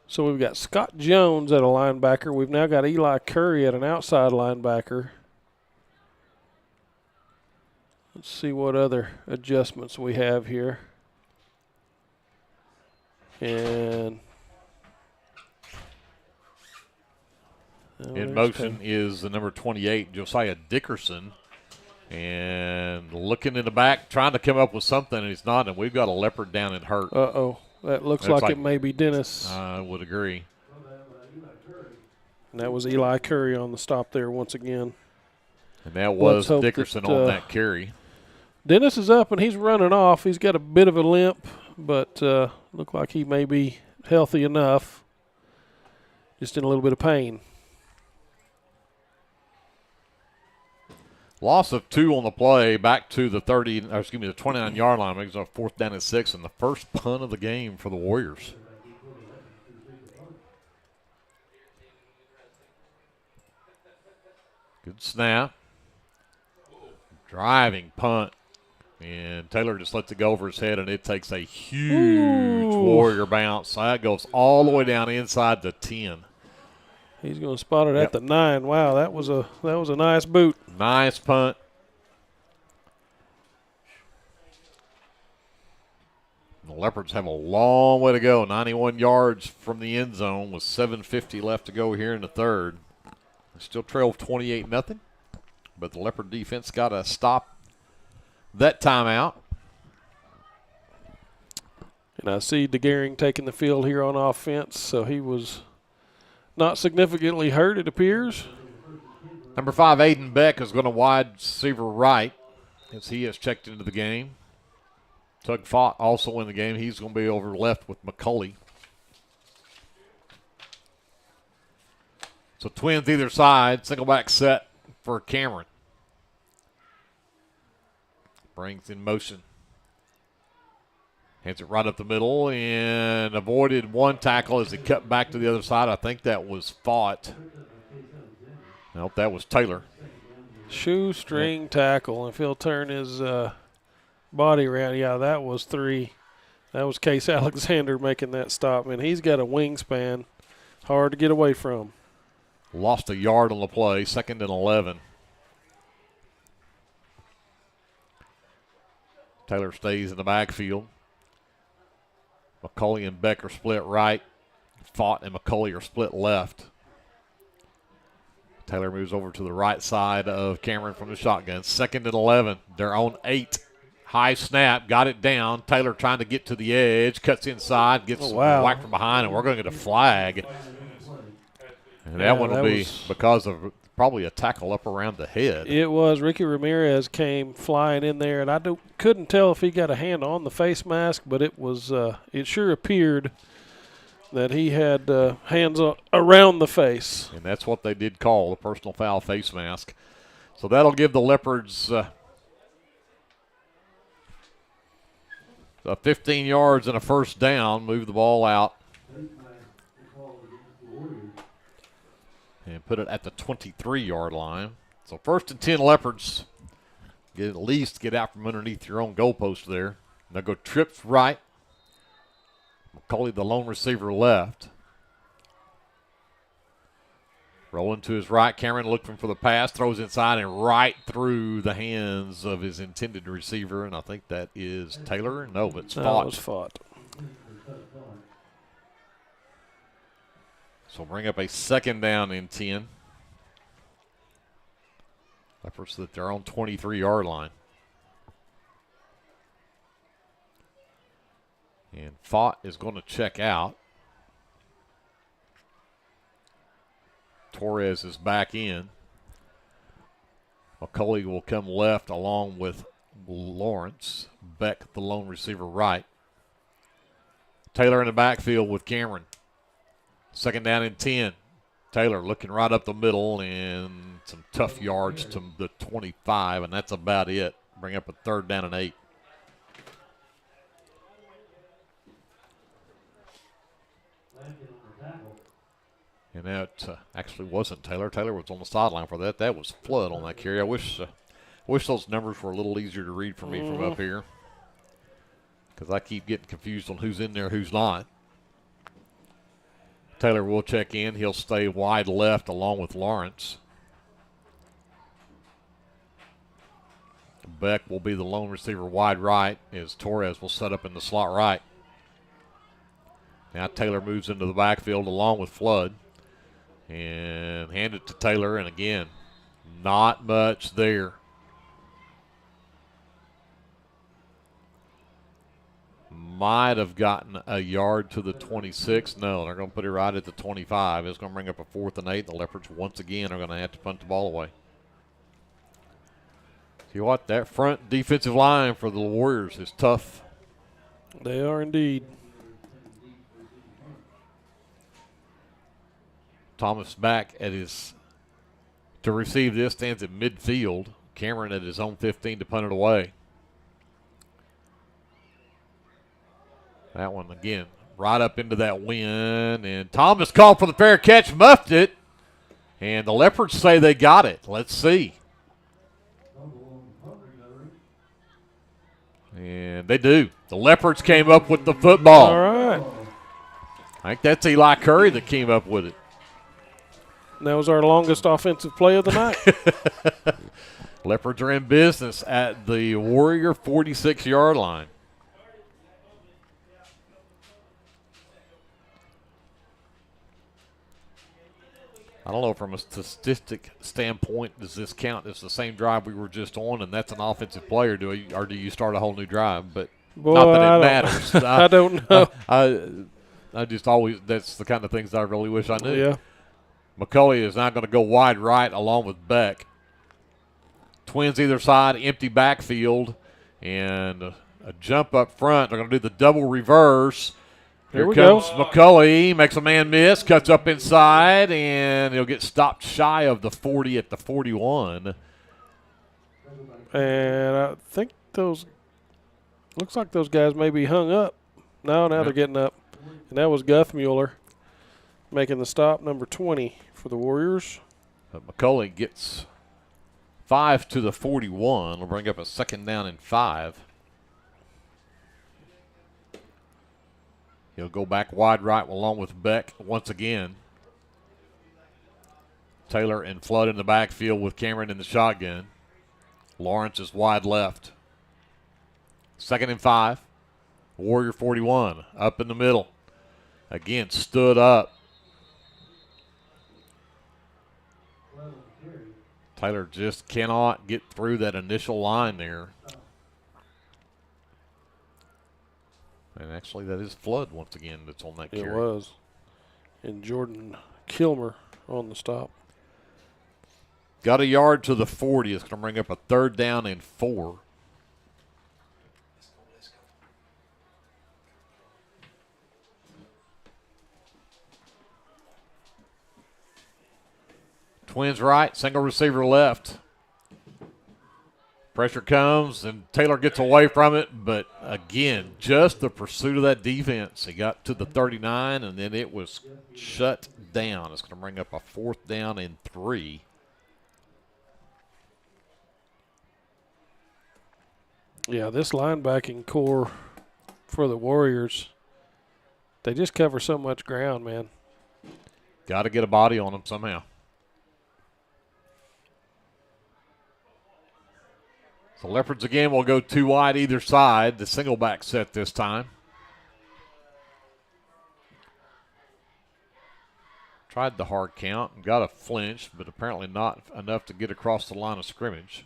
So we've got Scott Jones at a linebacker. We've now got Eli Curry at an outside linebacker. Let's see what other adjustments we have here. And in motion is the number 28, Josiah Dickerson. And looking in the back, trying to come up with something, and he's not. And we've got a Leopard down and hurt. Uh-oh. That looks like it may be Dennis. I would agree. And that was Eli Curry on the stop there once again. And that was Dickerson on that carry. Dennis is up, and he's running off. He's got a bit of a limp, but look like he may be healthy enough. Just in a little bit of pain. Loss of 2 on the play, back to the 29-yard line. Makes it a 4th down and 6, and the first punt of the game for the Warriors. Good snap. Driving punt. And Taylor just lets it go over his head, and it takes a huge Warrior bounce. That goes all the way down inside the 10. He's going to spot it at the 9. Wow, that was a nice boot. Nice punt. The Leopards have a long way to go. 91 yards from the end zone with 7:50 left to go here in the third. They still trail 28-0, but the Leopard defense got to stop that timeout. And I see DeGearing taking the field here on offense, so he was not significantly hurt, it appears. Number 5, Aiden Beck, is going to wide receiver right as he has checked into the game. Tug Fott also in the game. He's going to be over left with McCauley. So twins either side, single back set for Cameron. brings in motion. Hands it right up the middle and avoided one tackle as he cut back to the other side. I think that was Fought. Nope, that was Taylor. Shoestring tackle. If he'll turn his body around, yeah, that was 3. That was Case Alexander making that stop. And he's got a wingspan. Hard to get away from. Lost a yard on the play, 2nd and 11. Taylor stays in the backfield. McCulley and Beck are split right. Fought and McCulley are split left. Taylor moves over to the right side of Cameron from the shotgun. 2nd and 11. They're on 8. High snap, got it down. Taylor trying to get to the edge, cuts inside, gets whacked from behind, and we're going to get a flag. And that one will be because of probably a tackle up around the head. It was. Ricky Ramirez came flying in there, and I couldn't tell if he got a hand on the face mask, but it was. It sure appeared that he had hands around the face. And that's what they did call the personal foul face mask. So that'll give the Leopards 15 yards and a first down, move the ball out. And put it at the 23-yard line. So 1st and 10 Leopards. At least get out from underneath your own goalpost there. They'll go trips right. McCulley, the lone receiver, left. Rolling to his right. Cameron looking for the pass. Throws inside and right through the hands of his intended receiver. And I think that is Taylor. No, it's Fought. No, it was Fought. So bring up a 2nd down and 10. Leopards at their own 23-yard line. And Fought is going to check out. Torres is back in. McCulley will come left along with Lawrence. Beck, the lone receiver, right. Taylor in the backfield with Cameron. 2nd down and 10. Taylor looking right up the middle and some tough yards to the 25, and that's about it. Bring up a 3rd down and 8. And that actually wasn't Taylor. Taylor was on the sideline for that. That was Flood on that carry. I wish those numbers were a little easier to read for me from up here, because I keep getting confused on who's in there, who's not. Taylor will check in. He'll stay wide left along with Lawrence. Beck will be the lone receiver wide right as Torres will set up in the slot right. Now Taylor moves into the backfield along with Flood and hand it to Taylor. And again, not much there. Might have gotten a yard to the 26. No, they're going to put it right at the 25. It's going to bring up a 4th and 8. The Leopards once again are going to have to punt the ball away. See what? That front defensive line for the Warriors is tough. They are indeed. Thomas back to receive this, stands at midfield. Cameron at his own 15 to punt it away. That one again, right up into that wind, and Thomas called for the fair catch, muffed it, and the Leopards say they got it. Let's see. And they do. The Leopards came up with the football. All right. I think that's Eli Curry that came up with it. And that was our longest offensive play of the night. Leopards are in business at the Warrior 46-yard line. I don't know, from a statistic standpoint, does this count as the same drive we were just on, and that's an offensive play, or do you start a whole new drive? But boy, not that it matters. I don't know. I just always, that's the kind of things I really wish I knew. Yeah. McCulley is now going to go wide right along with Beck. Twins either side, empty backfield, and a jump up front. They're going to do the double reverse. Here comes McCulley, makes a man miss, cuts up inside, and he'll get stopped shy of the 40 at the 41. And I think those guys may be hung up. No, now they're getting up. And that was Guthmuller making the stop, number 20 for the Warriors. McCulley gets 5 to the 41. Will bring up a 2nd down and 5. He'll go back wide right along with Beck once again. Taylor and Flood in the backfield with Cameron in the shotgun. Lawrence is wide left. 2nd and 5. Warrior 41 up in the middle. Again, stood up. Taylor just cannot get through that initial line there. And actually, that is Flood once again that's on that carry. It was. And Jordan Kilmer on the stop. Got a yard to the 40. It's going to bring up a 3rd down and 4. Twins right, single receiver left. Pressure comes, and Taylor gets away from it, but again, just the pursuit of that defense. He got to the 39, and then it was shut down. It's going to bring up a 4th down and 3. Yeah, this linebacking core for the Warriors, they just cover so much ground, man. Got to get a body on them somehow. So Leopards again will go 2 wide either side. The single back set this time. Tried the hard count and got a flinch, but apparently not enough to get across the line of scrimmage.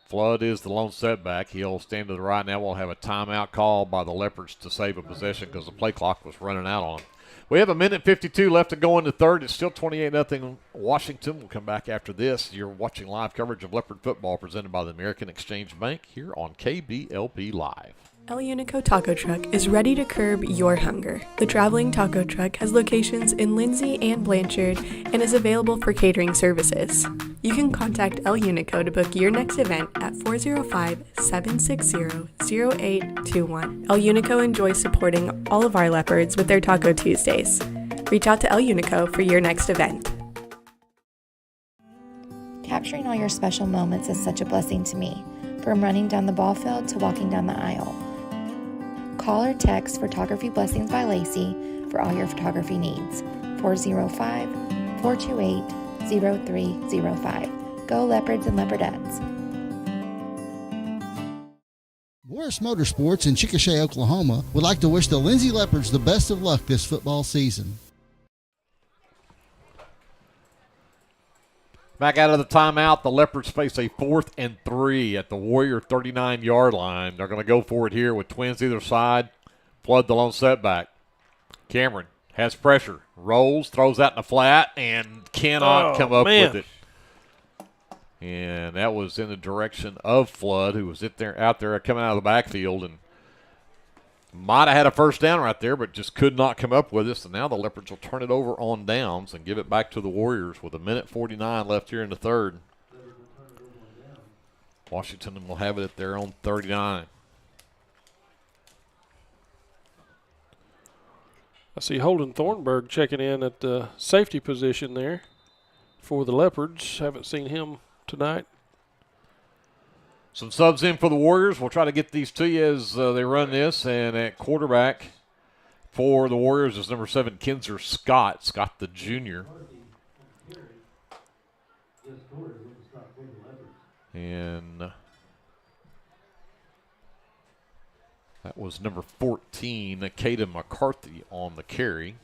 Flood is the lone setback. He'll stand to the right now. We'll have a timeout call by the Leopards to save a possession because the play clock was running out on him. We have 1:52 left to go in the third. It's still 28-0 Washington. We'll come back after this. You're watching live coverage of Leopard football presented by the American Exchange Bank here on KBLP Live. El Unico Taco Truck is ready to curb your hunger. The traveling taco truck has locations in Lindsay and Blanchard and is available for catering services. You can contact El Unico to book your next event at 405-760-0821. El Unico enjoys supporting all of our Leopards with their Taco Tuesdays. Reach out to El Unico for your next event. Capturing all your special moments is such a blessing to me, from running down the ball field to walking down the aisle. Call or text Photography Blessings by Lacey for all your photography needs. 405-428-0305. Go Leopards and Leopardettes. Boris Motorsports in Chickasha, Oklahoma would like to wish the Lindsay Leopards the best of luck this football season. Back out of the timeout, the Leopards face a 4th and 3 at the Warrior 39-yard line. They're going to go for it here with twins either side. Flood the lone setback. Cameron has pressure, rolls, throws out in the flat, and cannot come up with it. And that was in the direction of Flood, who was out there coming out of the backfield and might have had a first down right there, but just could not come up with it. So now the Leopards will turn it over on downs and give it back to the Warriors with 1:49 left here in the third. Washington will have it at their own 39. I see Holden Thornburg checking in at the safety position there for the Leopards. Haven't seen him tonight. Some subs in for the Warriors. We'll try to get these to you as they run this. And at quarterback for the Warriors is number 7, Kinzer Scott. Scott the junior. And that was number 14, Caden McCarthy on the carry.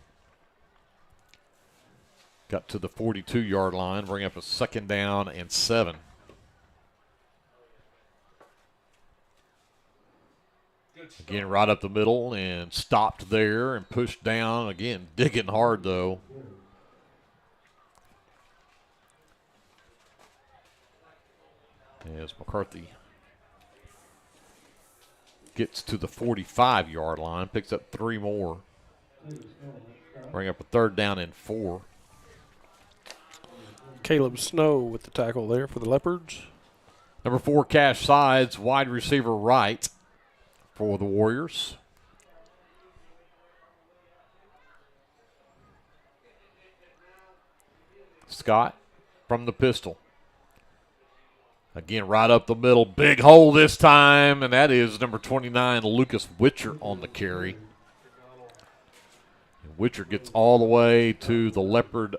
Got to the 42-yard line, bring up a 2nd down and 7. Again, right up the middle and stopped there and pushed down. Again, digging hard, though. As McCarthy gets to the 45-yard line, picks up 3 more. Bring up a 3rd down and 4. Caleb Snow with the tackle there for the Leopards. Number 4, Cash Sides, wide receiver right for the Warriors. Scott from the pistol. Again, right up the middle. Big hole this time, and that is number 29, Lucas Witcher on the carry. And Witcher gets all the way to the Leopard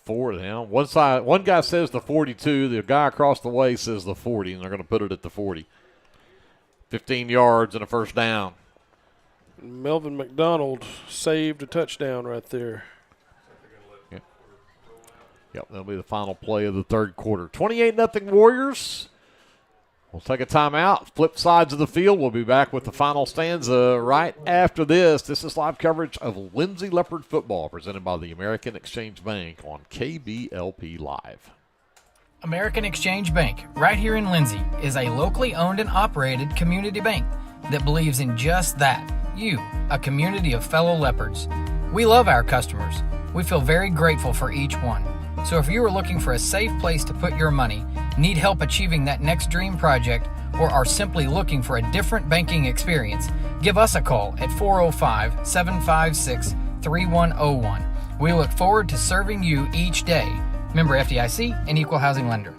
4 now. One guy says the 42. The guy across the way says the 40, and they're going to put it at the 40. 15 yards and a first down. Melvin McDonald saved a touchdown right there. Yep, that'll be the final play of the third quarter. 28-0 Warriors. We'll take a timeout. Flip sides of the field. We'll be back with the final stanza right after this. This is live coverage of Lindsay Leopard football presented by the American Exchange Bank on KBLP Live. American Exchange Bank, right here in Lindsay, is a locally owned and operated community bank that believes in just that, you, a community of fellow leopards. We love our customers. We feel very grateful for each one. So if you are looking for a safe place to put your money, need help achieving that next dream project, or are simply looking for a different banking experience, give us a call at 405-756-3101. We look forward to serving you each day. Member FDIC and Equal Housing Lender.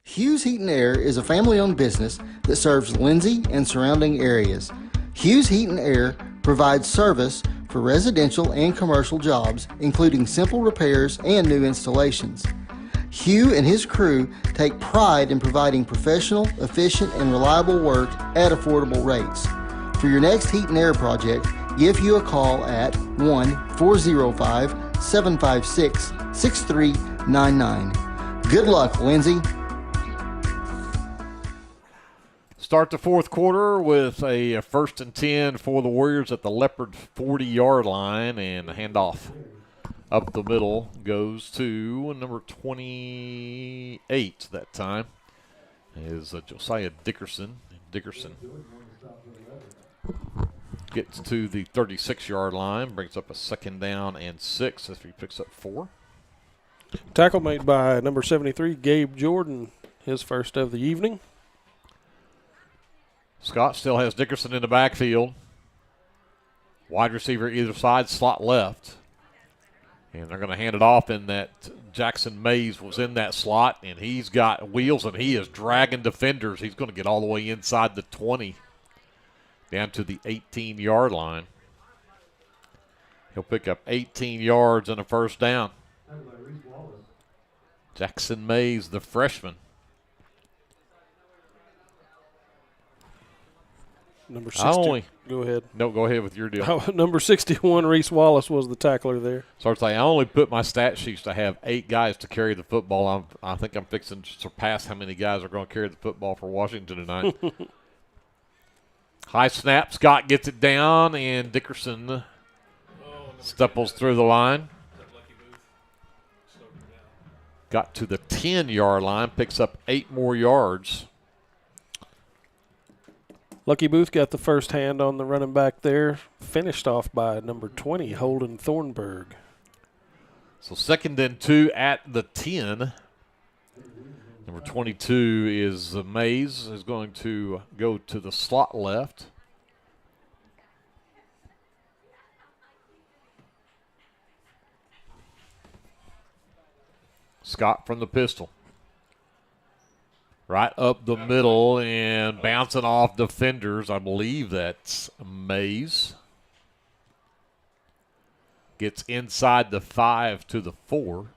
Hughes Heat and Air is a family-owned business that serves Lindsay and surrounding areas. Hughes Heat and Air provides service for residential and commercial jobs, including simple repairs and new installations. Hugh and his crew take pride in providing professional, efficient, and reliable work at affordable rates. For your next heat and air project, give Hugh a call at 1-405-756-6399. Good luck, Lindsay. Start the fourth quarter with a 1st and 10 for the Warriors at the Leopard 40-yard line, and the handoff up the middle goes to number 28 that time is Josiah Dickerson. Dickerson gets to the 36-yard line, brings up a 2nd down and 6 as he picks up 4. Tackle made by number 73, Gabe Jordan, his first of the evening. Scott still has Dickerson in the backfield. Wide receiver either side, slot left. And they're going to hand it off in that Jackson Mays was in that slot, and he's got wheels, and he is dragging defenders. He's going to get all the way inside the 20, down to the 18-yard line. He'll pick up 18 yards and a first down. Jackson Mays, the freshman. Number 60. Go ahead. No, go ahead with your deal. Number 61, Reese Wallace, was the tackler there. So I only put my stat sheets to have 8 guys to carry the football. I think I'm fixing to surpass how many guys are going to carry the football for Washington tonight. High snap. Scott gets it down, and Dickerson stupples through the line. Got to the 10-yard line, picks up 8 more yards. Lucky Booth got the first hand on the running back there, finished off by number 20, Holden Thornburg. So 2nd and 2 at the 10. Number 22 is Mays, is going to go to the slot left. Scott from the pistol. Right up the middle and bouncing off defenders. I believe that's Mays. Gets inside the 5 to the 4.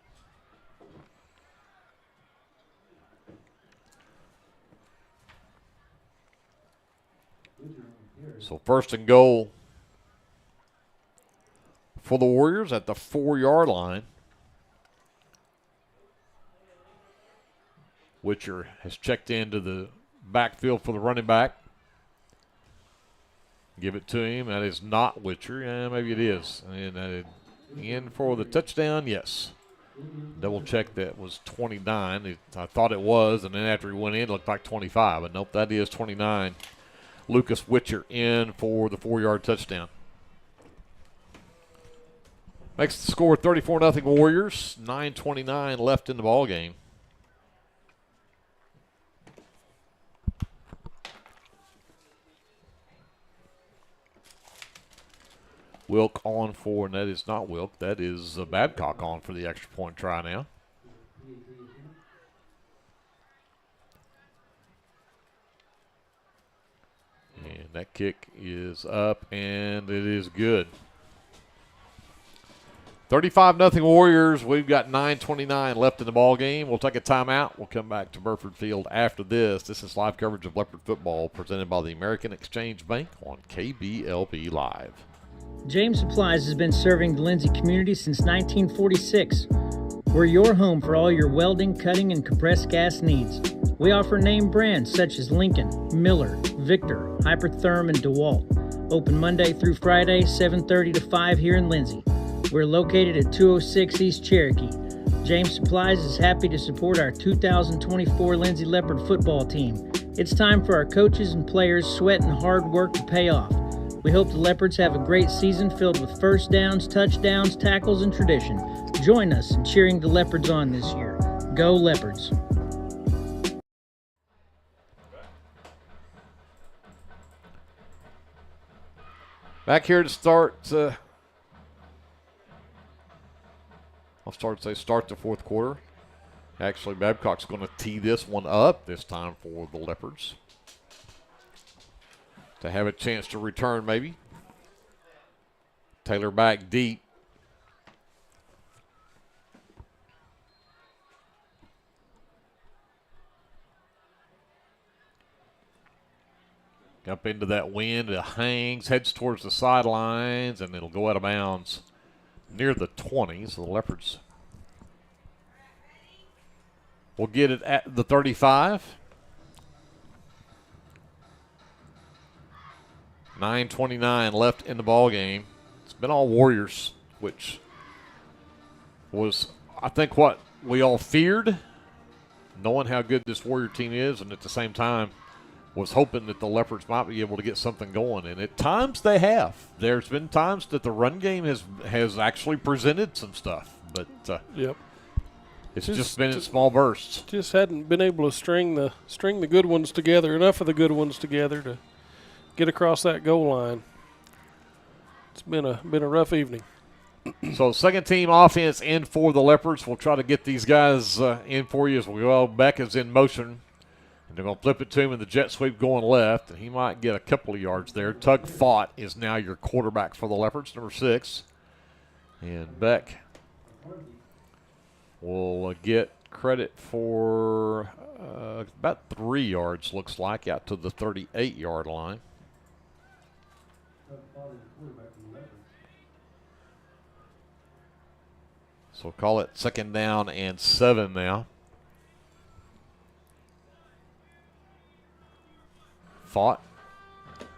So 1st and goal for the Warriors at the 4-yard line. Witcher has checked into the backfield for the running back. Give it to him. That is not Witcher. Yeah, maybe it is. And in for the touchdown, yes. Double check that was 29. I thought it was, and then after he went in, it looked like 25. But nope, that is 29. Lucas Witcher in for the 4-yard touchdown. Makes the score 34-0 Warriors. 9:29 left in the ball game. Wilk on for, and that is not Wilk. That is Babcock on for the extra point try now. And that kick is up, and it is good. 35-0 Warriors. We've got 9:29 left in the ball game. We'll take a timeout. We'll come back to Burford Field after this. This is live coverage of Leopard football presented by the American Exchange Bank on KBLP Live. James Supplies has been serving the Lindsay community since 1946. We're your home for all your welding, cutting, and compressed gas needs. We offer name brands such as Lincoln, Miller, Victor, Hypertherm, and DeWalt. Open Monday through Friday, 7:30 to 5 here in Lindsay. We're located at 206 East Cherokee. James Supplies is happy to support our 2024 Lindsay Leopard football team. It's time for our coaches and players' sweat and hard work to pay off. We hope the Leopards have a great season filled with first downs, touchdowns, tackles, and tradition. Join us in cheering the Leopards on this year. Go Leopards! Back here to start, start the fourth quarter. Actually, Babcock's going to tee this one up this time for the Leopards to have a chance to return maybe. Taylor back deep. Up into that wind, it hangs, heads towards the sidelines, and it'll go out of bounds near the 20. So the Leopards will get it at the 35. 9:29 left in the ball game. It's been all Warriors, which was, I think, what we all feared, knowing how good this Warrior team is, and at the same time was hoping that the Leopards might be able to get something going. And at times they have. There's been times that the run game has actually presented some stuff, but yep. It's just been in small bursts. Just hadn't been able to string the good ones together, enough of the good ones together to get across that goal line. It's been a rough evening. So second team offense in for the Leopards. We'll try to get these guys in for you as we go. Beck is in motion. And they're going to flip it to him in the jet sweep going left, and he might get a couple of yards there. Tug Fott is now your quarterback for the Leopards, number 6. And Beck will get credit for about 3 yards, looks like, out to the 38-yard line. So call it 2nd down and 7 now. Fought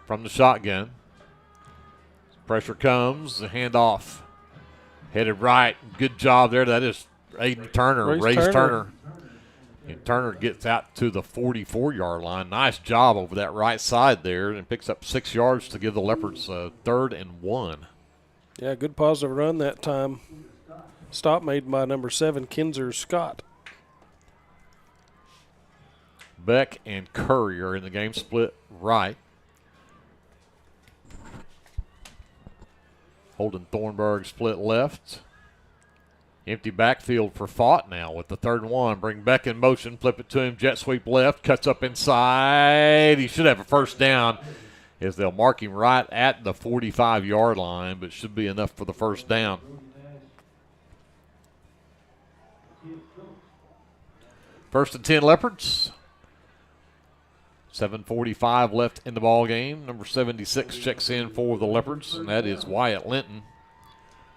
from the shotgun. Pressure comes, the handoff. Headed right. Good job there. That is Aiden Turner, Ray Turner. And Turner gets out to the 44-yard line. Nice job over that right side there and picks up 6 yards to give the Leopards 3rd and 1. Yeah, good positive run that time. Stop made by number 7, Kinzer Scott. Beck and Curry are in the game, split right. Holden Thornburg split left. Empty backfield for Fott now with the 3rd and 1. Bring Beck in motion, flip it to him, jet sweep left, cuts up inside. He should have a first down as they'll mark him right at the 45-yard line, but should be enough for the first down. First and 10 Leopards. 7:45 left in the ball game. Number 76 checks in for the Leopards, and that is Wyatt Linton,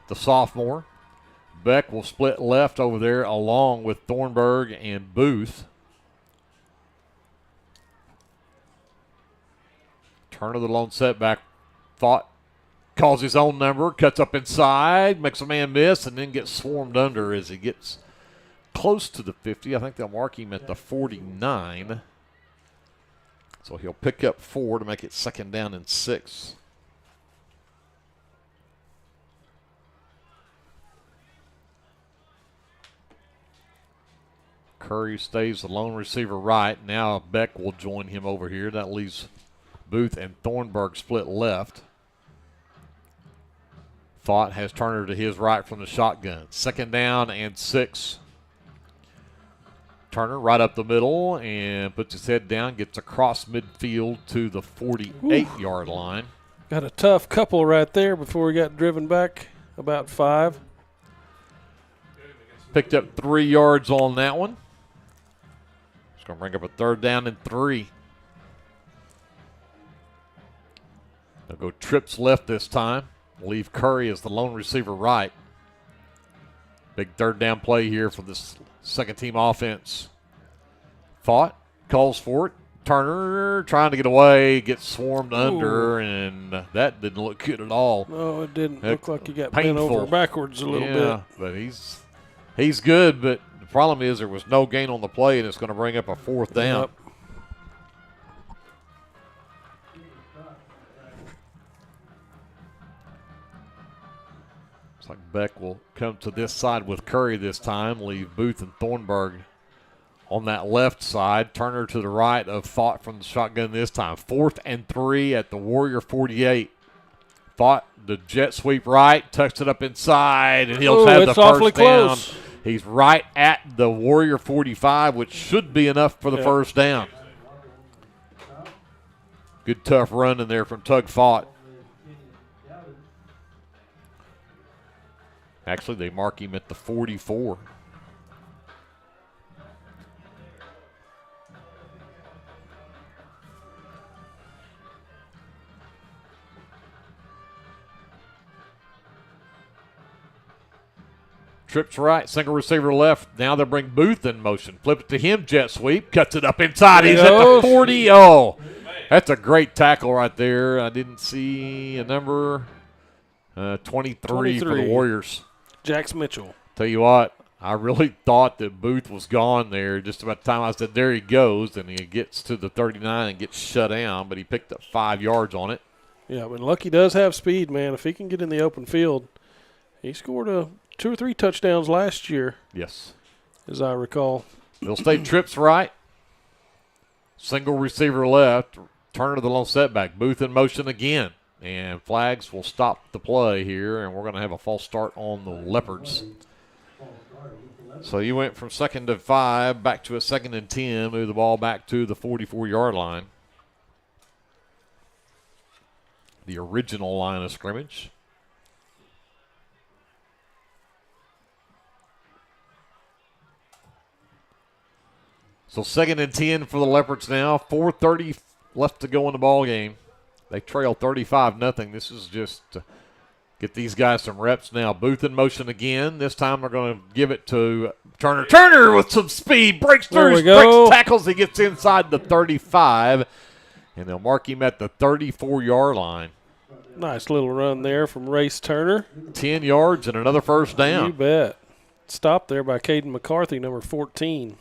the sophomore. Beck will split left over there along with Thornburg and Booth. Turner, the lone setback. Fought, calls his own number, cuts up inside, makes a man miss, and then gets swarmed under as he gets close to the 50. I think they'll mark him at the 49. So he'll pick up 4 to make it 2nd down and 6. Curry stays the lone receiver right. Now Beck will join him over here. That leaves Booth and Thornburg split left. Fought has Turner to his right from the shotgun. 2nd down and 6. Turner right up the middle and puts his head down, gets across midfield to the 48-yard line. Got a tough couple right there before he got driven back about 5. Picked up 3 yards on that one. It's going to bring up a 3rd down and 3. They'll go trips left this time. Leave Curry as the lone receiver right. Big 3rd down play here for this second team offense. Fought, calls for it. Turner trying to get away, gets swarmed under, and that didn't look good at all. No, it didn't look like he got painful. bent over backwards a little bit. But he's good, but the problem is there was no gain on the play, and it's going to bring up a 4th down. Yep. Looks like Beck will come to this side with Curry this time, leave Booth and Thornburg on that left side. Turner to the right of Fought from the shotgun this time. 4th and 3 at the Warrior 48. Fought the jet sweep right, tucks it up inside, and he'll have the first down. Close. He's right at the Warrior 45, which should be enough for the first down. Good tough run in there from Tug Fought. Actually, they mark him at the 44. Trips right, single receiver left. Now they'll bring Booth in motion. Flip it to him, jet sweep. Cuts it up inside. He's at the 40. Oh, that's a great tackle right there. I didn't see a number. 23 for the Warriors. Jax Mitchell. Tell you what, I really thought that Booth was gone there. Just about the time I said, there he goes, and he gets to the 39 and gets shut down, but he picked up 5 yards on it. Yeah, but Lucky does have speed, man. If he can get in the open field, he scored 2 or 3 touchdowns last year. Yes. As I recall. They'll stay trips right. Single receiver left. Turner to the lone setback. Booth in motion again. And flags will stop the play here, and we're going to have a false start on the Leopards. So you went from 2nd to 5 back to a 2nd and 10. Move the ball back to the 44-yard line. The original line of scrimmage. So 2nd and 10 for the Leopards now. 4:30 left to go in the ball game. They trail 35-0. This is just to get these guys some reps now. Booth in motion again. This time they're going to give it to Turner. Turner with some speed. Breaks through, breaks tackles. He gets inside the 35. And they'll mark him at the 34-yard line. Nice little run there from Race Turner. 10 yards and another first down. You bet. Stopped there by Caden McCarthy, number 14.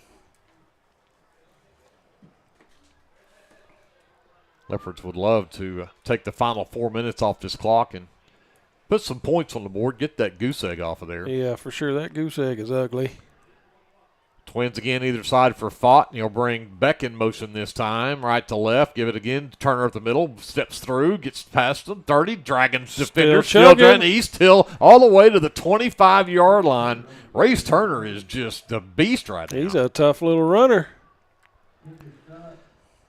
Leopards would love to take the final 4 minutes off this clock and put some points on the board, get that goose egg off of there. Yeah, for sure. That goose egg is ugly. Twins again either side for Fought. He'll bring Beck in motion this time, right to left. Give it again. Turner up the middle, steps through, gets past them. 30, dragging defender. Children, East Hill, all the way to the 25-yard line. Race Turner is just a beast right now. He's a tough little runner.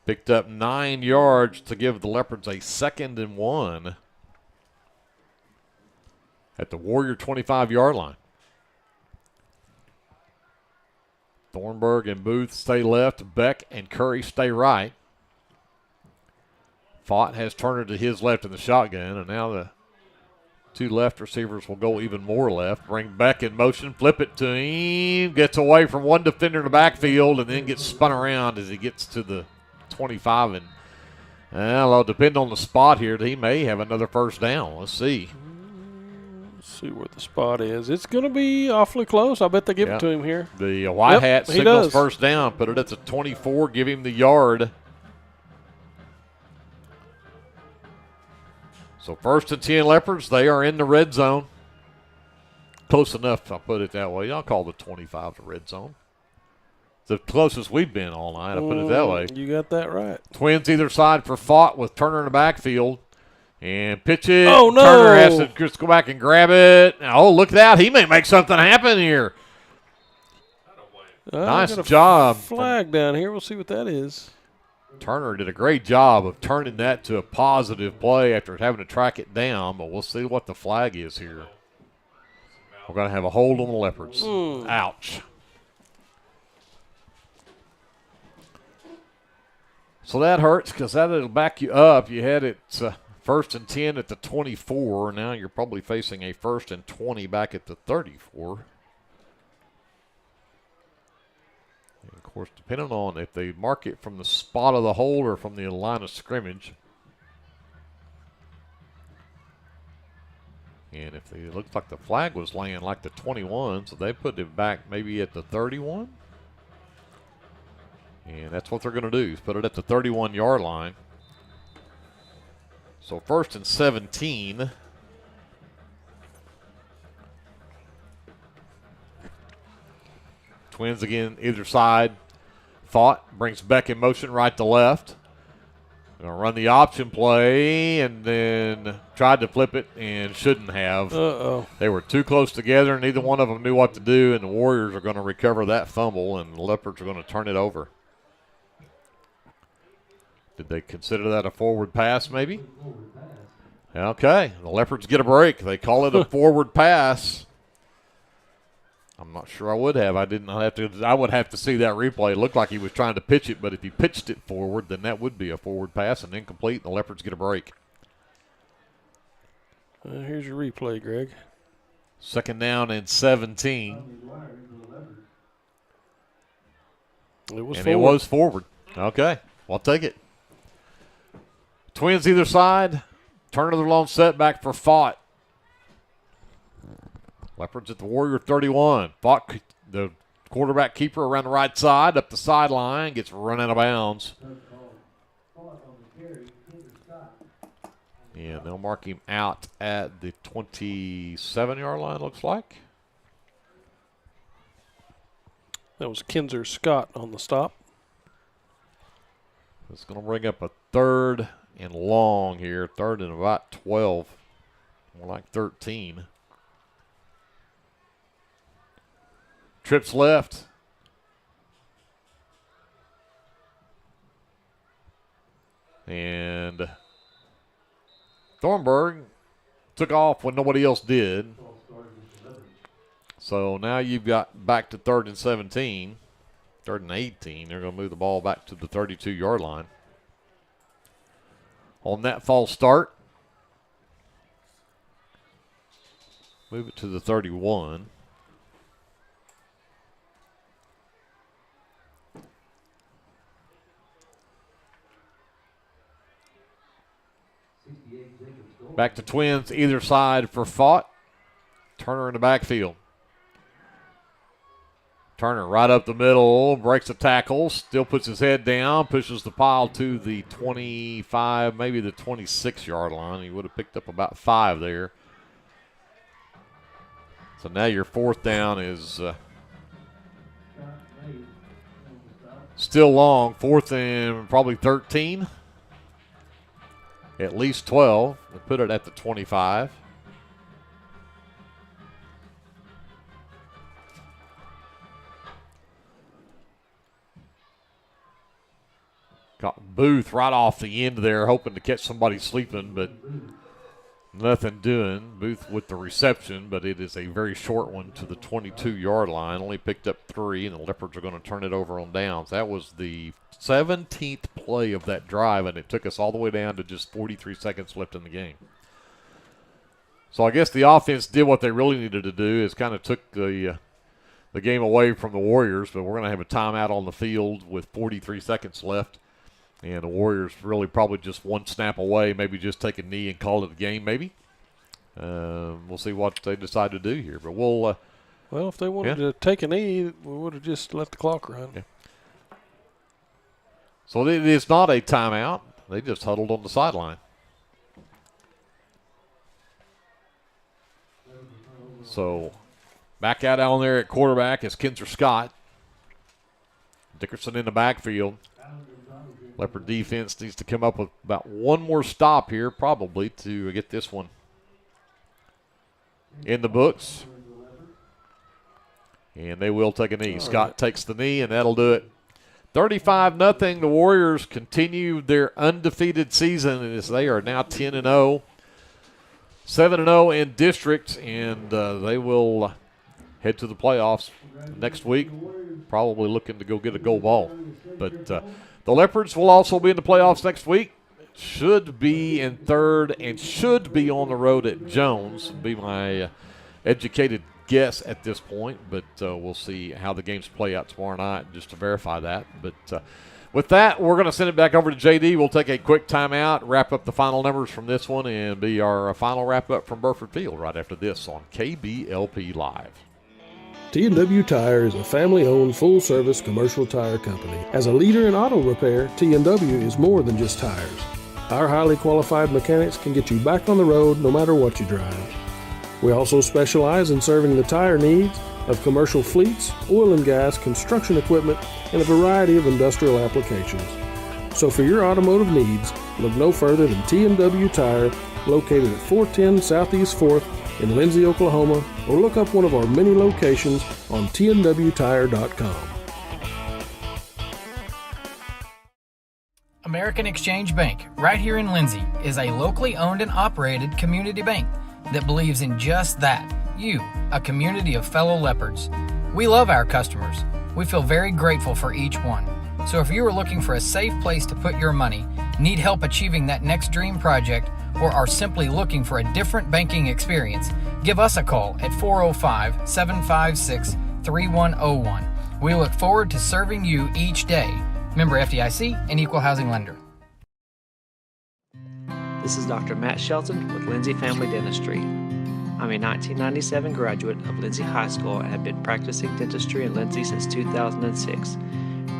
Picked up 9 yards to give the Leopards a 2nd and 1 at the Warrior 25-yard line. Thornburg and Booth stay left. Beck and Curry stay right. Fought has Turner to his left in the shotgun, and now the 2 left receivers will go even more left. Bring Beck in motion, flip it to him, gets away from one defender in the backfield, and then gets spun around as he gets to the 25, and well, depending on the spot here, he may have another first down. Let's see. Let's see where the spot is. It's going to be awfully close. I bet they give it to him here. The white hat signals first down, put it at the 24, give him the yard. So 1st and 10 Leopards, they are in the red zone. Close enough, I'll put it that way. I'll call the 25 the red zone. The closest we've been all night, I'll put it that way. You got that right. Twins either side for Fought with Turner in the backfield. And pitch it. Oh, no. Turner has to just go back and grab it. Oh, look at that. He may make something happen here. Nice job. Flag down here. We'll see what that is. Turner did a great job of turning that to a positive play after having to track it down, but we'll see what the flag is here. We're going to have a hold on the Leopards. Ouch. So that hurts because that'll back you up. You had it 1st and 10 at the 24. Now you're probably facing a 1st and 20 back at the 34. And of course, depending on if they mark it from the spot of the hold or from the line of scrimmage. And if it looks like the flag was laying like the 21, so they put it back maybe at the 31. And that's what they're going to do, is put it at the 31-yard line. So 1st and 17. Twins again, either side. Thought brings Beck in motion right to left. Going to run the option play and then tried to flip it and shouldn't have. They were too close together, and neither one of them knew what to do, and the Warriors are going to recover that fumble, and the Leopards are going to turn it over. Did they consider that a forward pass maybe? Okay, the Leopards get a break. They call it a forward pass. I'm not sure I would have. I would have to see that replay. It looked like he was trying to pitch it, but if he pitched it forward, then that would be a forward pass and incomplete. The Leopards get a break. Here's your replay, Greg. 2nd down and 17. It was forward. Okay, I'll take it. Twins either side. Turner the lone setback for Fott. Leopards at the Warrior 31. Fott, the quarterback keeper, around the right side, up the sideline, gets run out of bounds. And they'll mark him out at the 27-yard line, looks like. That was Kinzer Scott on the stop. It's going to bring up a 3rd and long here. 3rd and about 12. More like 13. Trips left. And Thornburg took off when nobody else did. So now you've got back to 3rd and 17. 3rd and 18. They're going to move the ball back to the 32-yard line. On that false start, move it to the 31. Back to Twins, either side for Fott. Turner in the backfield. Turner right up the middle, breaks a tackle, still puts his head down, pushes the pile to the 25, maybe the 26-yard line. He would have picked up about 5 there. So now your 4th down is still long. 4th and probably 13. At least 12. They put it at the 25. Got Booth right off the end there, hoping to catch somebody sleeping, but nothing doing. Booth with the reception, but it is a very short one to the 22-yard line. Only picked up 3, and the Leopards are going to turn it over on downs. That was the 17th play of that drive, and it took us all the way down to just 43 seconds left in the game. So I guess the offense did what they really needed to do, is kind of took the game away from the Warriors, but we're going to have a timeout on the field with 43 seconds left. And the Warriors really probably just one snap away, maybe just take a knee and call it a game, maybe. We'll see what they decide to do here. But we'll well, if they wanted to take a knee, we would have just let the clock run. Yeah. So it is not a timeout. They just huddled on the sideline. So back out on there at quarterback is Kinzer Scott. Dickerson in the backfield. Leopard defense needs to come up with about one more stop here, probably, to get this one in the books. And they will take a knee. Scott takes the knee, and that'll do it. 35-0. The Warriors continue their undefeated season as they are now 10-0. 7-0 in district, and they will head to the playoffs next week, probably looking to go get a gold ball. But the Leopards will also be in the playoffs next week. Should be in third and should be on the road at Jones, be my educated guess at this point. But we'll see how the games play out tomorrow night just to verify that. But with that, we're going to send it back over to JD. We'll take a quick timeout, wrap up the final numbers from this one, and be our final wrap-up from Burford Field right after this on KBLP Live. T&W Tire is a family-owned, full-service commercial tire company. As a leader in auto repair, T&W is more than just tires. Our highly qualified mechanics can get you back on the road no matter what you drive. We also specialize in serving the tire needs of commercial fleets, oil and gas, construction equipment, and a variety of industrial applications. So for your automotive needs, look no further than T&W Tire, located at 410 Southeast 4th in Lindsay, Oklahoma, or look up one of our many locations on tnwtire.com. American Exchange Bank, right here in Lindsay, is a locally owned and operated community bank that believes in just that, you, a community of fellow leopards. We love our customers. We feel very grateful for each one. So if you are looking for a safe place to put your money, need help achieving that next dream project, or are simply looking for a different banking experience, give us a call at 405-756-3101. We look forward to serving you each day. Member FDIC and Equal Housing Lender. This is Dr. Matt Shelton with Lindsay Family Dentistry. I'm a 1997 graduate of Lindsay High School and have been practicing dentistry in Lindsay since 2006.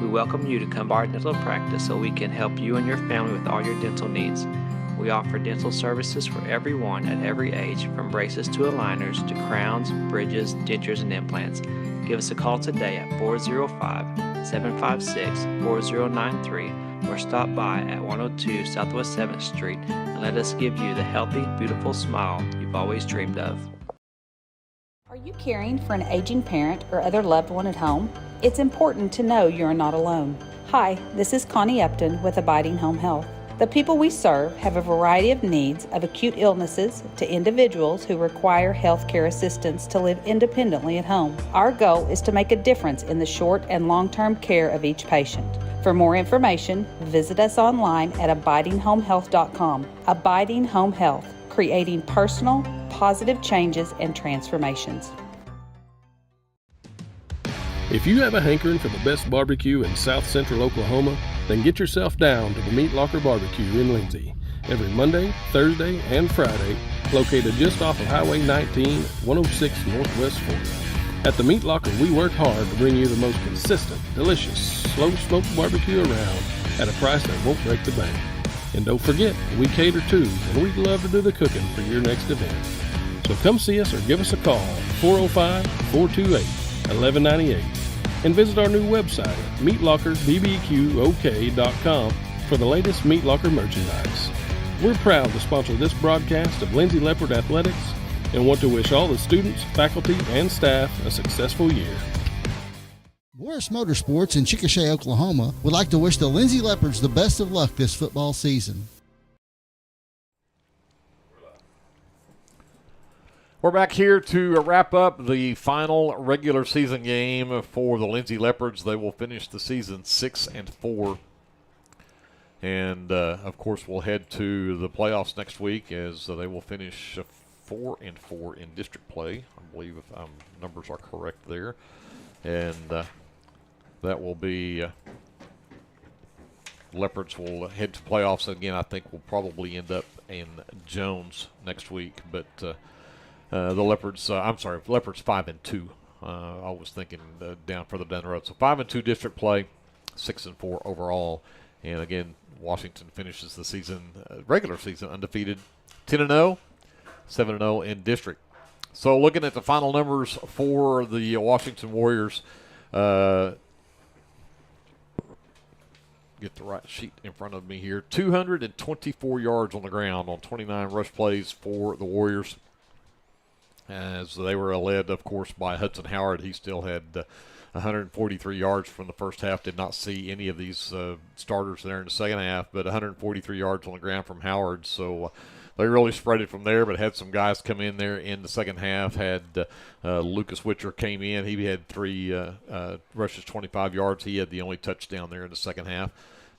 We welcome you to come by our dental practice so we can help you and your family with all your dental needs. We offer dental services for everyone at every age, from braces to aligners to crowns, bridges, dentures, and implants. Give us a call today at 405-756-4093 or stop by at 102 Southwest 7th Street and let us give you the healthy, beautiful smile you've always dreamed of. Are you caring for an aging parent or other loved one at home? It's important to know you're not alone. Hi, this is Connie Upton with Abiding Home Health. The people we serve have a variety of needs, of acute illnesses to individuals who require health care assistance to live independently at home. Our goal is to make a difference in the short and long-term care of each patient. For more information, visit us online at abidinghomehealth.com. Abiding Home Health, creating personal, positive changes and transformations. If you have a hankering for the best barbecue in South Central Oklahoma, then get yourself down to the Meat Locker Barbecue in Lindsay. Every Monday, Thursday, and Friday, located just off of Highway 19, 106 Northwest 4th. At the Meat Locker, we work hard to bring you the most consistent, delicious, slow-smoked barbecue around at a price that won't break the bank. And don't forget, we cater too, and we'd love to do the cooking for your next event. So come see us or give us a call at 405-428-1198 and visit our new website at meatlockerbbqok.com for the latest Meat Locker merchandise. We're proud to sponsor this broadcast of Lindsay Leopard Athletics and want to wish all the students, faculty, and staff a successful year. Morris Motorsports in Chickasha, Oklahoma would like to wish the Lindsay Leopards the best of luck this football season. We're back here to wrap up the final regular season game for the Lindsay Leopards. They will finish the season 6-4. And, of course, we'll head to the playoffs next week as they will finish 4-4 in district play. I believe if numbers are correct there. And that will be Leopards will head to playoffs again. I think we'll probably end up in Jones next week. But the Leopards, Leopards 5-2. I was thinking down further down the road. So 5-2 district play, 6-4 overall. And again, Washington finishes the season, regular season, undefeated, 10-0, 7-0 in district. So looking at the final numbers for the Washington Warriors, get the right sheet in front of me here. 224 yards on the ground on 29 rush plays for the Warriors, as they were led, of course, by Hudson Howard. He still had 143 yards from the first half. Did not see any of these starters there in the second half, but 143 yards on the ground from Howard. So they really spread it from there, but had some guys come in there in the second half. Had Lucas Witcher came in. He had 3 rushes, 25 yards. He had the only touchdown there in the second half.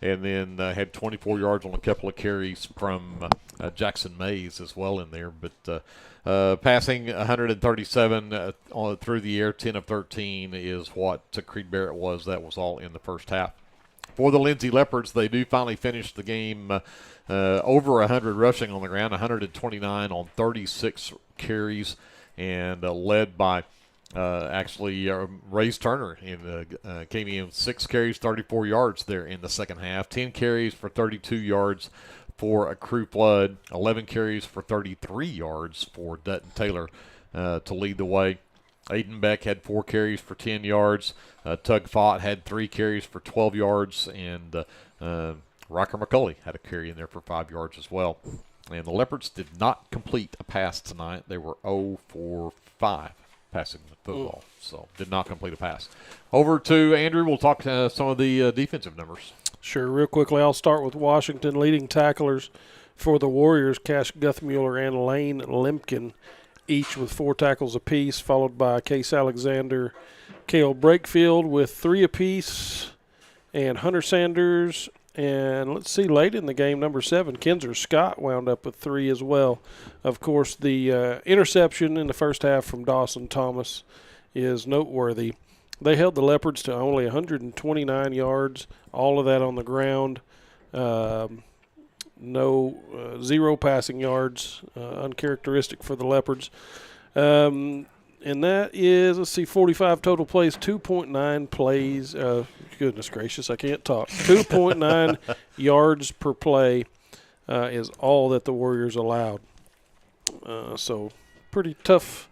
And then had 24 yards on a couple of carries from Jackson Mays as well in there. But passing 137 through the air, 10 of 13 is what Creed Barrett was. That was all in the first half. For the Lindsay Leopards, they do finally finish the game over 100 rushing on the ground, 129 on 36 carries, and led by Ray's Turner came in 6 carries, 34 yards there in the second half, 10 carries for 32 yards for a Crew Flood, 11 carries for 33 yards for Dutton Taylor to lead the way. Aiden Beck had 4 carries for 10 yards. Tug Fott had 3 carries for 12 yards, and Rocker McCulley had a carry in there for 5 yards as well. And the Leopards did not complete a pass tonight. They were 0 for 5 passing the football, so did not complete a pass. Over to Andrew. We'll talk some of the defensive numbers. Sure. Real quickly, I'll start with Washington. Leading tacklers for the Warriors, Cash Guthmuller and Lane Limpkin, each with 4 tackles apiece, followed by Case Alexander, Cale Brakefield with 3 apiece, and Hunter Sanders. And let's see, late in the game, number 7, Kinzer Scott wound up with 3 as well. Of course, the interception in the first half from Dawson Thomas is noteworthy. They held the Leopards to only 129 yards, all of that on the ground. 0 passing yards, uncharacteristic for the Leopards. And that is, 45 total plays, 2.9 plays. Goodness gracious, I can't talk. 2.9 yards per play is all that the Warriors allowed. So pretty tough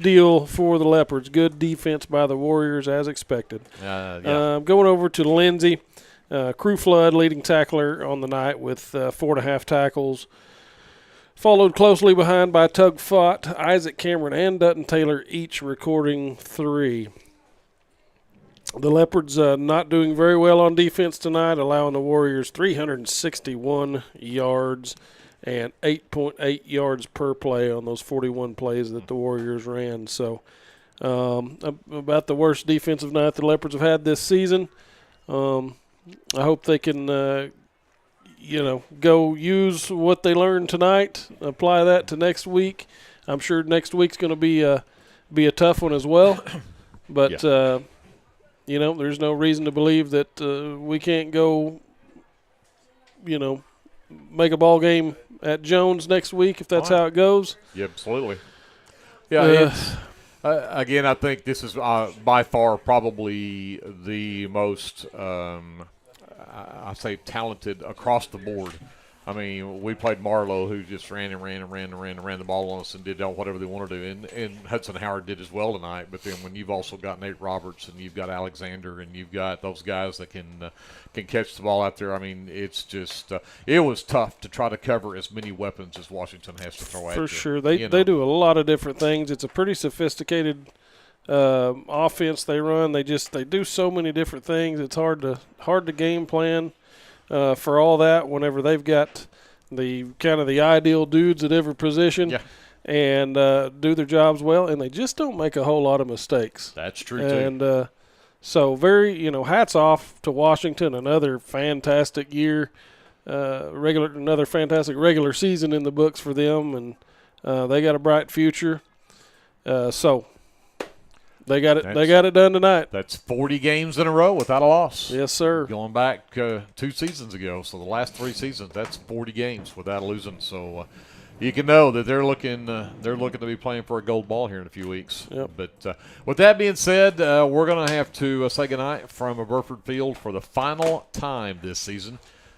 deal for the Leopards. Good defense by the Warriors as expected. Going over to Lindsay. Crew Flood, leading tackler on the night with 4.5 tackles. Followed closely behind by Tug Fott, Isaac Cameron, and Dutton Taylor, each recording 3. The Leopards not doing very well on defense tonight, allowing the Warriors 361 yards and 8.8 yards per play on those 41 plays that the Warriors ran. So about the worst defensive night the Leopards have had this season. I hope they can go use what they learned tonight, apply that to next week. I'm sure next week's going to be a tough one as well. But, there's no reason to believe that we can't go, make a ball game at Jones next week if that's how it goes. Yeah, absolutely. Yeah, again, I think this is by far probably the most I say talented across the board. I mean, we played Marlowe, who just ran the ball on us and did whatever they wanted to do. And Hudson Howard did as well tonight. But then when you've also got Nate Roberts and you've got Alexander and you've got those guys that can catch the ball out there, I mean, it's just it was tough to try to cover as many weapons as Washington has to throw at you. For sure. They do a lot of different things. It's a pretty sophisticated offense they run. They do so many different things. It's hard to game plan for all that whenever they've got the kind of the ideal dudes at every position and do their jobs well, and they just don't make a whole lot of mistakes. That's true too. And so very, hats off to Washington. Another fantastic year, another fantastic regular season in the books for them, and they got a bright future. So they got it done tonight. That's 40 games in a row without a loss. Yes, sir. Going back 2 seasons ago, so the last 3 seasons, that's 40 games without losing. So you can know that they're looking to be playing for a gold ball here in a few weeks. Yep. But with that being said, we're going to have to say goodnight from Burford Field for the final time this season.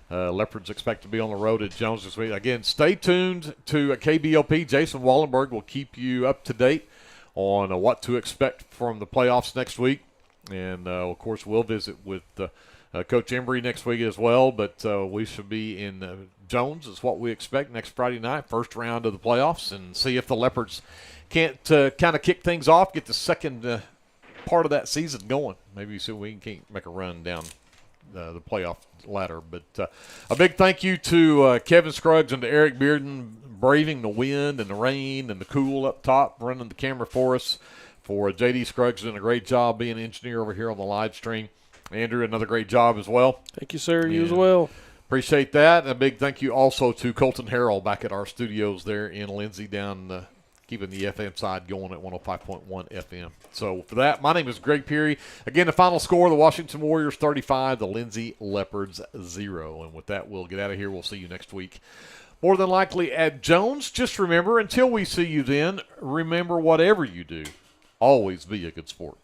Leopards expect to be on the road at Jones this week. Again, stay tuned to KBLP. Jason Wallenberg will keep you up to date on what to expect from the playoffs next week. And, of course, we'll visit with Coach Embry next week as well, but we should be in Jones is what we expect next Friday night, first round of the playoffs, and see if the Leopards can't kind of kick things off, get the second part of that season going. Maybe so we can make a run down the playoff ladder. But a big thank you to Kevin Scruggs and to Eric Bearden, braving the wind and the rain and the cool up top, running the camera for us. For J.D. Scruggs doing a great job being an engineer over here on the live stream. Andrew, another great job as well. Thank you, sir. You as well. Appreciate that. And a big thank you also to Colton Harrell back at our studios there in Lindsay, down keeping the FM side going at 105.1 FM. So for that, my name is Greg Peary. Again, the final score, the Washington Warriors 35, the Lindsay Leopards 0. And with that, we'll get out of here. We'll see you next week, more than likely at Jones. Just remember, until we see you then, remember whatever you do, always be a good sport.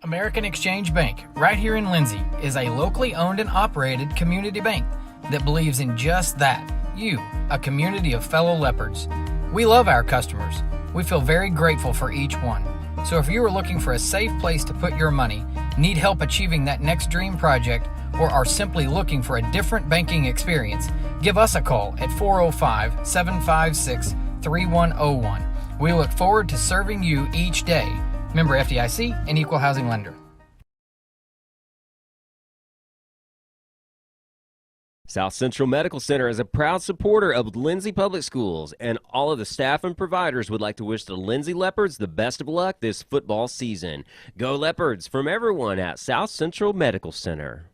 American Exchange Bank, right here in Lindsay, is a locally owned and operated community bank that believes in just that, you, a community of fellow leopards. We love our customers. We feel very grateful for each one. So if you are looking for a safe place to put your money, need help achieving that next dream project, or are simply looking for a different banking experience, give us a call at 405-756-3101. We look forward to serving you each day. Member FDIC and Equal Housing Lender. South Central Medical Center is a proud supporter of Lindsay Public Schools, and all of the staff and providers would like to wish the Lindsay Leopards the best of luck this football season. Go Leopards from everyone at South Central Medical Center.